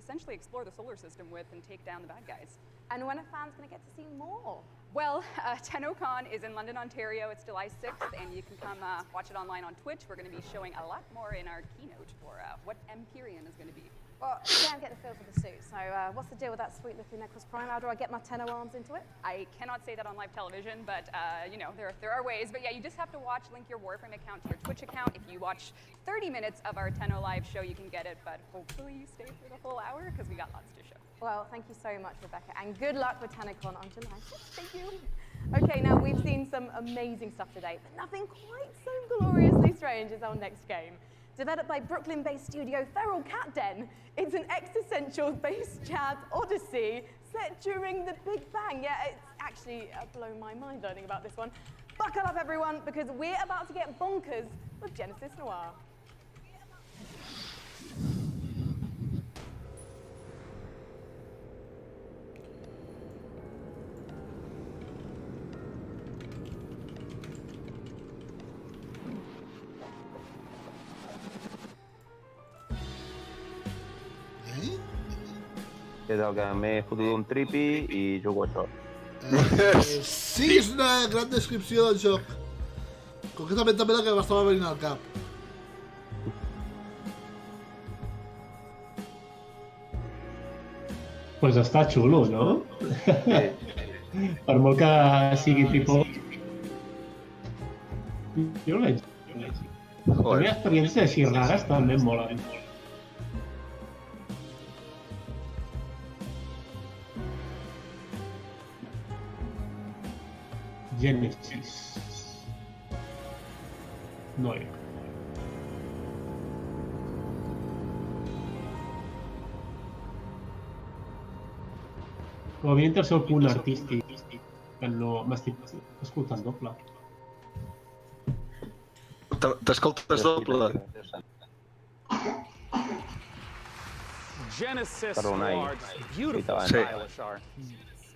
essentially explore the solar system with and take down the bad guys. And when are fans going to get to see more? Well, TennoCon is in London, Ontario. It's July 6th, and you can come watch it online on Twitch. We're going to be showing a lot more in our keynote for what Empyrean is going to be. Well, yeah, I'm getting a feel for the suit. So what's the deal with that sweet-looking Necros Prime? How do I get my Tenno arms into it? I cannot say that on live television, but, you know, there are ways. But, yeah, you just have to link your Warframe account to your Twitch account. If you watch 30 minutes of our Tenno live show, you can get it. But hopefully you stay for the full hour, because we got lots to show. Well, thank you so much, Rebecca, and good luck with TennoCon on July 6th. Thank you. Okay, now we've seen some amazing stuff today, but nothing quite so gloriously strange as our next game. Developed by Brooklyn-based studio Feral Cat Den, it's an existential-based jazz odyssey set during the Big Bang. Yeah, it's actually blown my mind learning about this one. Buckle up, everyone, because we're about to get bonkers with Genesis Noir. És el que m'he fotut un tripi i jugo a això. Sí, és una gran descripció del joc. Concretament també la que m'estava venint al cap. Pues està xulo, no? Per molt que sigui tipus... Jo no veig. També experiències així rares també em molen. Genesis. No hi ha. Com a mínim té el seu punt artístic, que no m'estic escoltant doble. T'escoltes doble? Genesis Noir, beautiful stylish art.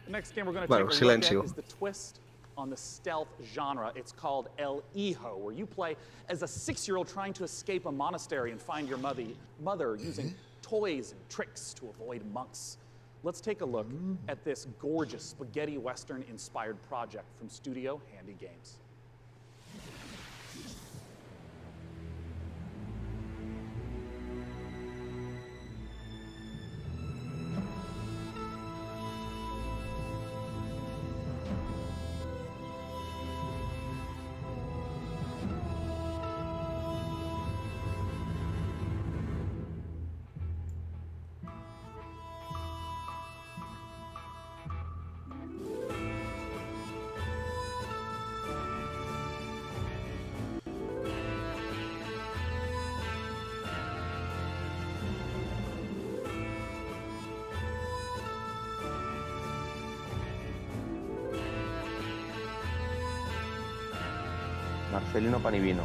The next game we're going to take a look at is the twist on the stealth genre. It's called El Hijo, where you play as a 6-year-old trying to escape a monastery and find your mother using toys and tricks to avoid monks. Let's take a look at this gorgeous spaghetti western-inspired project from Studio Handy Games. Marcelino Panivino.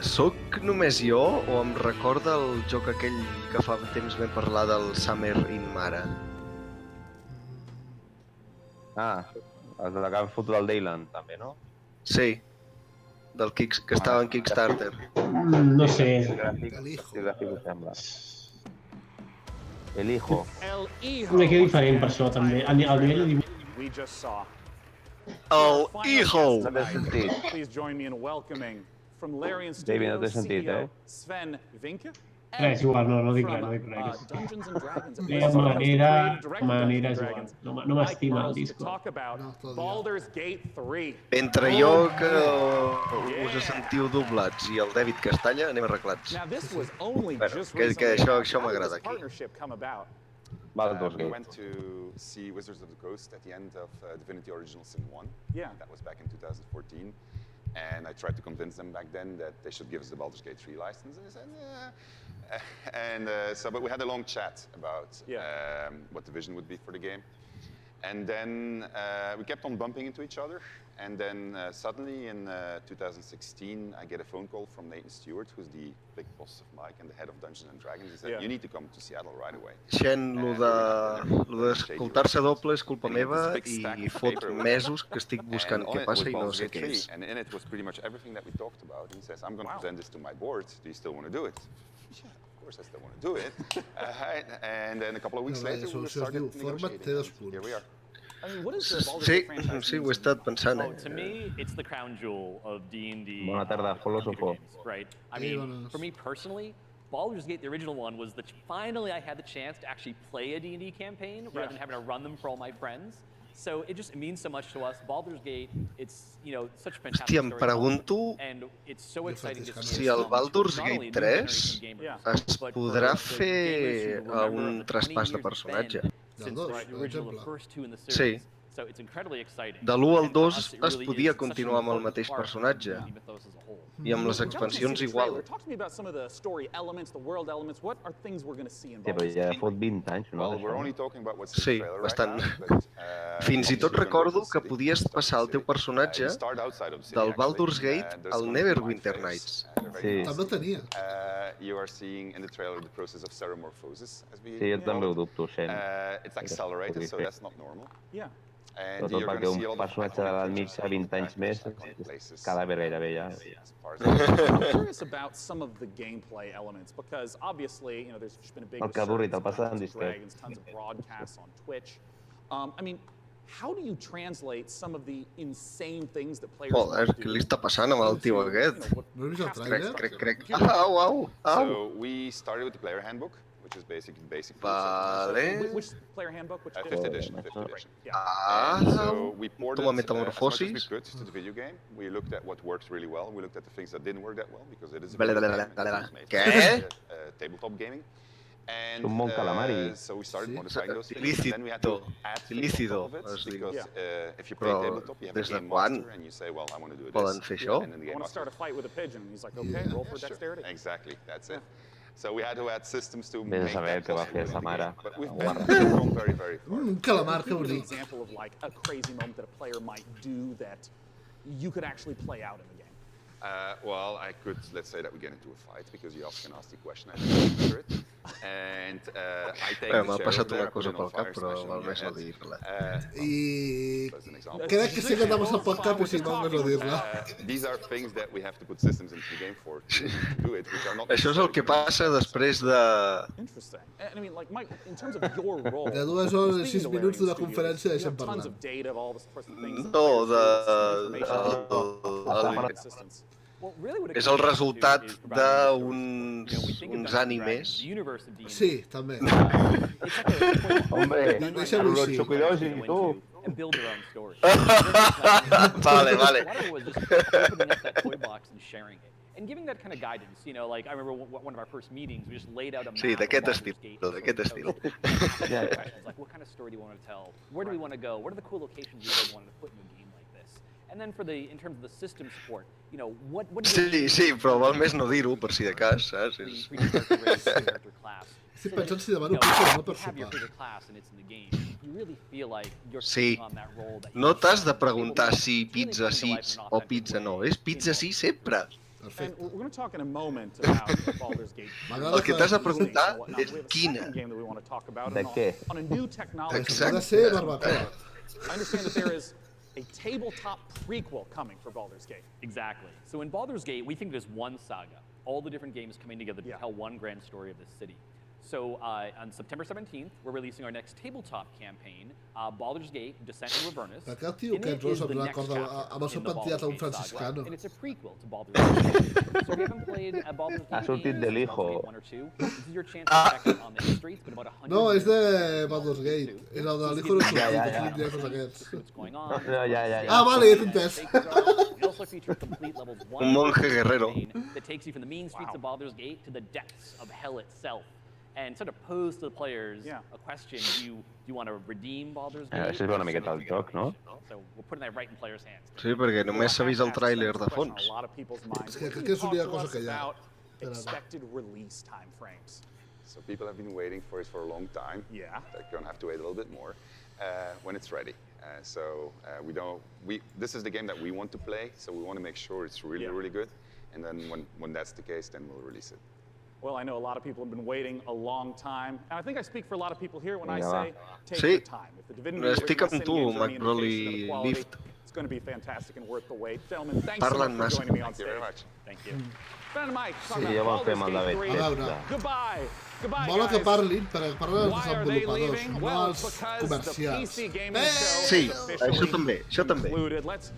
Soc només jo o em recorda el joc aquell que fa temps vam parlar del Summer in Mara? Ah, el que han fotut al Dayland, també, no? Sí, que estava en Kickstarter. No sé. El gràfic ho sembla. El Hijo. Una mica diferent per això, també. Al nivell de dibuix. El Hijo! Please join me in welcoming from Larian David, no Studios t'he sentit, CEO Sven Vinke És igual, no dic res, Dungeons and Dragons. Manera és igual. No m'estima el Discord. Baldur's Gate 3. Entre jo que us sentiu doblats i el David Castalla anem arreglats. Bueno, que això m'agrada aquí. Baldur's We Gate. went to see Wizards of the Coast at the end of Divinity Original Sin 1. Yeah. That was back in 2014. And I tried to convince them back then that they should give us the Baldur's Gate 3 license. And they said, but we had a long chat about what the vision would be for the game. And then we kept on bumping into each other. And then suddenly in 2016, I get a phone call from Nathan Stewart, who's the big boss of Mike and the head of Dungeons and Dragons. He said, you need to come to Seattle right away. Xen, lo d'escoltar-se doble és culpa meva i fot mesos que estic buscant què passa i no sé què és. And in it was pretty much everything that we talked about. He says, I'm going to present this to my board. Do you still want to do it? Yeah, of course I still want to do it. And then a couple of weeks later, we started negotiating. Here we are. I mean, what is the Baldur's Sí, Gate franchise? sí, ho he estat pensant. To me, it's the crown jewel of D&D. Bona tarda, filòsofo. Right. I mean, for me personally, Baldur's Gate, the original one, was finally I had the chance to actually play a D&D campaign rather than having to run them for all my friends. So it means so much to us. Baldur's Gate, it's, such a fantastic Hòstia, em pregunto si el Baldur's Gate 3 es podrà fer un traspàs de personatge. Del 2, per exemple. Sí. De l'1 al 2 es podia continuar amb el mateix personatge. I amb les expansions igual. Però ja fot 20 anys, no? Sí, bastant. Fins i tot recordo que podies passar el teu personatge del Baldur's Gate al Neverwinter Nights. Sí. També tenia. You are seeing in the trailer the process of ceremorphosis, as we Sí, jo també ho dubto, Xen. It's accelerated, so that's not normal. Yeah. Tot perquè un personatge de l'edat mitja 20 anys més, cadàver gairebé ja. I'm curious about some of the gameplay elements because obviously, there's just been a big resurgence of Dungeons & Dragons, tons of broadcasts on Twitch. I mean, how do you translate some of the insane things that players Joder, què li està passant amb el tio aquest? No he vist el trailer? Crec. Au. So we started with the player handbook, which is basic. Vale. Which player handbook? Which 5th edition. So we ported as much as we could to the video game. We looked at what works really well. We looked at the things that didn't work that well because it is a Què? Tabletop gaming. And Un bon calamari. so we started modifying those things. And then we had to add Ilícito, because if you play però tabletop, you have a des de game quan master and you say, well, I want to do this. poden fer això? And then the I game want to start a fight with a pigeon. And he's like, okay, roll for dexterity. Exactly, that's it. So we had to add systems to Vés a make saber that què va possible fer in sa the mare. game. But we've gone very, very far. Un calamar, que Give me an bonic. example of like a crazy moment that a player might do that you could actually play out in the game. Well, I could, let's say that we get into a fight because you ask a nasty question, I think I answer it. And I take M'ha the passat chair una over cosa there, pel put it cap, on però fire, val més no smash dir-la. I as an example. crec que sé que t'ha passat pel cap i si val més no dir-la. These are things that we have to put systems into the game for to do it, which are not... Això és el que passa després de... Interesting. And I mean, like, Mike, in terms of your role... De 2 hores i 6 minuts d'una conferència deixem parlar. Tons of data of all this sorts of things. No, és el resultat d'uns animes. Sí, també. Hombre, Deixa'm-ho los així. chupidors i tu. And build their own story. Vale. Whatever was just opening up that toy box and sharing it. And giving that kind of guidance, like I remember one of our first meetings, we just laid out a map. Sí, d'aquest estil. Like, what kind of story do you want to tell? Where do we want to go? What are the cool locations you really wanted to put in a game like this? And then in terms of the system support, what Sí, però val més no dir-ho per si de cas, saps? Estic pensant si demano pizza o no per sopar. Sí, no t'has de preguntar si pizza sí o pizza no, és pizza sí sempre. And we're going to talk in a moment about Baldur's Gate. El que t'has de preguntar és quina. De què? On a new technology. Exacte. I understand that there is a tabletop prequel coming for Baldur's Gate. Exactly. So in Baldur's Gate, we think there's one saga, all the different games coming together to tell one grand story of this city. So on September 17th, we're releasing our next tabletop campaign, Baldur's Gate: Descent into Avernus. Per què el tio aquest Rosa em recorda amb el seu pentinat a un franciscano? And it's a prequel to Baldur's Gate. So if you haven't played Baldur's Gate, Ha sortit de l'hijo. this is your chance to check out on the history. It's been about 100 No, és de Baldur's Gate. És el de l'hijo de sortit, directes aquests. Ah, vale, ja t'he entès. It also features complete levels 1 Un monje guerrero. that takes you from the mean streets of Baldur's Gate to the depths of hell itself. And sort of pose to the players a question: do you want to redeem Baldur's Gate? Això és una miqueta el joc, no? So we're putting that right in players' hands. Sí, perquè només s'ha vist el tràiler de fons. És que crec que és l'única cosa que hi ha. Expected release time frames. So people have been waiting for it for a long time. Yeah. They're going to have to wait a little bit more when it's ready. This is the game that we want to play, so we want to make sure it's really, really good. And then when that's the case, then we'll release it. Well, I know a lot of people have been waiting a long time, and I think I speak for a lot of people here when I say take Sí, your time. If the Divinity estic amb Original tu, Sin Games are any McRolly indication of quality, Lift. it's going to be fantastic and worth the wait. Gentlemen, thanks so Parlen much massa. for joining me on Thank you very stage. much. Thank you. Ben and Mike, Sí, talking ja about vam fer amb el Baldur's David. Gate 3. A veure. Goodbye. Goodbye, Mola que guys. parlin, perquè parlen dels Why are they desenvolupadors, leaving? no Well, els it's because the comercials. PC gaming show Sí, is això officially també, això també. concluded. Let's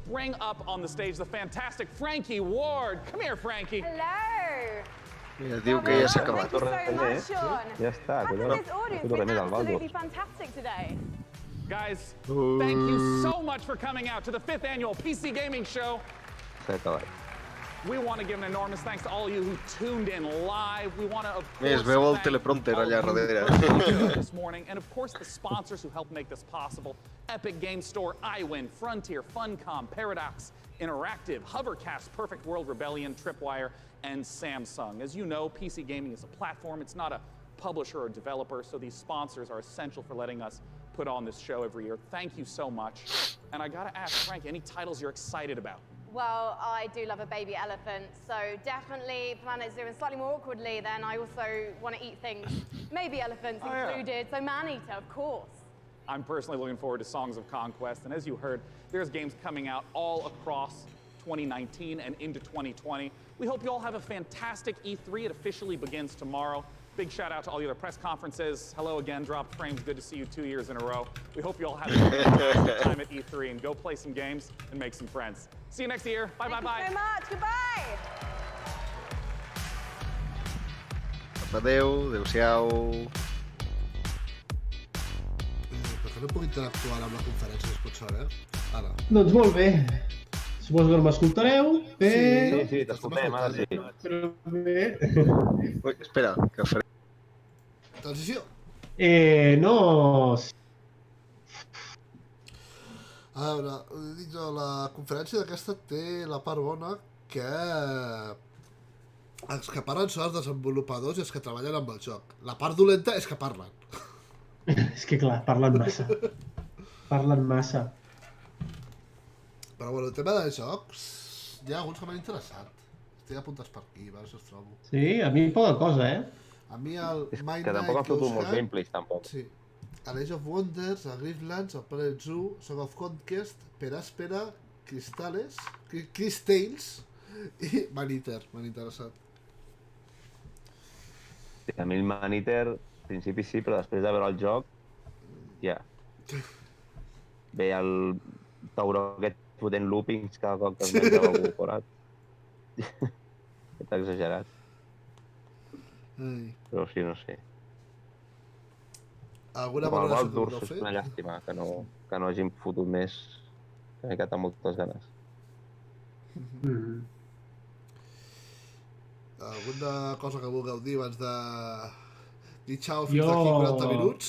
bring up on the stage the fantastic Frankie Ward. Come here, Frankie. Hello. Mira, diu que ja s'ha acabat. Thank you so much, Sean. Ja està, How collons. has this audience Tu been més al Baldur. absolutely fantastic today? Guys, thank you so much for coming out to the 5th annual PC Gaming Show. S'ha acabat. We want to give an enormous thanks to all of you who tuned in live. We want to, of Mira, es course, veu el thank teleprompter all allà of you darrere. for tuning in this morning, and of course the sponsors who helped make this possible: Epic Game Store, iWin, Frontier, Funcom, Paradox Interactive, Hovercast, Perfect World, Rebellion, Tripwire, and Samsung. As you know, PC gaming is a platform. It's not a publisher or developer, so these sponsors are essential for letting us put on this show every year. Thank you so much. And I gotta ask, Frank, any titles you're excited about? Well, I do love a baby elephant, so definitely Planet Zoo, and slightly more awkwardly, then I also want to eat things, maybe elephants included, so man-eater, of course. I'm personally looking forward to Songs of Conquest, and as you heard, there's games coming out all across 2019 and into 2020. We hope you all have a fantastic E3. It officially begins tomorrow. Big shout out to all the other press conferences. Hello again, Dropped Frames. Good to see you 2 years in a row. We hope you all have a fantastic time at E3 and go play some games and make some friends. See you next year. Bye, bye, bye. Thank you so much. Goodbye. Adéu, adéu-siau. Per què no puc interactuar amb la conferència, es pot saber? Ara. Doncs molt bé. Suposo que no m'escoltareu, però... Sí, t'escoltem, ara sí. Però bé... Ui, espera, que faré... Transició. No... A veure, la conferència d'aquesta té la part bona que els que parlen són els desenvolupadors i els que treballen amb el joc. La part dolenta és que parlen. És que clar, parlen massa. Parlen massa. Però bueno, el tema de jocs, hi ha alguns que m'han interessat. Estic apuntats per aquí, a veure si els trobo. Sí, a mi poca cosa, A mi el És que tampoc han fotut molts gameplays, tampoc. Sí. Age of Wonders, a Griftlands, a Planet Zoo, Song of Conquest, Peraspera, Cristales, Cristales i Man-Eater, m'han interessat. A mi el Man-Eater, al principi sí, però després de veure el joc, ja. Ve el tauró aquest fotent loopings cada cop que es menja algú forat. Està exagerat. Però sí, no sé. Alguna Com el valoració que Baldur vulgueu és fer? una llàstima que no hagin fotut més. Que m'he quedat amb moltes ganes. Alguna cosa que vulgueu dir abans de dir xau fins d'aquí 40 minuts?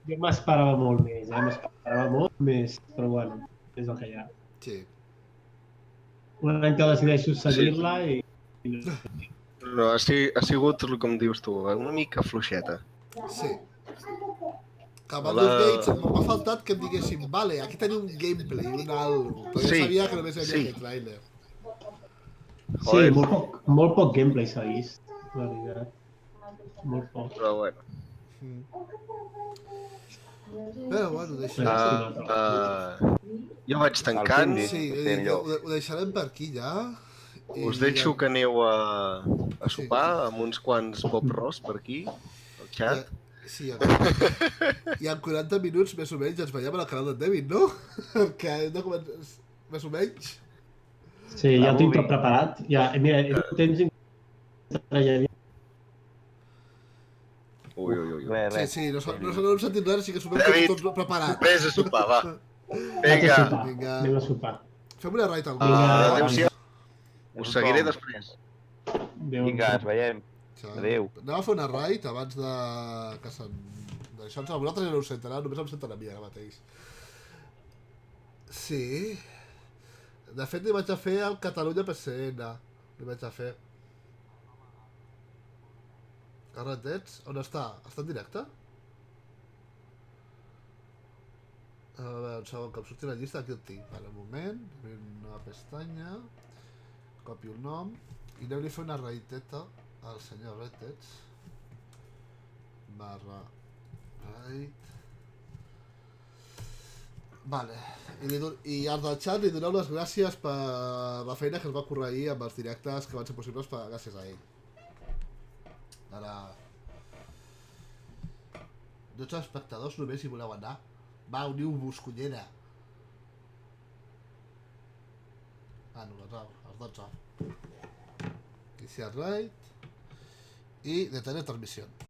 Jo m'esperava molt més, m'esperava molt més, però bueno, és el que hi ha. Sí. Un any que decideixo seguir-la i... No, ha sigut, com dius tu, una mica fluixeta. Sí. Que Baldur's Gate m'ha faltat que em diguéssim vale, aquí tenim un gameplay, un algo, però jo sabia que només hi havia aquest trailer. Sí, molt poc gameplay s'ha vist, la veritat. Molt poc. Però bueno. Però bueno, ho deixarem. Jo vaig tancant. Sí, ho deixarem per aquí ja. Us deixo que aneu a sopar amb uns quants pop roast per aquí, al xat. Sí, i en 40 minuts més o menys ens veiem al canal d'en David, no? Que hem de començar més o menys. Sí, ja ho tinc tot preparat. Ja, mira, tens Ui. Sí, no hem sentit res, així que sopem tots preparats. Vés a sopar, va. Vinga. Anem a sopar. Fem una raid al Adéu-siau. Us seguiré després. Vinga, ens veiem. Adéu. Anem a fer una raid abans de que se'n... Això a vosaltres ja no us sentarà, només em sentarà a mi ara mateix. Sí. De fet, li vaig a fer al Catalunya PCN. Li vaig a fer. Carretets? On està? Està en directe? A veure, un segon, que em surti la llista, aquí el tinc. Vale, un moment, obrim una nova pestanya, copio el nom, i anem-li a fer una raideta al senyor Retets. Barra raid. Vale, i al del xat li doneu les gràcies per la feina que es va currar ahir amb els directes que van ser possibles gràcies a ell. Ara... 12 espectadors només hi voleu anar. Va, uniu-vos, cullera. No, els 12. Iniciar raid. I detener transmisión.